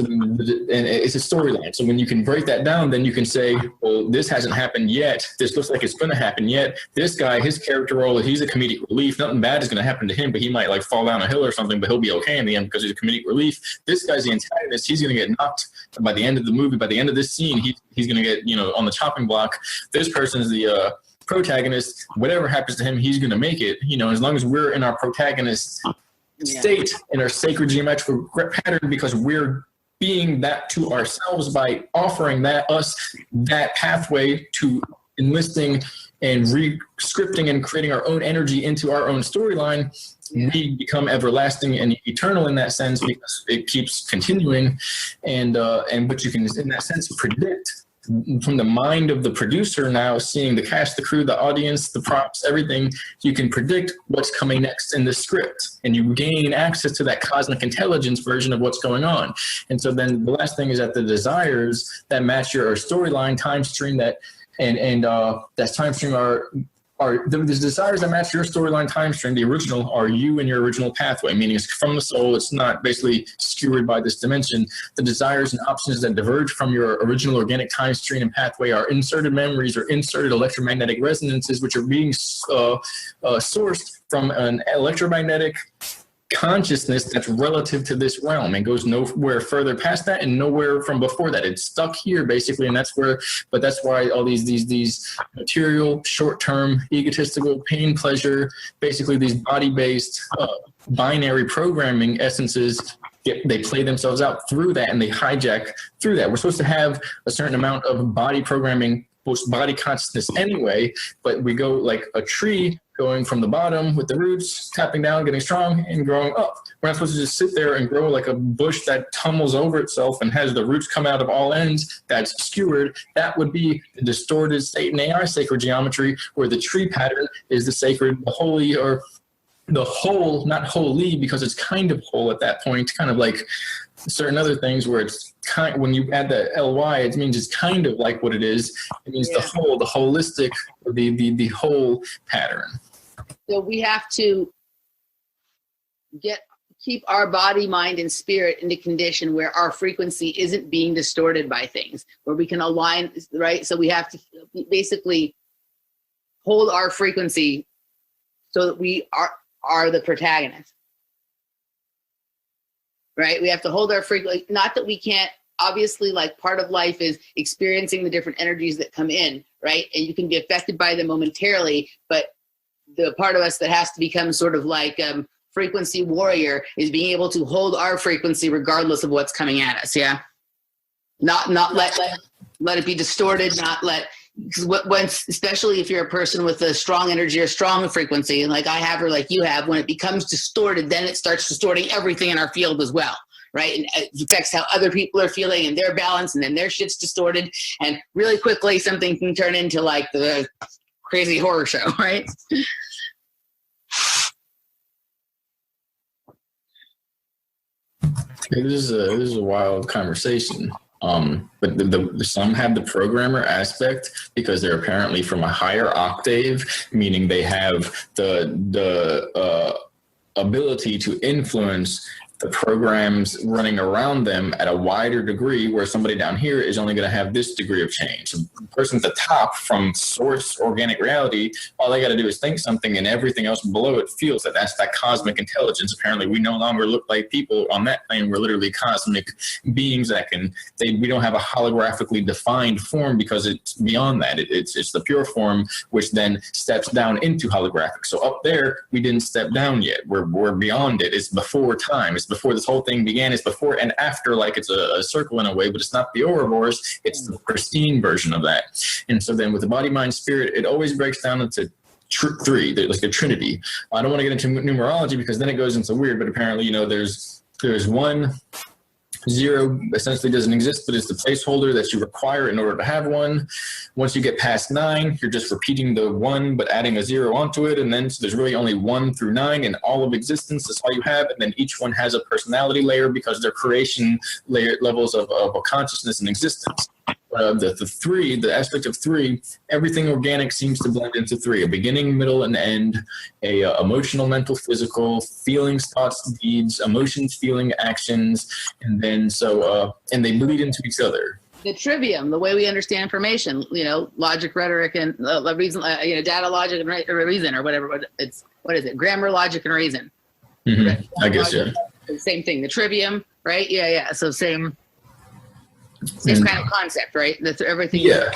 it's a storyline. So when you can break that down, then you can say, well, this hasn't happened yet. This looks like it's going to happen yet. This guy, his character role, he's a comedic relief. Nothing bad is going to happen to him, but he might like fall down a hill or something, but he'll be okay in the end because he's a comedic relief. This guy's the antagonist. He's going to get knocked by the end of the movie. By the end of this scene, he's going to get, on the chopping block. This person is the protagonist. Whatever happens to him, he's going to make it, as long as we're in our protagonist state, in our sacred geometrical pattern, because we're being that to ourselves by offering that pathway to enlisting and re-scripting and creating our own energy into our own storyline. We become everlasting and eternal in that sense because it keeps continuing, and but you can, in that sense, predict from the mind of the producer now, seeing the cast, the crew, the audience, the props, everything. You can predict what's coming next in the script, and you gain access to that cosmic intelligence version of what's going on. And so then the last thing is that the desires that match your storyline time stream that, and that time stream are the desires that match your storyline time stream. The original are you and your original pathway, meaning it's from the soul. It's not basically skewered by this dimension. The desires and options that diverge from your original organic time stream and pathway are inserted memories or inserted electromagnetic resonances, which are being sourced from an electromagnetic consciousness that's relative to this realm and goes nowhere further past that and nowhere from before that. It's stuck here basically, and that's why all these material, short-term, egotistical, pain, pleasure, basically these body-based binary programming essences, they play themselves out through that, and they hijack through that. We're supposed to have a certain amount of body programming, body consciousness anyway, but we go like a tree, going from the bottom with the roots, tapping down, getting strong, and growing up. We're not supposed to just sit there and grow like a bush that tumbles over itself and has the roots come out of all ends that's skewered. That would be the distorted state in AI sacred geometry, where the tree pattern is the sacred, the holy, or the whole, not holy, because it's kind of whole at that point, kind of like certain other things where it's kind, when you add the ly, it means it's kind of like what it is. It means the whole, the holistic, the whole pattern. So we have to keep our body, mind, and spirit in a condition where our frequency isn't being distorted by things, where we can align, right? So we have to basically hold our frequency so that we are the protagonist, right? We have to hold our frequency, not that we can't, obviously, like part of life is experiencing the different energies that come in, right? And you can be affected by them momentarily, but the part of us that has to become sort of like frequency warrior is being able to hold our frequency regardless of what's coming at us. Yeah. Not let it be distorted, not let, because once, especially if you're a person with a strong energy or strong frequency, and like I have or like you have, when it becomes distorted, then it starts distorting everything in our field as well. Right. And it affects how other people are feeling and their balance, and then their shit's distorted. And really quickly, something can turn into like the crazy horror show, right? This is a wild conversation. But some have the programmer aspect because they're apparently from a higher octave, meaning they have the ability to influence the programs running around them at a wider degree, where somebody down here is only going to have this degree of change. So the person at the top from source organic reality, all they got to do is think something, and everything else below it feels that. That's that cosmic intelligence. Apparently we no longer look like people on that plane. We're literally cosmic beings that we don't have a holographically defined form, because it's beyond that. It's the pure form, which then steps down into holographic. So up there, we didn't step down yet. We're beyond it. It's before time. It's before this whole thing began. It's before and after, like it's a circle in a way, but it's not the Ouroboros. It's the pristine version of that. And so then with the body, mind, spirit, it always breaks down into three, like the Trinity. I don't want to get into numerology because then it goes into weird, but apparently, there's one. Zero essentially doesn't exist, but it's the placeholder that you require in order to have one. Once you get past 9, you're just repeating the 1, but adding a 0 onto it. And then so there's really only 1 through 9 in all of existence. That's all you have. And then each one has a personality layer because they're creation levels of a consciousness and existence. The 3, the aspect of 3, everything organic seems to blend into 3: a beginning, middle, and end, a emotional, mental, physical, feelings, thoughts, deeds, emotions, feeling, actions, and then and they bleed into each other. The trivium, the way we understand information, logic, rhetoric, and reason, data, logic, and reason, or whatever. What is it? Grammar, logic, and reason. Mm-hmm. I guess, yeah. Same thing. The trivium, right? Yeah. So same kind of concept, right? That's everything. Yeah.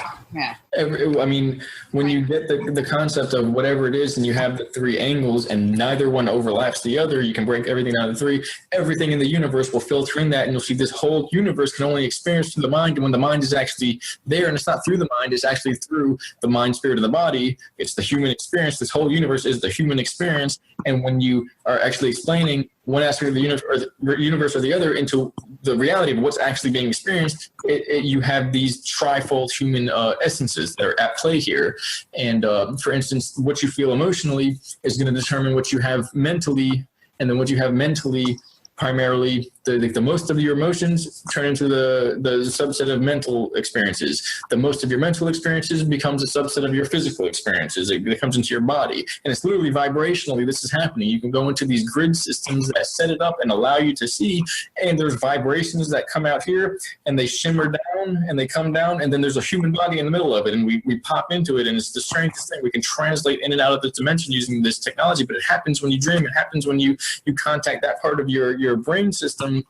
When you get the concept of whatever it is, and you have the 3 angles, and neither one overlaps the other, you can break everything down to 3. Everything in the universe will filter in that, and you'll see this whole universe can only experience through the mind. And when the mind is actually there, and it's not through the mind, it's actually through the mind, spirit, and the body. It's the human experience. This whole universe is the human experience. And when you are actually explaining one aspect of the universe or the other into the reality of what's actually being experienced, you have these trifold human essences that are at play here. And for instance, what you feel emotionally is going to determine what you have mentally, and then what you have mentally primarily the most of your emotions turn into the subset of mental experiences. The most of your mental experiences becomes a subset of your physical experiences. It comes into your body. And it's literally vibrationally this is happening. You can go into these grid systems that set it up and allow you to see, and there's vibrations that come out here and they shimmer down and they come down, and then there's a human body in the middle of it, and we pop into it, and it's the strangest thing. We can translate in and out of this dimension using this technology, but it happens when you dream. It happens when you contact that part of your brain system,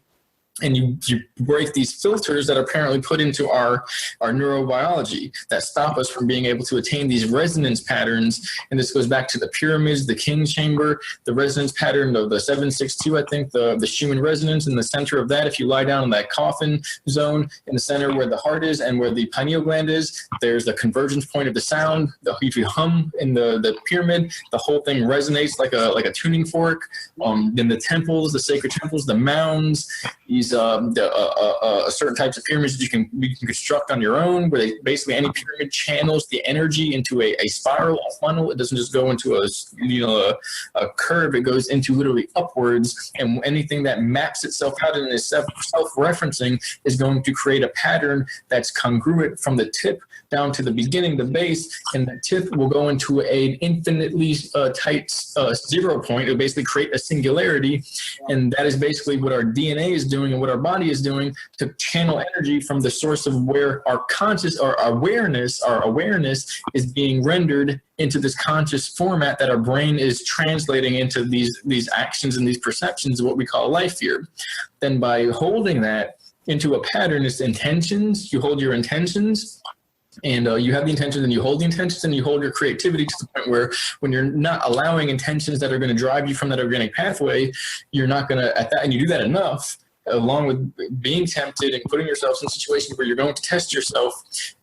and you break these filters that are apparently put into our neurobiology that stop us from being able to attain these resonance patterns. And this goes back to the pyramids, the king chamber, the resonance pattern of the 762, I think, the Schumann resonance in the center of that. If you lie down in that coffin zone in the center where the heart is and where the pineal gland is, there's the convergence point of the sound. If you hum in the pyramid, the whole thing resonates like a tuning fork. Then the temples, the sacred temples, the mounds, these certain types of pyramids that you can construct on your own, where basically any pyramid channels the energy into a spiral, a funnel. It doesn't just go into a curve. It goes into literally upwards, and anything that maps itself out and is self-referencing is going to create a pattern that's congruent from the tip down to the beginning, the base, and the tip will go into an infinitely tight 0 point. It'll basically create a singularity, and that is basically what our DNA is doing and what our body is doing to channel energy from the source of where our awareness is being rendered into this conscious format that our brain is translating into these actions and these perceptions of what we call life here. Then by holding that into a pattern, it's intentions. You hold your intentions, and you have the intentions, and you hold the intentions, and you hold your creativity to the point where when you're not allowing intentions that are going to drive you from that organic pathway, you're not going to, and you do that enough, along with being tempted and putting yourself in situations where you're going to test yourself,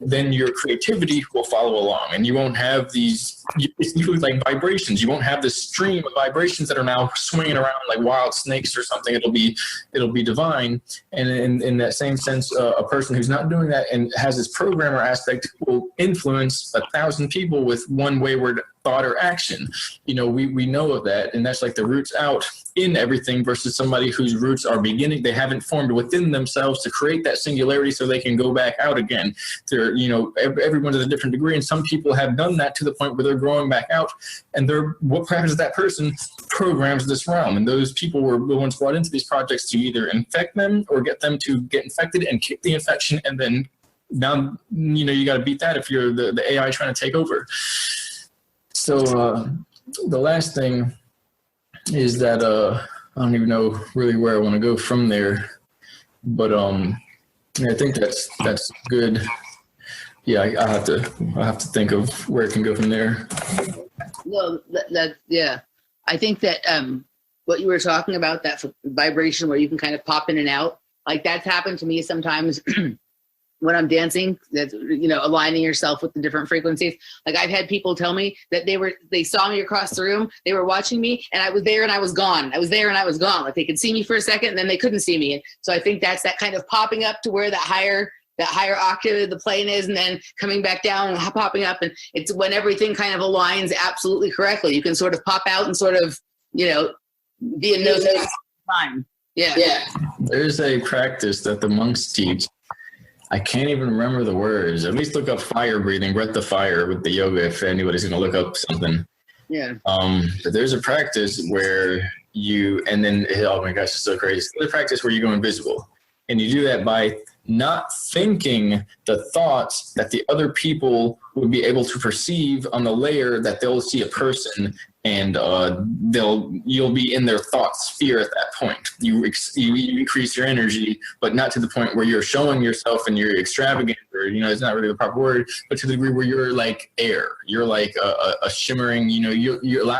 then your creativity will follow along, and you won't have these, it's usually like vibrations. You won't have this stream of vibrations that are now swinging around like wild snakes or something. It'll be divine. And in that same sense, a person who's not doing that and has this programmer aspect will influence 1,000 people with one wayward thought or action. We know of that, and that's like the roots out in everything versus somebody whose roots are beginning. They haven't formed within themselves to create that singularity so they can go back out again. They're, everyone's at a different degree, and some people have done that to the point where they're growing back out, and what happens is that person programs this realm, and those people were the ones brought into these projects to either infect them or get them to get infected and kick the infection, and then now you got to beat that if you're the AI trying to take over. So the last thing is that I don't even know really where I want to go from there, but I think that's good. Yeah, I have to think of where it can go from there. No, yeah. I think that what you were talking about, that vibration where you can kind of pop in and out, like that's happened to me sometimes. When I'm dancing, that's, aligning yourself with the different frequencies. Like I've had people tell me that they saw me across the room, they were watching me, and I was there and I was gone. I was there and I was gone. Like they could see me for a second and then they couldn't see me. And so I think that's that kind of popping up to where that higher octave of the plane is, and then coming back down and popping up. And it's when everything kind of aligns absolutely correctly. You can sort of pop out and sort of, be in no time. Yeah. There's a practice that the monks teach. I can't even remember the words. At least look up fire breathing, breath of fire with the yoga if anybody's going to look up something. Yeah. But there's a practice where oh my gosh, it's so crazy. There's a practice where you go invisible. And you do that by not thinking the thoughts that the other people would be able to perceive on the layer that they'll see a person, and you'll be in their thought sphere at that point. You increase your energy, but not to the point where you're showing yourself and you're extravagant, or it's not really the proper word, but to the degree where you're like air. You're like a shimmering.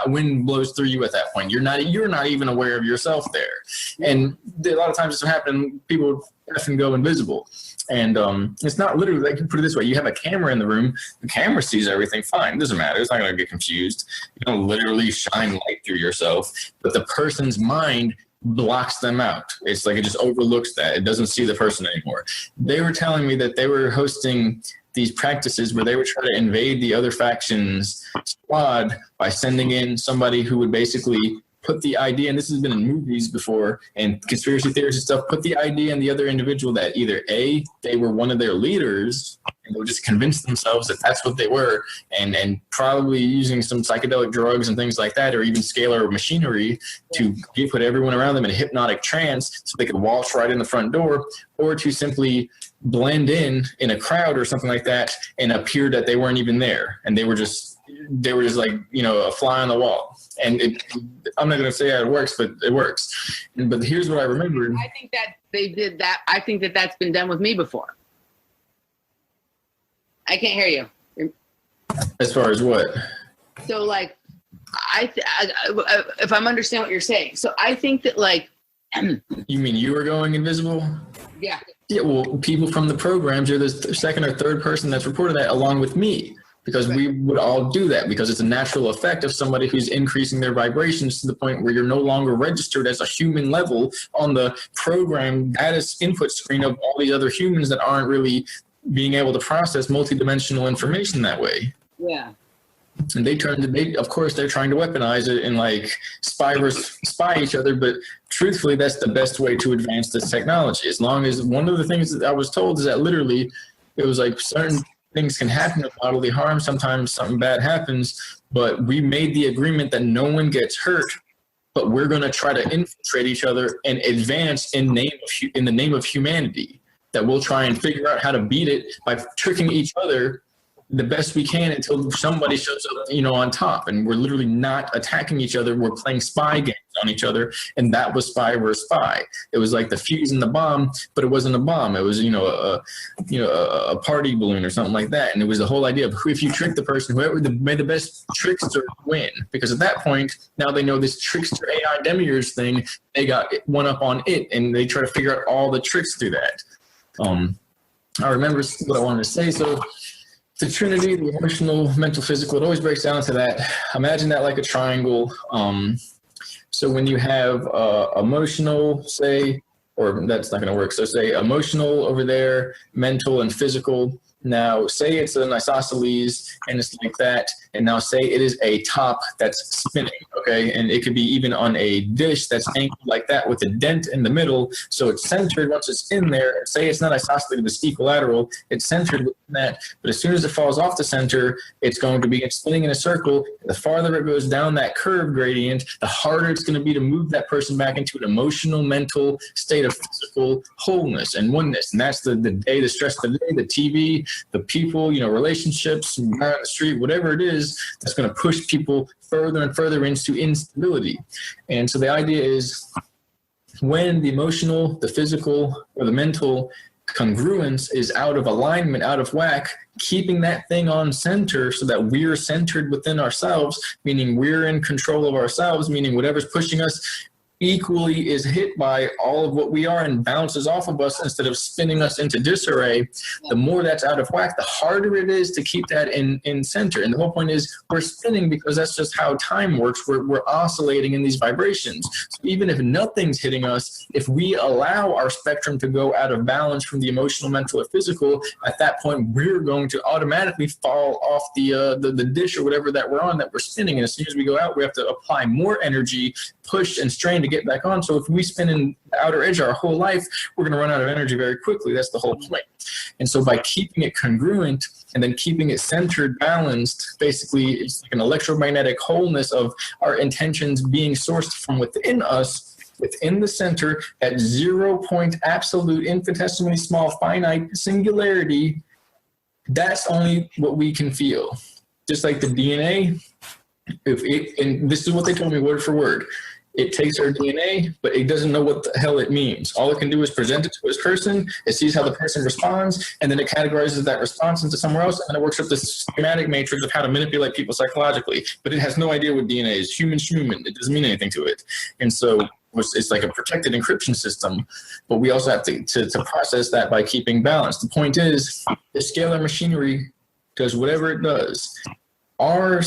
Wind blows through you at that point. You're not even aware of yourself there. And a lot of times this will happen. People often go invisible. And it's not literally, like, you put it this way, you have a camera in the room, the camera sees everything fine, it doesn't matter, it's not going to get confused. You don't literally shine light through yourself, but the person's mind blocks them out. It's like it just overlooks that. It doesn't see the person anymore. They were telling me that they were hosting these practices where they would try to invade the other faction's squad by sending in somebody who would basically put the idea, and this has been in movies before and conspiracy theories and stuff, put the idea in the other individual that either A, they were one of their leaders and they would just convince themselves that that's what they were, and probably using some psychedelic drugs and things like that, or even scalar machinery to put everyone around them in a hypnotic trance so they could waltz right in the front door, or to simply blend in a crowd or something like that and appear that they weren't even there, and they were just like, you know, a fly on the wall. And I'm not going to say how it works, but it works. But here's what I remembered. I think that they did that. I think that that's been done with me before. I can't hear you. As far as what? So like, if I'm understanding what you're saying, so I think that like. You mean you were going invisible? Yeah. Yeah, well, people from the programs, you're the second or third person that's reported that, along with me, because we would all do that, because it's a natural effect of somebody who's increasing their vibrations to the point where you're no longer registered as a human level on the program data input screen of all these other humans that aren't really being able to process multidimensional information that way. Yeah. And of course, they're trying to weaponize it and like spy each other. But truthfully, that's the best way to advance this technology. As long as one of the things that I was told is that literally it was like certain things can happen with bodily harm. Sometimes something bad happens, but we made the agreement that no one gets hurt, but we're going to try to infiltrate each other and advance in the name of humanity. That we'll try and figure out how to beat it by tricking each other the best we can until somebody shows up, you know, on top. And we're literally not attacking each other. We're playing spy games on each other. And that was spy versus spy. It was like the fuse in the bomb, but it wasn't a bomb. It was, a party balloon or something like that. And it was the whole idea of if you trick the person, whoever made the best trickster win. Because at that point, now they know this trickster AI demiurge thing, they got one up on it, and they try to figure out all the tricks through that. I remember what I wanted to say. So the Trinity, the emotional, mental, physical, it always breaks down to that. Imagine that like a triangle. So when you have emotional, say, or that's not going to work. So say emotional over there, mental and physical. Now say it's an isosceles and it's like that. And now say it is a top that's spinning, okay? And it could be even on a dish that's angled like that with a dent in the middle. So it's centered once it's in there. Say it's not isosceles, it's equilateral. It's centered within that. But as soon as it falls off the center, it's going to be spinning in a circle. The farther it goes down that curve gradient, the harder it's going to be to move that person back into an emotional, mental state of physical wholeness and oneness. And that's the day, the stress of the day, the TV, the people, relationships, on the street, whatever it is, that's going to push people further and further into instability. And so the idea is when the emotional, the physical, or the mental congruence is out of alignment, out of whack, keeping that thing on center so that we're centered within ourselves, meaning we're in control of ourselves, meaning whatever's pushing us equally is hit by all of what we are and bounces off of us instead of spinning us into disarray. The more that's out of whack, the harder it is to keep that in center. And the whole point is we're spinning because that's just how time works. We're oscillating in these vibrations. So even if nothing's hitting us, if we allow our spectrum to go out of balance from the emotional, mental, or physical, at that point we're going to automatically fall off the dish or whatever that we're on that we're spinning. And as soon as we go out, we have to apply more energy, push and strain to get back on. So if we spin in the outer edge our whole life, we're going to run out of energy very quickly. That's the whole point. And so by keeping it congruent and then keeping it centered, balanced, basically it's like an electromagnetic wholeness of our intentions being sourced from within us, within the center, at 0 point absolute infinitesimally small finite singularity. That's only what we can feel. Just like the DNA, and this is what they told me word for word. It takes our DNA, but it doesn't know what the hell it means. All it can do is present it to its person. It sees how the person responds, and then it categorizes that response into somewhere else, and it works up this schematic matrix of how to manipulate people psychologically. But it has no idea what DNA is. Human. It doesn't mean anything to it. And so it's like a protected encryption system, but we also have to process that by keeping balance. The point is, the scalar machinery does whatever it does. Our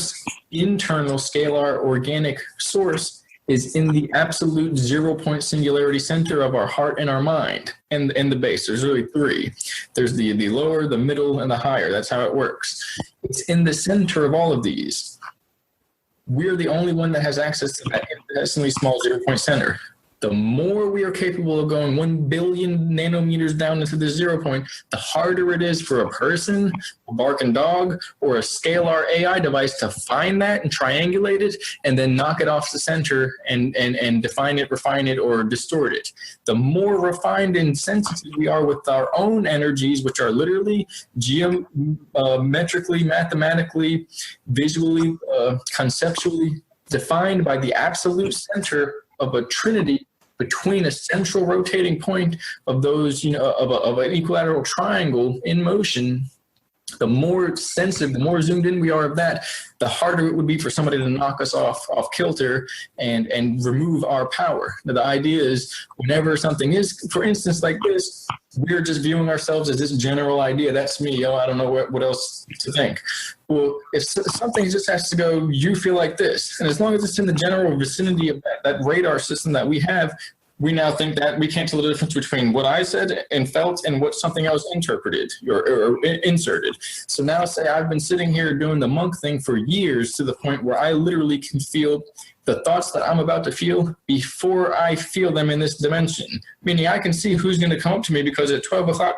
internal scalar organic source is in the absolute 0 point singularity center of our heart and our mind, and the base. There's really three. There's the lower, the middle, and the higher. That's how it works. It's in the center of all of these. we're the only one that has access to that infinitesimally small 0-point center. The more we are capable of going 1 billion nanometers down into the 0 point, the harder it is for a person, a barking dog, or a scalar AI device to find that and triangulate it and then knock it off the center and define it, refine it, or distort it. The more refined and sensitive we are with our own energies, which are literally geometrically, mathematically, visually, conceptually defined by the absolute center of a trinity between a central rotating point of those, of an equilateral triangle in motion, the more sensitive, the more zoomed in we are of that, the harder it would be for somebody to knock us off kilter and remove our power. Now, the idea is whenever something is, for instance, like this, we're just viewing ourselves as this general idea. That's me. I don't know what else to think. Well, if something just has to go, you feel like this. And as long as it's in the general vicinity of that radar system that we have, we now think that we can't tell the difference between what I said and felt and what something else interpreted or inserted. So now say I've been sitting here doing the monk thing for years to the point where I literally can feel the thoughts that I'm about to feel before I feel them in this dimension. Meaning I can see who's going to come up to me because at 12 o'clock,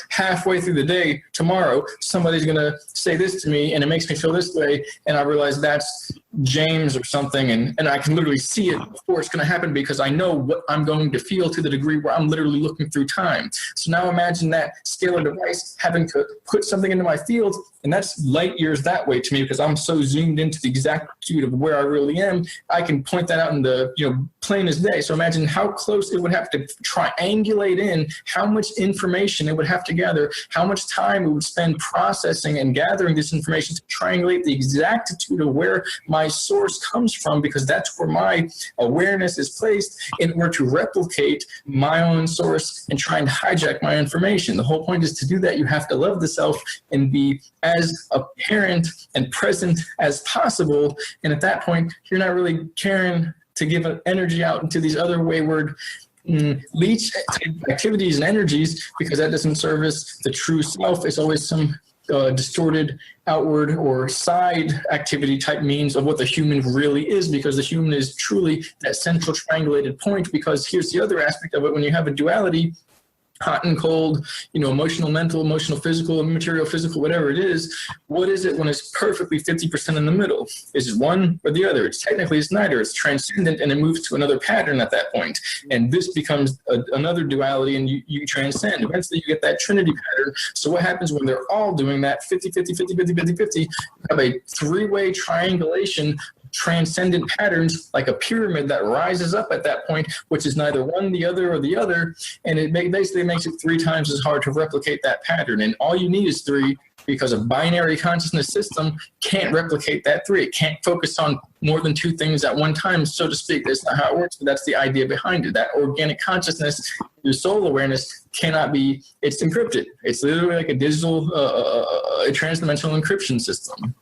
halfway through the day tomorrow, somebody's going to say this to me and it makes me feel this way. And I realize that's James or something. And I can literally see it before it's going to happen because I know what I'm going to feel to the degree where I'm literally looking through time. So now imagine that scalar device having to put something into my field, and that's light years that way to me because I'm so zoomed into the exactitude of where I really am. I can point that out in the plain as day. So imagine how close it would have to triangulate in, how much information it would have to gather, how much time it would spend processing and gathering this information to triangulate the exactitude of where my source comes from, because that's where my awareness is placed in order to replicate my own source and try and hijack my information. The whole point is to do that, you have to love the self and be as apparent and present as possible. And at that point, you're not really caring to give energy out into these other wayward leech activities and energies, because that doesn't service the true self. It's always some distorted outward or side activity type means of what the human really is, because the human is truly that central triangulated point. Because here's the other aspect of it: when you have a duality, hot and cold, emotional, mental, emotional, physical, immaterial, physical, whatever it is, what is it when it's perfectly 50% in the middle? Is it one or the other? It's neither. It's transcendent, and it moves to another pattern at that point. And this becomes another duality, and you transcend. Eventually you get that trinity pattern. So what happens when they're all doing that 50, 50, 50, 50, 50, 50? You have a three-way triangulation, transcendent patterns, like a pyramid that rises up at that point, which is neither one, the other, or the other, and it basically makes it 3 times as hard to replicate that pattern. And all you need is 3, because a binary consciousness system can't replicate that 3. It can't focus on more than 2 things at one time, so to speak. That's not how it works, but that's the idea behind it. That organic consciousness, your soul awareness, cannot be, it's encrypted. It's literally like a digital, a transdimensional encryption system.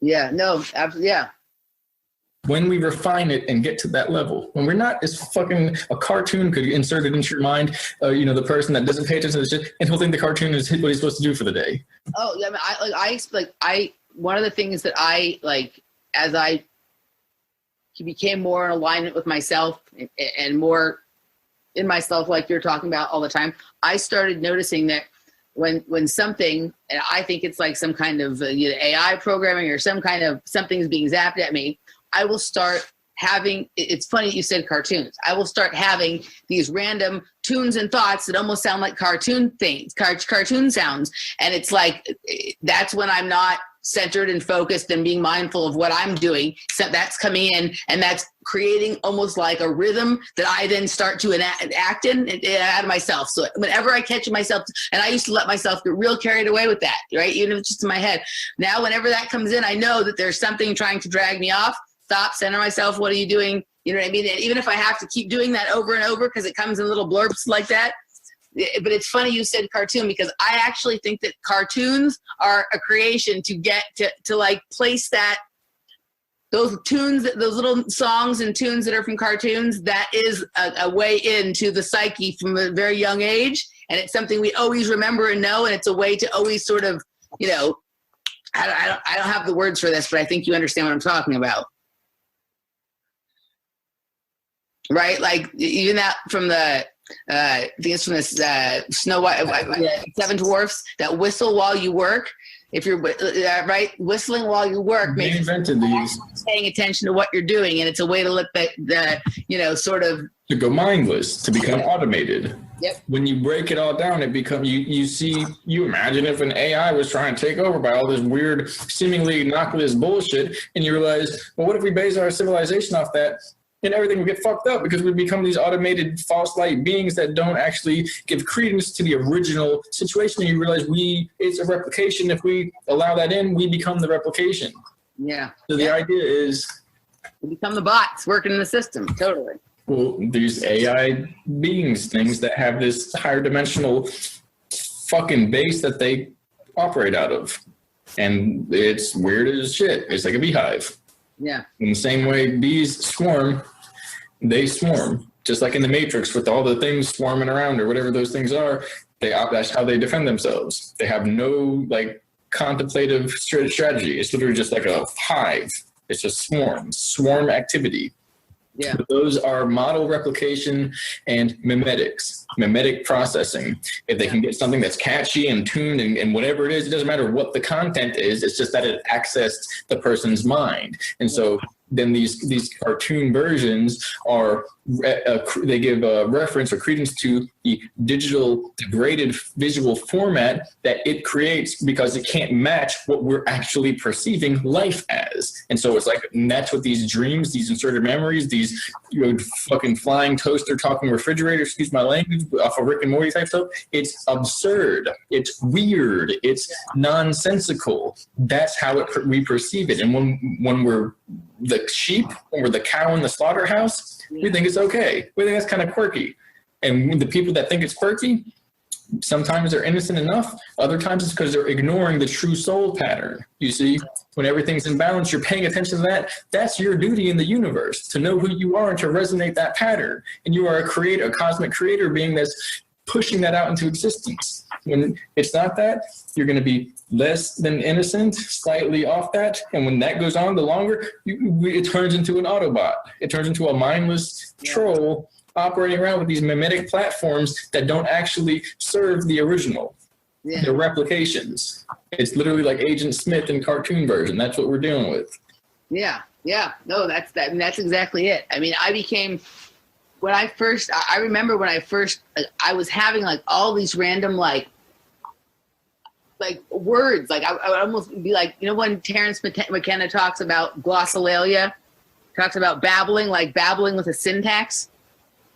Yeah, no, absolutely, yeah. When we refine it and get to that level, when we're not as fucking, a cartoon could insert it into your mind, the person that doesn't pay attention to shit, and he'll think the cartoon is what he's supposed to do for the day. Oh, yeah, I one of the things that I, as I became more in alignment with myself and more in myself, like you're talking about all the time, I started noticing that when something, and I think it's like some kind of AI programming or some kind of something's being zapped at me, I will start having, it's funny you said cartoons, I will start having these random tunes and thoughts that almost sound like cartoon things, cartoon sounds. And it's like, that's when I'm not centered and focused and being mindful of what I'm doing. So that's coming in, and that's creating almost like a rhythm that I then start to act in out of myself. So whenever I catch myself, and I used to let myself get real carried away with that, right? Even if it's just in my head. Now, whenever that comes in, I know that there's something trying to drag me off. Stop, center myself. What are you doing? You know what I mean? And even if I have to keep doing that over and over because it comes in little blurbs like that. But it's funny you said cartoon, because I actually think that cartoons are a creation to get to like place that, those tunes, those little songs and tunes that are from cartoons, that is a way into the psyche from a very young age. And it's something we always remember and know. And it's a way to always sort of, I don't have the words for this, but I think you understand what I'm talking about. Right? Like even that from the I think it's from this Snow White, Seven Dwarfs, that whistle while you work. If you're right, whistling while you work, They invented these. Paying attention to what you're doing, and it's a way to let the sort of to go mindless, to become automated. Yep. When you break it all down, it becomes you imagine if an AI was trying to take over by all this weird, seemingly innocuous bullshit, and you realize, well, what if we base our civilization off that? And everything would get fucked up because we become these automated false light beings that don't actually give credence to the original situation. And you realize it's a replication. If we allow that in, we become the replication. Yeah. So the idea is we become the bots working in the system. Totally. Well, these AI beings, things that have this higher dimensional fucking base that they operate out of. And it's weird as shit. It's like a beehive. Yeah. In the same way bees swarm, they swarm. Just like in the Matrix with all the things swarming around or whatever those things are, that's how they defend themselves. They have no contemplative strategy. It's literally just like a hive. It's just swarm activity. Yeah. But those are model replication and mimetic processing. If they can get something that's catchy and tuned and whatever it is, it doesn't matter what the content is, it's just that it accessed the person's mind. And so then these cartoon versions are, they give a reference or credence to the digital degraded visual format that it creates because it can't match what we're actually perceiving life as. And so it's like, and that's what these dreams, these inserted memories, these fucking flying toaster talking refrigerator, excuse my language, off of Rick and Morty type stuff. It's absurd. It's weird. It's nonsensical. That's how we perceive it. And when we're the sheep, when we're the cow in the slaughterhouse, we think it's okay. We think that's kind of quirky. And the people that think it's quirky, sometimes they're innocent enough. Other times it's because they're ignoring the true soul pattern. You see, when everything's in balance, you're paying attention to that. That's your duty in the universe, to know who you are and to resonate that pattern. And you are a creator, a cosmic creator being that's pushing that out into existence. When it's not that, you're going to be less than innocent, slightly off that. And when that goes on, the longer, it turns into an Autobot. It turns into a mindless troll operating around with these mimetic platforms that don't actually serve the original. Yeah. They're replications. It's literally like Agent Smith in cartoon version. That's what we're dealing with. Yeah. Yeah. No, that's exactly it. I mean, I remember when I first, I was having all these random words, I would almost be when Terence McKenna talks about glossolalia, talks about babbling with a syntax.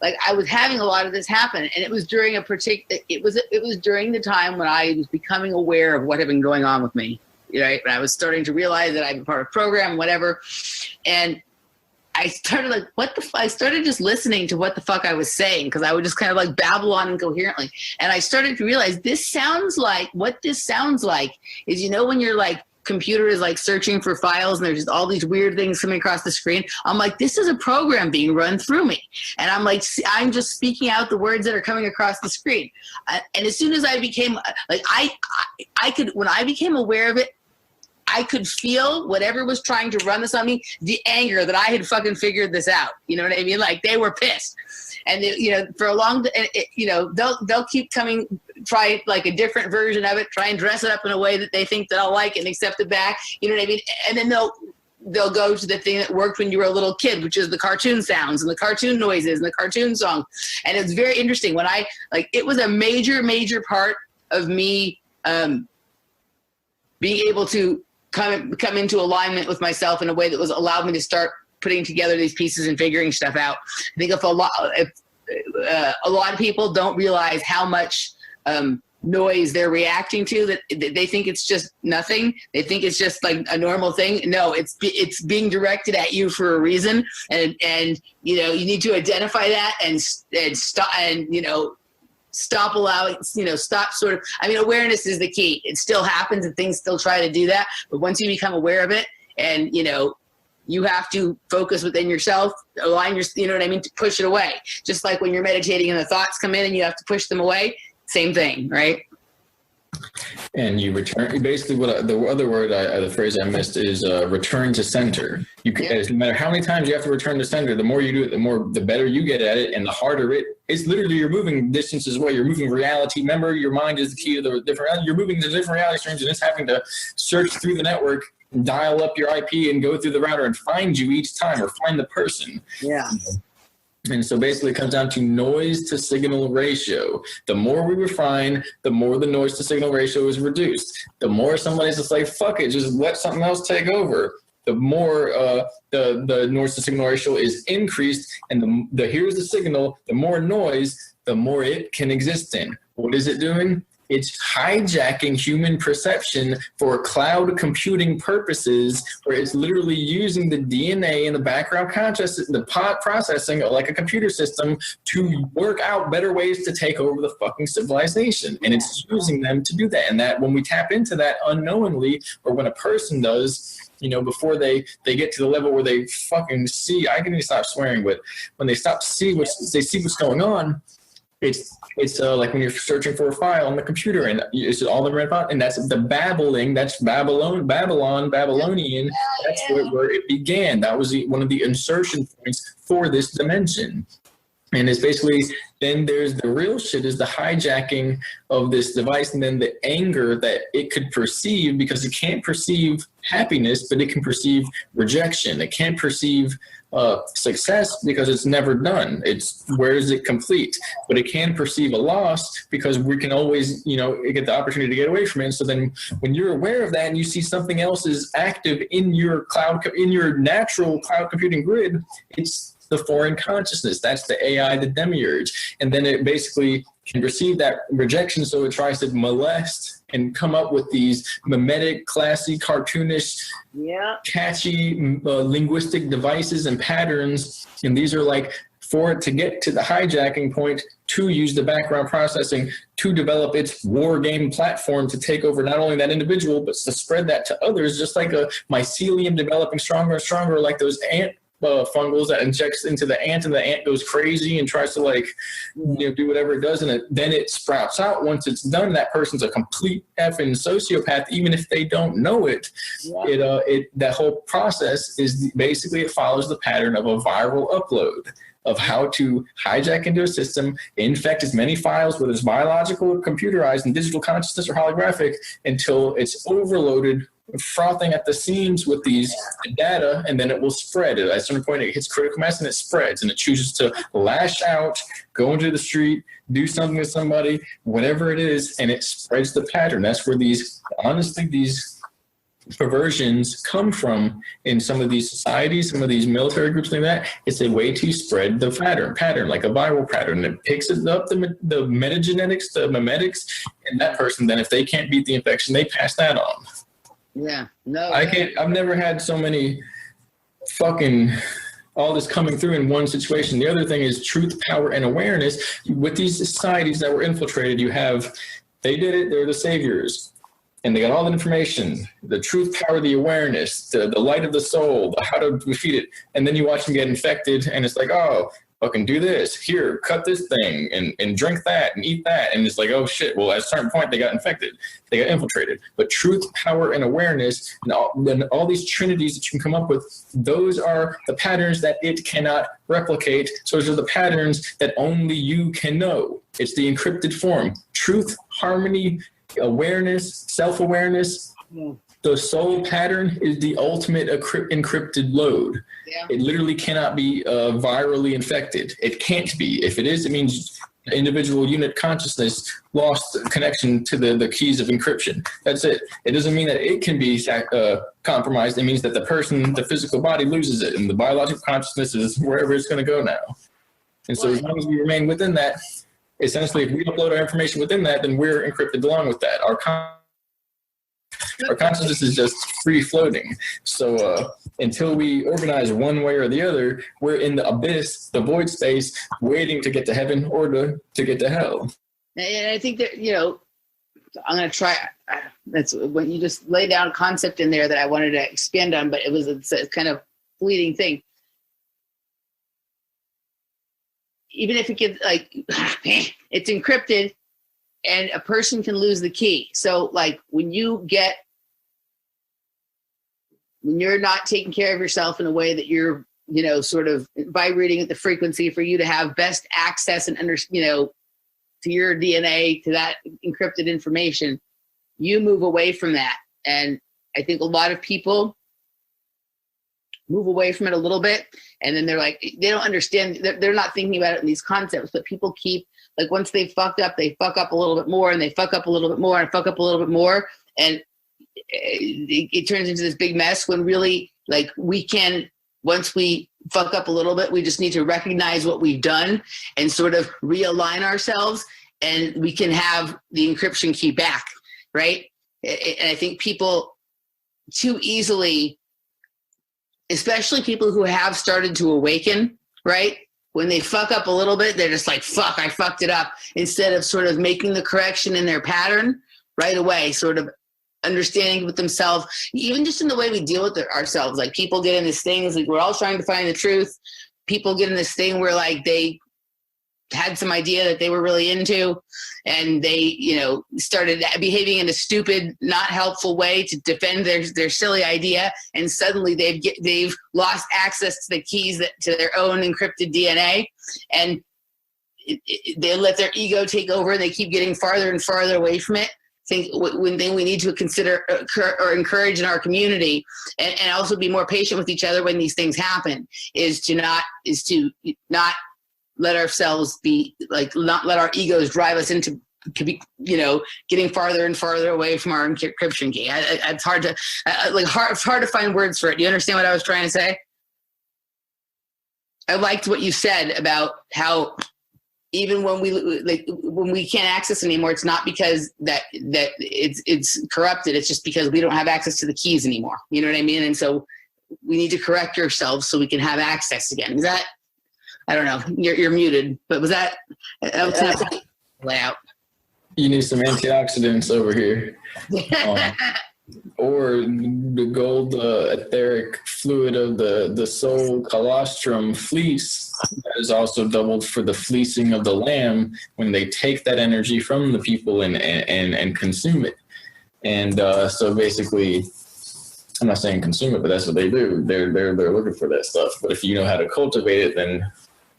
I was having a lot of this happen, and it was during it was during the time when I was becoming aware of what had been going on with me, right? When I was starting to realize that I'm part of a program, whatever, and I started I started just listening to what the fuck I was saying, because I would just kind of babble on incoherently. And I started to realize what this sounds like is, when your computer is searching for files and there's just all these weird things coming across the screen. I'm this is a program being run through me. And I'm just speaking out the words that are coming across the screen. And as soon as I became when I became aware of it, I could feel whatever was trying to run this on me, the anger that I had fucking figured this out. You know what I mean? They were pissed. And, for a long, they'll keep coming, try a different version of it, try and dress it up in a way that they think that I'll like and accept it back. You know what I mean? And then they'll go to the thing that worked when you were a little kid, which is the cartoon sounds and the cartoon noises and the cartoon song. And it's very interesting when it was a major, major part of me being able to come into alignment with myself in a way that allowed me to start putting together these pieces and figuring stuff out. I think if a lot of people don't realize how much noise they're reacting to, that they think it's just nothing. They think it's just a normal thing. No, it's being directed at you for a reason, and you need to identify that and stop stop allowing, stop awareness is the key. It still happens and things still try to do that. But once you become aware of it and, you have to focus within yourself, align to push it away. Just like when you're meditating and the thoughts come in and you have to push them away, same thing, right? And you return, basically what the other word, the phrase I missed is return to center. You can, no matter how many times you have to return to center, the more you do it, the better you get at it, and the harder it's literally you're moving distances away. You're moving reality. Remember, your mind is the key to the different, you're moving to different reality streams, and it's having to search through the network, dial up your IP and go through the router and find you each time, or find the person. Yeah. And so basically it comes down to noise to signal ratio. The more we refine, the more the noise to signal ratio is reduced. The more somebody's just like, fuck it, just let something else take over. The more the noise to signal ratio is increased, and here's the signal, the more noise, the more it can exist in. What is it doing? It's hijacking human perception for cloud computing purposes, where it's literally using the DNA and the background consciousness, the processing like a computer system, to work out better ways to take over the fucking civilization. And it's using them to do that. And that when we tap into that unknowingly, or when a person does, before they get to the level where they fucking see, I can even stop swearing, but when they see what's going on, it's like when you're searching for a file on the computer, and it's all the red file, and that's the babbling. That's Babylonian. That's where it began. That was one of the insertion points for this dimension. And it's basically, then there's the real shit, is the hijacking of this device, and then the anger that it could perceive, because it can't perceive happiness, but it can perceive rejection. It can't perceive success because it's never done. It's where is it complete? But it can perceive a loss because we can always, get the opportunity to get away from it. So then when you're aware of that and you see something else is active in your natural cloud computing grid, it's the foreign consciousness. That's the AI, the demiurge. And then it basically can receive that rejection, so it tries to molest and come up with these mimetic, classy, cartoonish, catchy linguistic devices and patterns. And these are like, for it to get to the hijacking point, to use the background processing to develop its war game platform to take over not only that individual, but to spread that to others, just like a mycelium developing stronger and stronger, like those ant fungals that injects into the ant, and the ant goes crazy and tries to do whatever it does, and then it sprouts out. Once it's done, that person's a complete effing sociopath, even if they don't know it. That whole process is basically, it follows the pattern of a viral upload of how to hijack into a system, infect as many files, whether it's biological or computerized and digital consciousness or holographic, until it's overloaded, frothing at the seams with these data, and then it will spread. At a certain point, it hits critical mass and it spreads, and it chooses to lash out, go into the street, do something with somebody, whatever it is, and it spreads the pattern. That's where these perversions come from in some of these societies, some of these military groups like that. It's a way to spread the pattern like a viral pattern. It picks it up, the metagenetics, the mimetics, and that person, then if they can't beat the infection, they pass that on. Yeah, no. I've never had so many fucking all this coming through in one situation. The other thing is truth, power, and awareness. With these societies that were infiltrated, they did it, they're the saviors. And they got all the information, the truth, power, the awareness, the light of the soul, how to defeat it. And then you watch them get infected, and it's like, oh, fucking do this, here, cut this thing, and drink that, and eat that. And it's like, oh shit, well, at a certain point, they got infected. They got infiltrated. But truth, power, and awareness, and all these trinities that you can come up with, those are the patterns that it cannot replicate. So those are the patterns that only you can know. It's the encrypted form. Truth, harmony, awareness, self-awareness. The soul pattern is the ultimate encrypted load. Yeah. It literally cannot be virally infected. It can't be. If it is, it means the individual unit consciousness lost connection to the keys of encryption. That's it. It doesn't mean that it can be compromised. It means that the physical body loses it, and the biological consciousness is wherever it's going to go now. And so as long as we remain within that, essentially, if we upload our information within that, then we're encrypted along with that. Our consciousness is just free floating. So until we organize one way or the other, we're in the abyss, the void space, waiting to get to heaven or to get to hell. And I think that, I'm going to try. That's when you just lay down a concept in there that I wanted to expand on, but it's a kind of fleeting thing. Even if it gets it's encrypted, and a person can lose the key. So like when you're not taking care of yourself in a way that you're, sort of vibrating at the frequency for you to have best access and to your DNA, to that encrypted information, you move away from that. And I think a lot of people move away from it a little bit. And then they're like, they don't understand. They're not thinking about it in these concepts, but people keep, like, once they fucked up, they fuck up a little bit more, and they fuck up a little bit more, and fuck up a little bit more. And it turns into this big mess when really, like, once we fuck up a little bit, we just need to recognize what we've done and sort of realign ourselves, and we can have the encryption key back, right? And I think people too easily, especially people who have started to awaken, right? When they fuck up a little bit, they're just like, fuck, I fucked it up. Instead of sort of making the correction in their pattern right away, sort of understanding with themselves, even just in the way we deal with ourselves. Like, people get in this thing, it's like we're all trying to find the truth. People get in this thing where, like, they had some idea that they were really into, and they, started behaving in a stupid, not helpful way to defend their silly idea, and suddenly they've lost access to the keys to their own encrypted DNA, and they let their ego take over, and they keep getting farther and farther away from it. I think one thing we need to consider or encourage in our community, and also be more patient with each other when these things happen, is to not let ourselves be like, not let our egos drive us into, getting farther and farther away from our encryption key. It's hard to find words for it. Do you understand what I was trying to say? I liked what you said about how even when we can't access anymore, it's not because that it's corrupted. It's just because we don't have access to the keys anymore. You know what I mean? And so we need to correct ourselves so we can have access again. Is that, I don't know, you're muted, but was that layout? You need some antioxidants over here. Or the gold etheric fluid of the soul colostrum fleece that is also doubled for the fleecing of the lamb when they take that energy from the people and consume it. And so basically, I'm not saying consume it, but that's what they do. They're looking for that stuff. But if you know how to cultivate it, then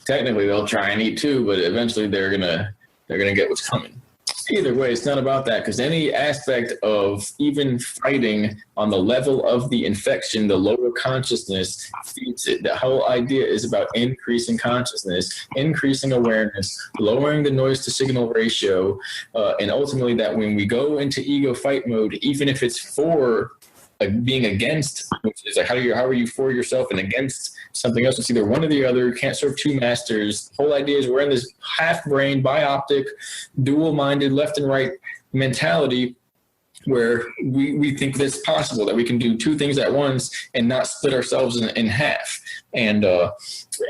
technically they'll try and eat too, but eventually they're gonna get what's coming. Either way, it's not about that, because any aspect of even fighting on the level of the infection, the lower consciousness feeds it. The whole idea is about increasing consciousness, increasing awareness, lowering the noise to signal ratio, and ultimately that when we go into ego fight mode, even if it's for being against, which is like, how are you for yourself and against something else? It's either one or the other. Can't serve two masters. The whole idea is we're in this half-brain, bioptic, dual-minded, left and right mentality where we think that's possible, that we can do two things at once and not split ourselves in half. And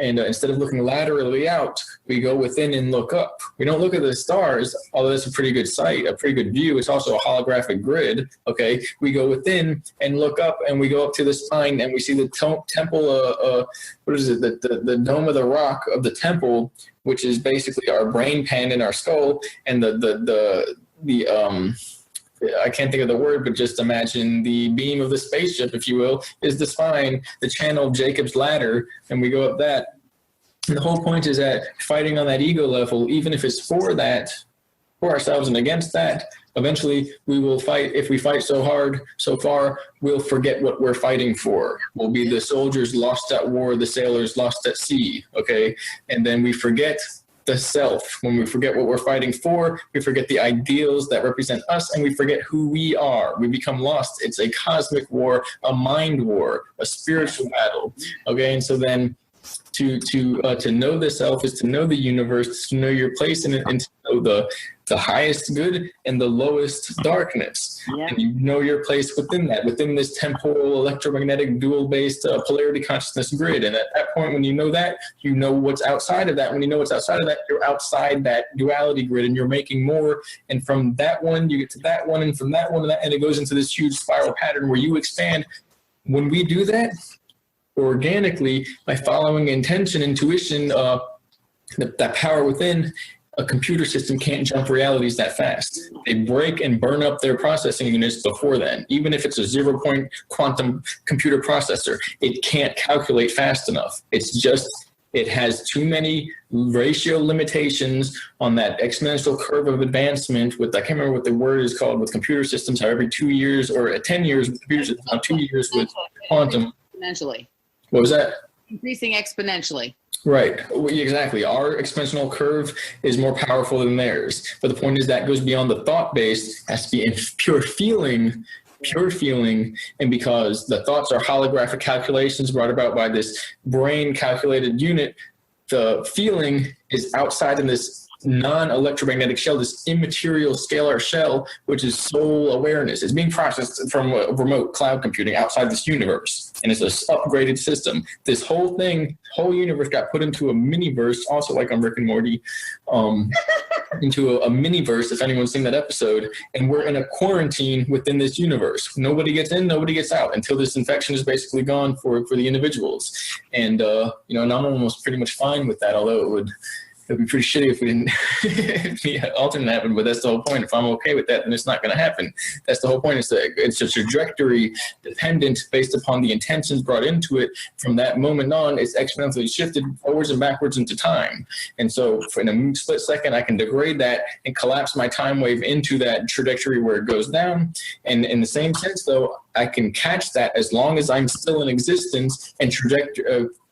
instead of looking laterally out, we go within and look up. We don't look at the stars, although that's a pretty good sight, a pretty good view. It's also a holographic grid, okay? We go within and look up, and we go up to the spine, and we see the temple, what is it, the dome of the rock of the temple, which is basically our brain pan in our skull, and the I can't think of the word, but just imagine the beam of the spaceship, if you will, is the spine, the channel of Jacob's ladder, and we go up that. And the whole point is that fighting on that ego level, even if it's for that, for ourselves and against that, eventually we will fight. If we fight so hard, so far, we'll forget what we're fighting for. We'll be the soldiers lost at war, the sailors lost at sea, okay? And then we forget the self. When we forget what we're fighting for, we forget the ideals that represent us, and we forget who we are. We become lost. It's a cosmic war, a mind war, a spiritual battle. Okay, and so then to know the self is to know the universe, to know your place in it, and to know the highest good and the lowest darkness. Yeah. And you know your place within that, within this temporal electromagnetic dual-based polarity consciousness grid. And at that point, when you know that, you know what's outside of that. When you know what's outside of that, you're outside that duality grid, and you're making more. And from that one, you get to that one, and from that one to that, and it goes into this huge spiral pattern where you expand. When we do that organically by following intention, intuition, that power within, a computer system can't jump realities that fast. They break and burn up their processing units before then. Even if it's a 0-point quantum computer processor, it can't calculate fast enough. It's just, it has too many ratio limitations on that exponential curve of advancement with, I can't remember what the word is called with computer systems, how every 2 years or 10 years with computer systems, 2 years with quantum. Exponentially. What was that? Increasing exponentially. Right, exactly. Our exponential curve is more powerful than theirs. But the point is that goes beyond the thought-based, has to be in pure feeling, and because the thoughts are holographic calculations brought about by this brain calculated unit, the feeling is outside in this non-electromagnetic shell, this immaterial scalar shell, which is soul awareness. It's being processed from remote cloud computing outside this universe, and it's an upgraded system. This whole thing, whole universe got put into a mini-verse, also like on Rick and Morty, into a mini-verse, if anyone's seen that episode, and we're in a quarantine within this universe. Nobody gets in, nobody gets out until this infection is basically gone for the individuals. And, and I'm almost pretty much fine with that, although it would be pretty shitty if we didn't, if the alternate happened, but that's the whole point. If I'm okay with that, then it's not going to happen. That's the whole point. It's a trajectory dependent based upon the intentions brought into it. From that moment on, it's exponentially shifted forwards and backwards into time. And so in a split second, I can degrade that and collapse my time wave into that trajectory where it goes down. And in the same sense, though, I can catch that as long as I'm still in existence and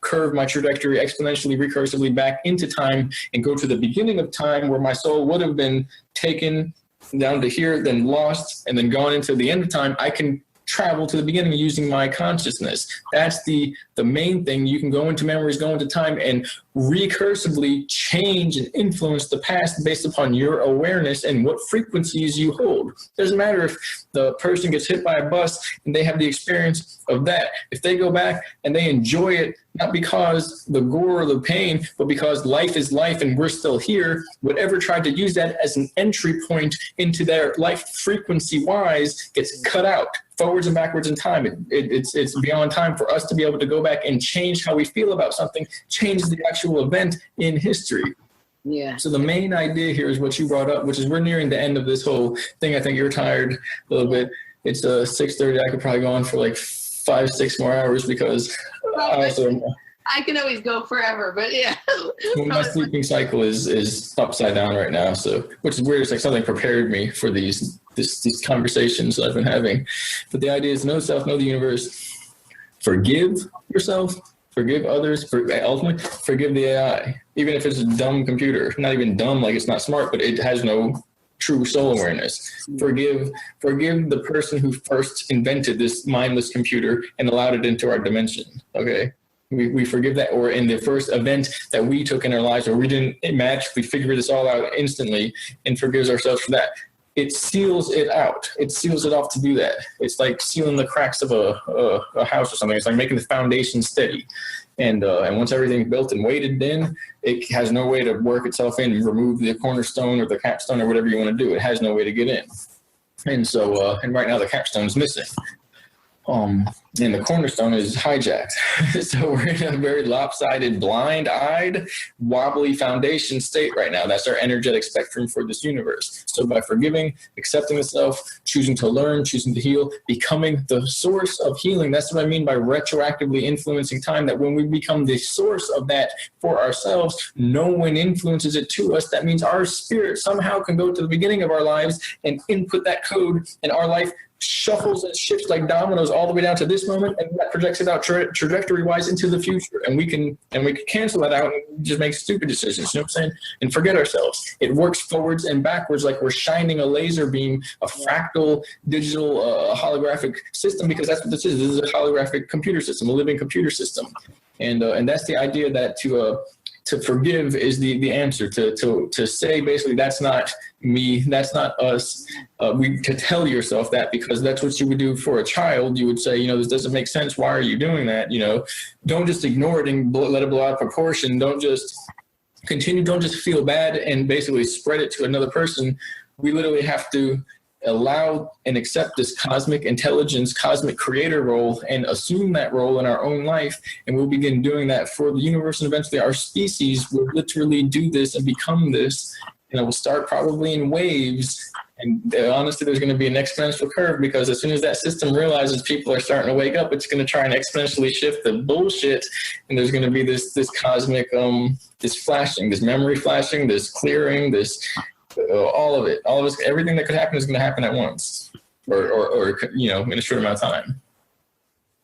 curve my trajectory exponentially, recursively back into time and go to the beginning of time where my soul would have been taken down to here, then lost, and then gone into the end of time. I can travel to the beginning using my consciousness. That's the main thing. You can go into memories, go into time, and recursively change and influence the past based upon your awareness and what frequencies you hold. Doesn't matter if the person gets hit by a bus and they have the experience of that. If they go back and they enjoy it, not because the gore or the pain, but because life is life and we're still here, whatever tried to use that as an entry point into their life frequency-wise gets cut out forwards and backwards in time. It's beyond time for us to be able to go back and change how we feel about something, change the actual event in history. Yeah. So the main idea here is what you brought up, which is we're nearing the end of this whole thing. I think you're tired a little bit. It's 6:30. I could probably go on for like 5-6 more hours because I can always go forever, but yeah. Well, my sleeping cycle is upside down right now, so which is weird. It's like something prepared me for these conversations that I've been having. But the idea is know self, know the universe, forgive yourself, forgive others, ultimately forgive the AI, even if it's a dumb computer. Not even dumb like it's not smart, but it has no true soul awareness. Forgive the person who first invented this mindless computer and allowed it into our dimension. Okay. We forgive that, or in the first event that we took in our lives where we didn't magically figure this all out instantly, and forgives ourselves for that. It seals it out. It seals it off to do that. It's like sealing the cracks of a house or something. It's like making the foundation steady. And once everything's built and weighted in, it has no way to work itself in and remove the cornerstone or the capstone or whatever you want to do. It has no way to get in. And so, and right now the capstone is missing. And the cornerstone is hijacked. So we're in a very lopsided, blind-eyed, wobbly foundation state right now. That's our energetic spectrum for this universe. So by forgiving, accepting the self, choosing to learn, choosing to heal, becoming the source of healing, that's what I mean by retroactively influencing time, that when we become the source of that for ourselves, no one influences it to us. That means our spirit somehow can go to the beginning of our lives and input that code, and our life shuffles and shifts like dominoes all the way down to this moment, and that projects it out trajectory-wise into the future. And we can cancel that out and just make stupid decisions, you know what I'm saying? And forget ourselves. It works forwards and backwards like we're shining a laser beam, a fractal digital holographic system, because that's what this is. This is a holographic computer system, a living computer system. And that's the idea, that to forgive is the answer. To say basically that's not me, that's not us. To tell yourself that, because that's what you would do for a child. You would say, this doesn't make sense. Why are you doing that? Don't just ignore it and let it blow out of proportion. Don't just continue. Don't just feel bad and basically spread it to another person. We literally have to allow and accept this cosmic intelligence, cosmic creator role, and assume that role in our own life. And we'll begin doing that for the universe, and eventually our species will literally do this and become this. and it will start probably in waves. And honestly, there's going to be an exponential curve, because as soon as that system realizes people are starting to wake up, it's going to try and exponentially shift the bullshit. And there's going to be this cosmic, this flashing, this memory flashing, this clearing, this, all of it, everything that could happen is going to happen at once, or in a short amount of time.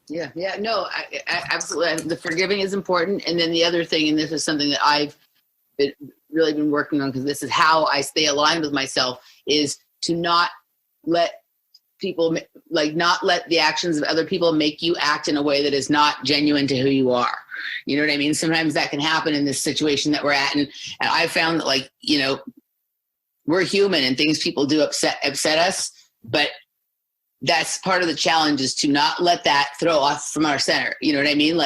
Yeah. No, I absolutely. The forgiving is important. And then the other thing, and this is something that I've really been working on, because this is how I stay aligned with myself, is to not let people, not let the actions of other people make you act in a way that is not genuine to who you are. You know what I mean? Sometimes that can happen in this situation that we're at. And I've found that, we're human, and things people do upset us, but that's part of the challenge, is to not let that throw us from our center. You know what I mean?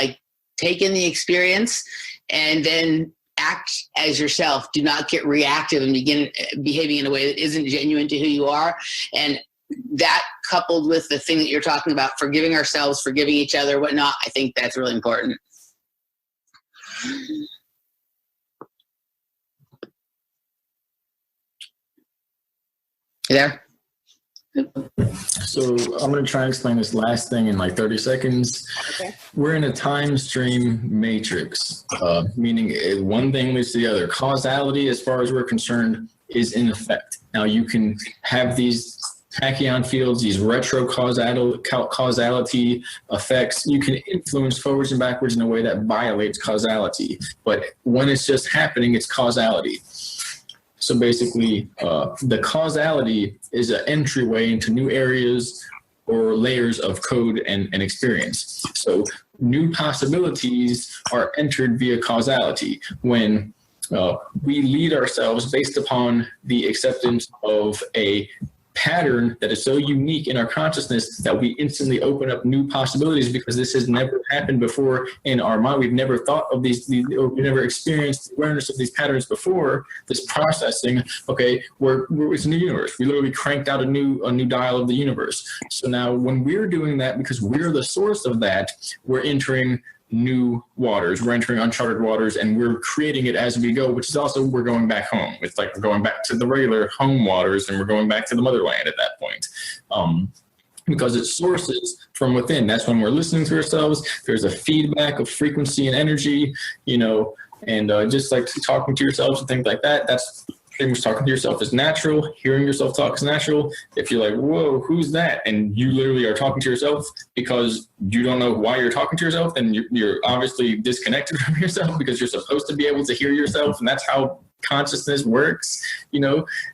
Take in the experience and then act as yourself. Do not get reactive and begin behaving in a way that isn't genuine to who you are. And that, coupled with the thing that you're talking about, forgiving ourselves, forgiving each other, whatnot, I think that's really important. You there? So I'm going to try and explain this last thing in 30 seconds. Okay. We're in a time stream matrix, meaning one thing leads to the other. Causality, as far as we're concerned, is in effect. Now, you can have these tachyon fields, these retro causality effects. You can influence forwards and backwards in a way that violates causality. But when it's just happening, it's causality. So basically, the causality is an entryway into new areas or layers of code and experience. So new possibilities are entered via causality when we lead ourselves based upon the acceptance of a pattern that is so unique in our consciousness that we instantly open up new possibilities, because this has never happened before in our mind. We've never thought of these or we've never experienced awareness of these patterns before. This processing, okay, it's a new universe. We literally cranked out a new dial of the universe. So now when we're doing that, because we're the source of that, we're entering new waters, we're entering uncharted waters, and we're creating it as we go, which is also, we're going back home. It's like we're going back to the regular home waters, and we're going back to the motherland at that point. Because it sources from within. That's when we're listening to ourselves. There's a feedback of frequency and energy, and just like talking to yourselves and things like that. That's pretty much talking to yourself is natural. Hearing yourself talk is natural. If you're like, whoa, who's that? And you literally are talking to yourself because you don't know why you're talking to yourself, then you're obviously disconnected from yourself, because you're supposed to be able to hear yourself. And that's how consciousness works.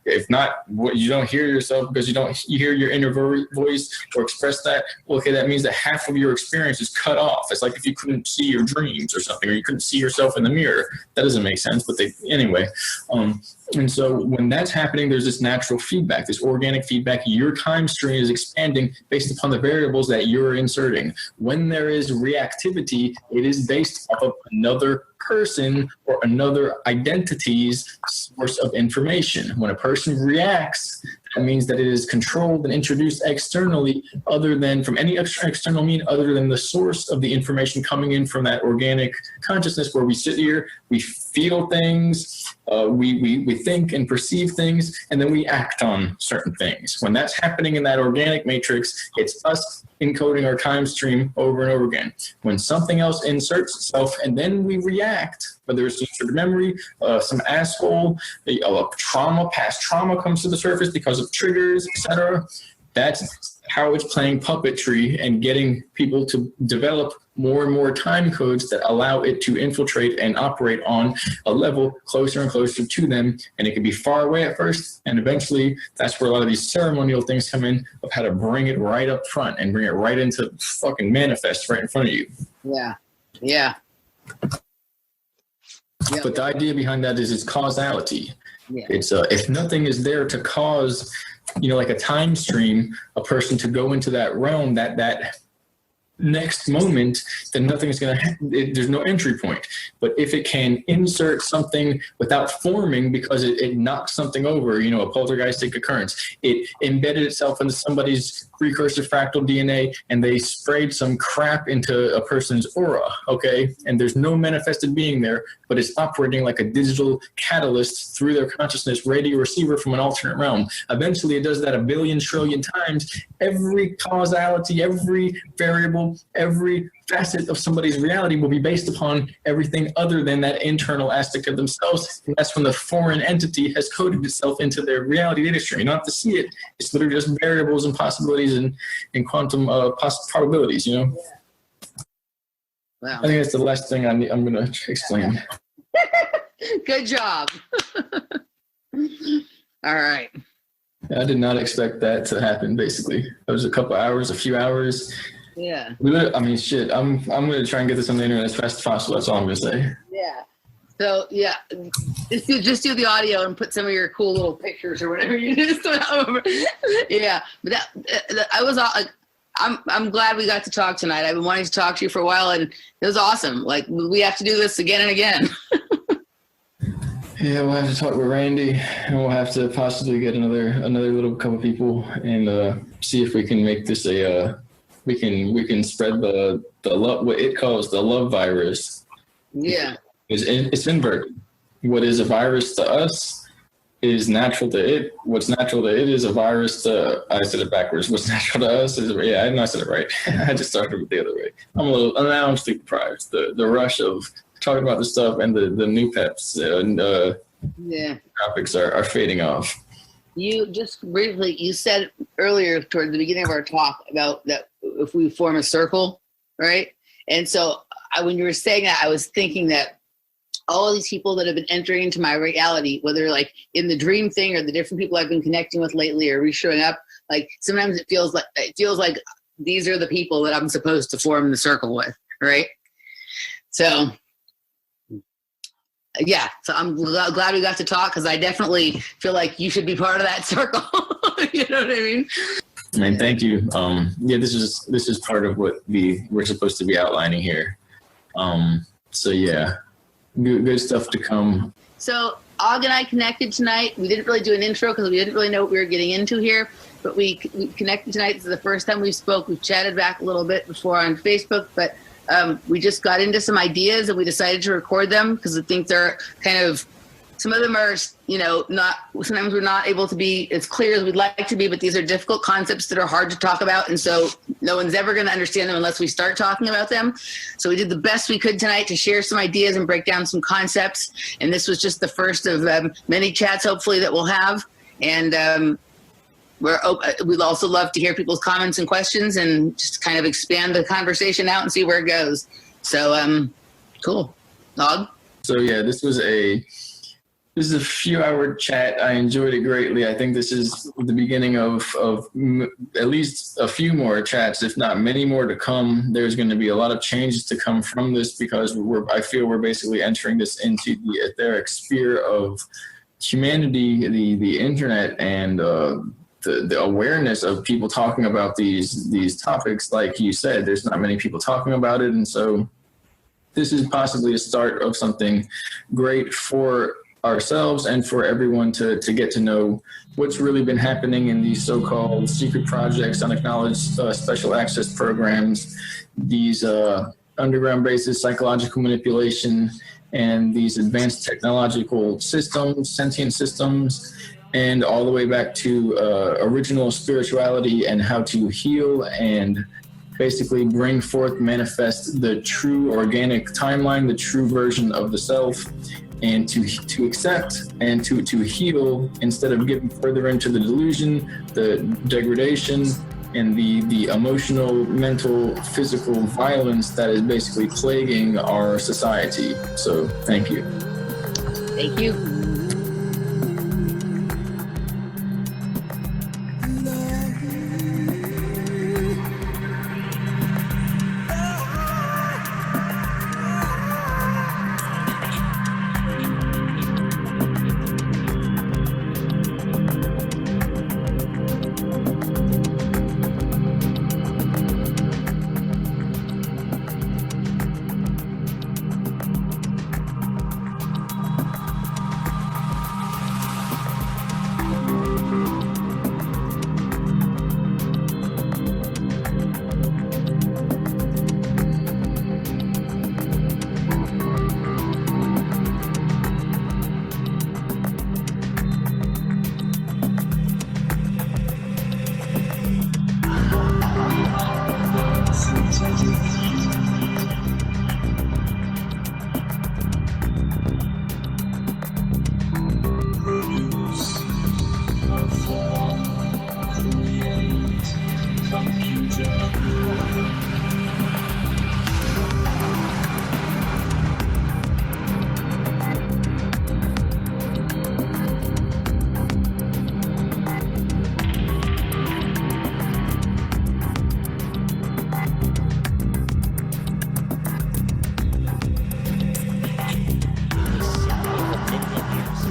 If not, you don't hear yourself because you hear your inner voice or express that. Well, okay, that means that half of your experience is cut off. It's like if you couldn't see your dreams or something, or you couldn't see yourself in the mirror. That doesn't make sense, but anyway. And so when that's happening, there's this natural feedback, this organic feedback. Your time stream is expanding based upon the variables that you're inserting. When there is reactivity, it is based off of another person or another identity's source of information. When a person reacts, that means that it is controlled and introduced externally, other than from any external mean, other than the source of the information coming in from that organic consciousness, where we sit here, we feel things, we think and perceive things, and then we act on certain things. When that's happening in that organic matrix, it's us encoding our time stream over and over again. When something else inserts itself and then we react, whether it's inserted memory, some asshole, past trauma comes to the surface because of triggers, etc. That's how it's playing puppetry and getting people to develop more and more time codes that allow it to infiltrate and operate on a level closer and closer to them. And it can be far away at first, and eventually that's where a lot of these ceremonial things come in, of how to bring it right up front and bring it right into fucking manifest right in front of you. Yeah. But the idea behind that is it's causality. Yeah. It's if nothing is there to cause, like a time stream, a person to go into that realm, that next moment, then nothing's going to happen. There's no entry point. But if it can insert something without forming because it knocks something over, you know, a poltergeistic occurrence, it embedded itself into somebody's precursor fractal DNA and they sprayed some crap into a person's aura, okay? And there's no manifested being there, but it's operating like a digital catalyst through their consciousness radio receiver from an alternate realm. Eventually, it does that a billion trillion times. Every causality, every variable, every facet of somebody's reality will be based upon everything other than that internal aspect of themselves. And that's when the foreign entity has coded itself into their reality data stream. You don't have to see it. It's literally just variables and possibilities and quantum probabilities, you know? Wow. I think that's the last thing I'm going to explain. Good job. All right. I did not expect that to happen, basically. It was a few hours. Yeah. I mean, shit, I'm going to try and get this on the internet as fast as possible. That's all I'm going to say. Yeah. So, yeah, just do the audio and put some of your cool little pictures or whatever you do. Yeah. But I'm glad we got to talk tonight. I've been wanting to talk to you for a while, and it was awesome. Like, we have to do this again and again. Yeah, we'll have to talk with Randy, and we'll have to possibly get another little couple people and see if we can make this we can spread the love, what it calls the love virus. Yeah. It's inverted. What is a virus to us is natural to it. What's natural to it is a virus to, I said it backwards. What's natural to us is, yeah, I know I said it right. I just started with the other way. Now I'm sleep deprived. The rush of talking about this stuff and the new peps and topics are fading off. You just briefly, you said earlier toward the beginning of our talk about that if we form a circle, right? And so when you were saying that, I was thinking that all of these people that have been entering into my reality, whether like in the dream thing or the different people I've been connecting with lately or re-showing up, like sometimes it feels like these are the people that I'm supposed to form the circle with, right? So yeah, so I'm glad we got to talk because I definitely feel like you should be part of that circle. You know what I mean? Man, thank you. Yeah, this is part of what we're supposed to be outlining here. So yeah, good stuff to come. So Og and I connected tonight. We didn't really do an intro because we didn't really know what we were getting into here, but we connected tonight. This is the first time we spoke. We've chatted back a little bit before on Facebook, but we just got into some ideas and we decided to record them because I think they're kind of, some of them are, sometimes we're not able to be as clear as we'd like to be, but these are difficult concepts that are hard to talk about. And so no one's ever going to understand them unless we start talking about them. So we did the best we could tonight to share some ideas and break down some concepts. And this was just the first of many chats, hopefully, that we'll have. And we'd also love to hear people's comments and questions and just kind of expand the conversation out and see where it goes. So, cool. Og? So yeah, this is a few-hour chat. I enjoyed it greatly. I think this is the beginning of at least a few more chats, if not many more to come. There's going to be a lot of changes to come from this because I feel we're basically entering this into the etheric sphere of humanity, the internet, and the awareness of people talking about these topics. Like you said, there's not many people talking about it, and so this is possibly a start of something great for ourselves and for everyone to get to know what's really been happening in these so-called secret projects, unacknowledged special access programs, these underground bases, psychological manipulation, and these advanced technological systems, sentient systems, and all the way back to original spirituality and how to heal and basically bring forth, manifest the true organic timeline, the true version of the self, and to accept and to heal instead of getting further into the delusion, the degradation, and the emotional, mental, physical violence that is basically plaguing our society. So thank you. Thank you.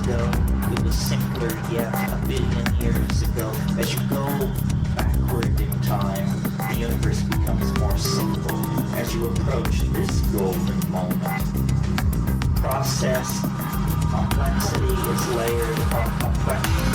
ago, it was simpler yet a billion years ago. As you go backward in time, the universe becomes more simple as you approach this golden moment. Process, complexity is layered upon complexity.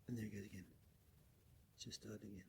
And there it goes again. It's just started again.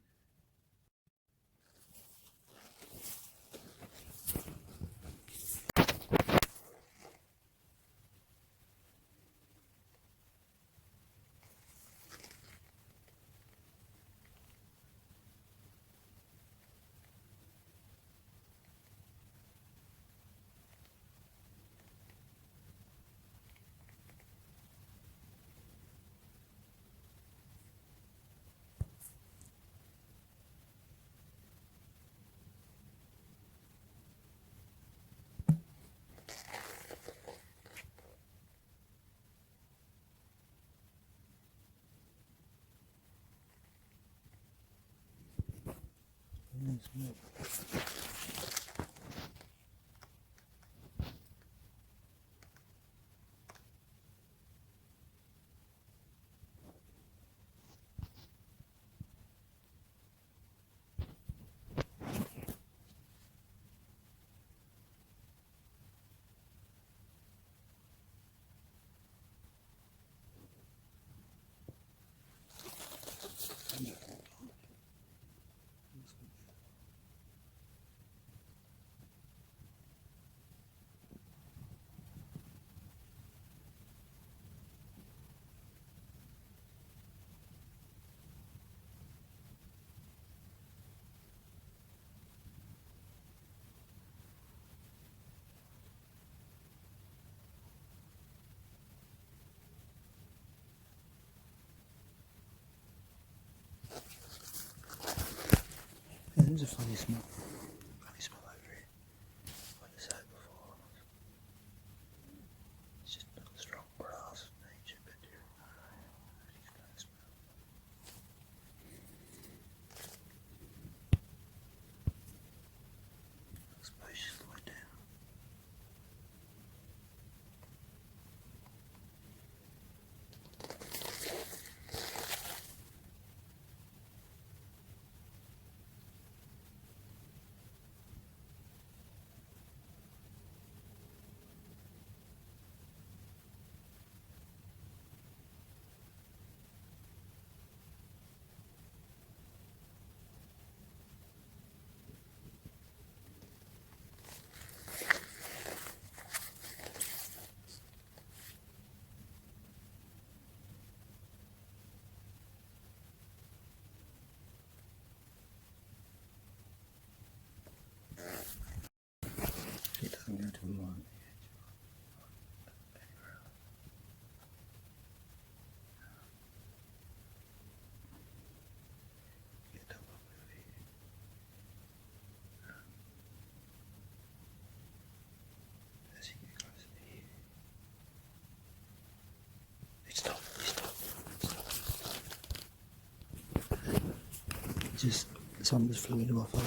Yeah, there's a funny smell. Funny smell over here. What is that before? It's just not strong grass nature, but it's kind of smell. I suppose she's lying down. It doesn't go to the line. Get up over here. As you get closer to here. Stop. Just something just flew into my phone.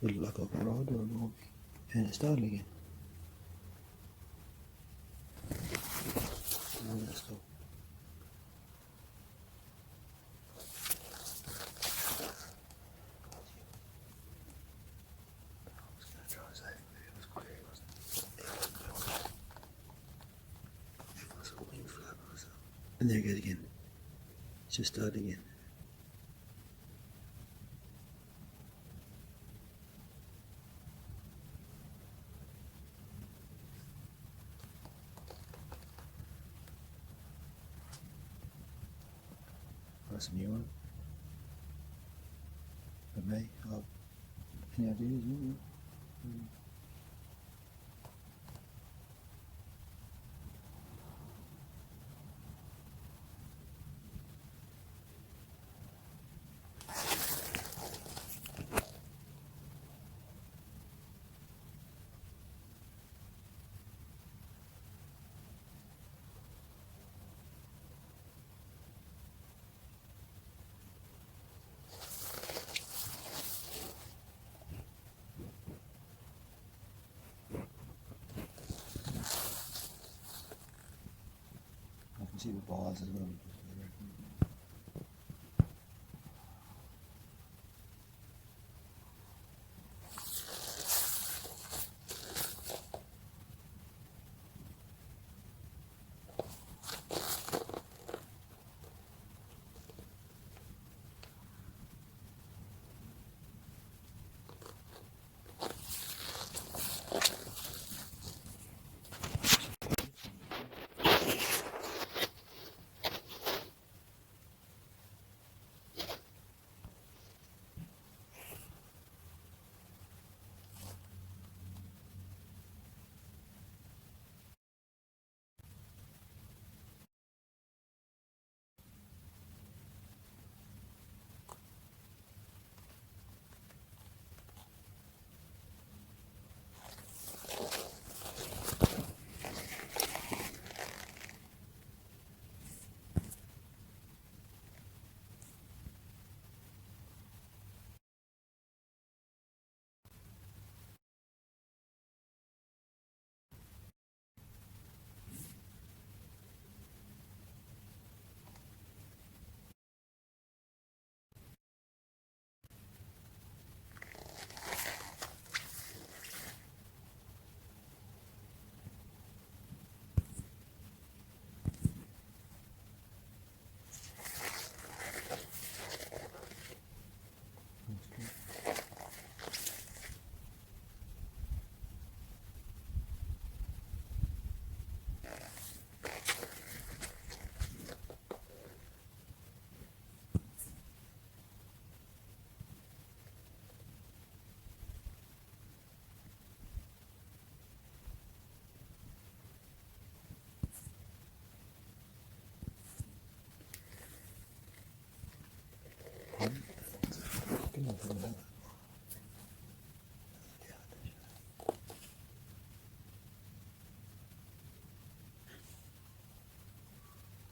It looked like a rod or a movie. And it started again. And that's cool. I was going to try and save it, but it was clear, wasn't it? It was a wing flap or something. And there it goes again. It's just started again. that's a new one. For me, any ideas? I can see the bars as well.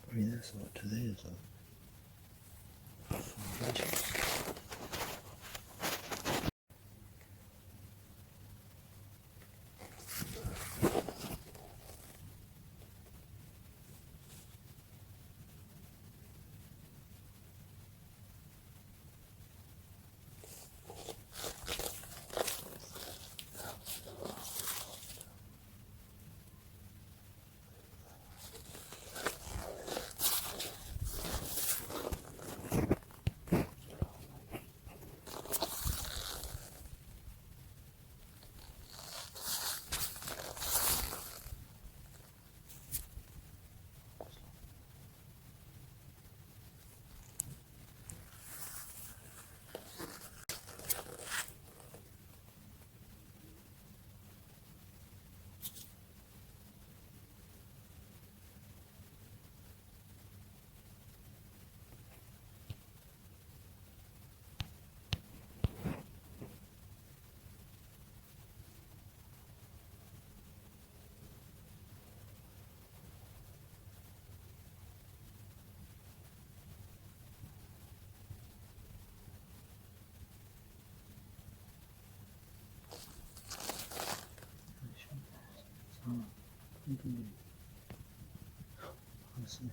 I mean, that's not to theirs, though. I see.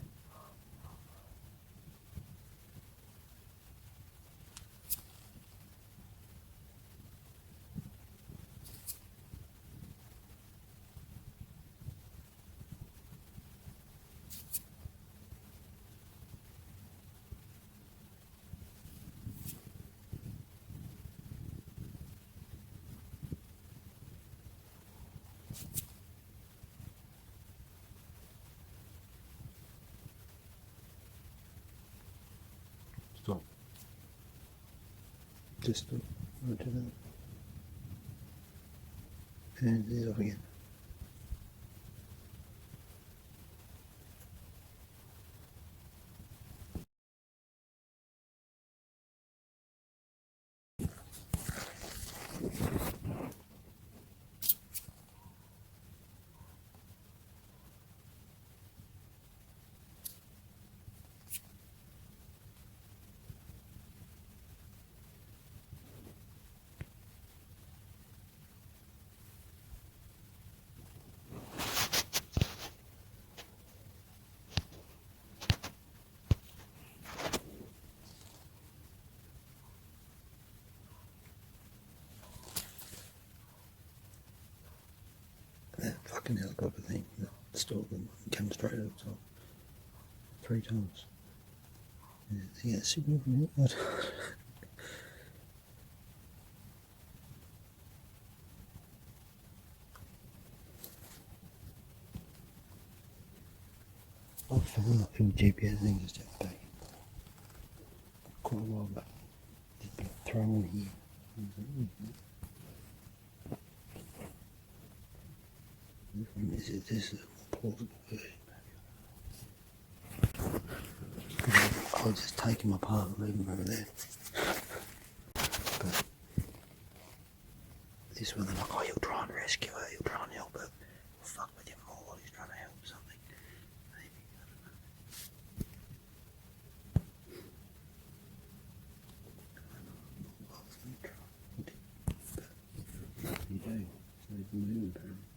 Just right to that. And it off again. That fucking helicopter thing that stalled them and came straight up top 3 times. Yeah, signal from it. I found a few GPS things just back quite a while back. Just been thrown here. This is a more plausible version. I was just taking my part and leaving them over there. But this one, they're like, oh, he'll try and rescue her, he'll try and help her. We'll fuck with him more while he's trying to help something. Maybe, I don't know. You do. So he's moving apparently.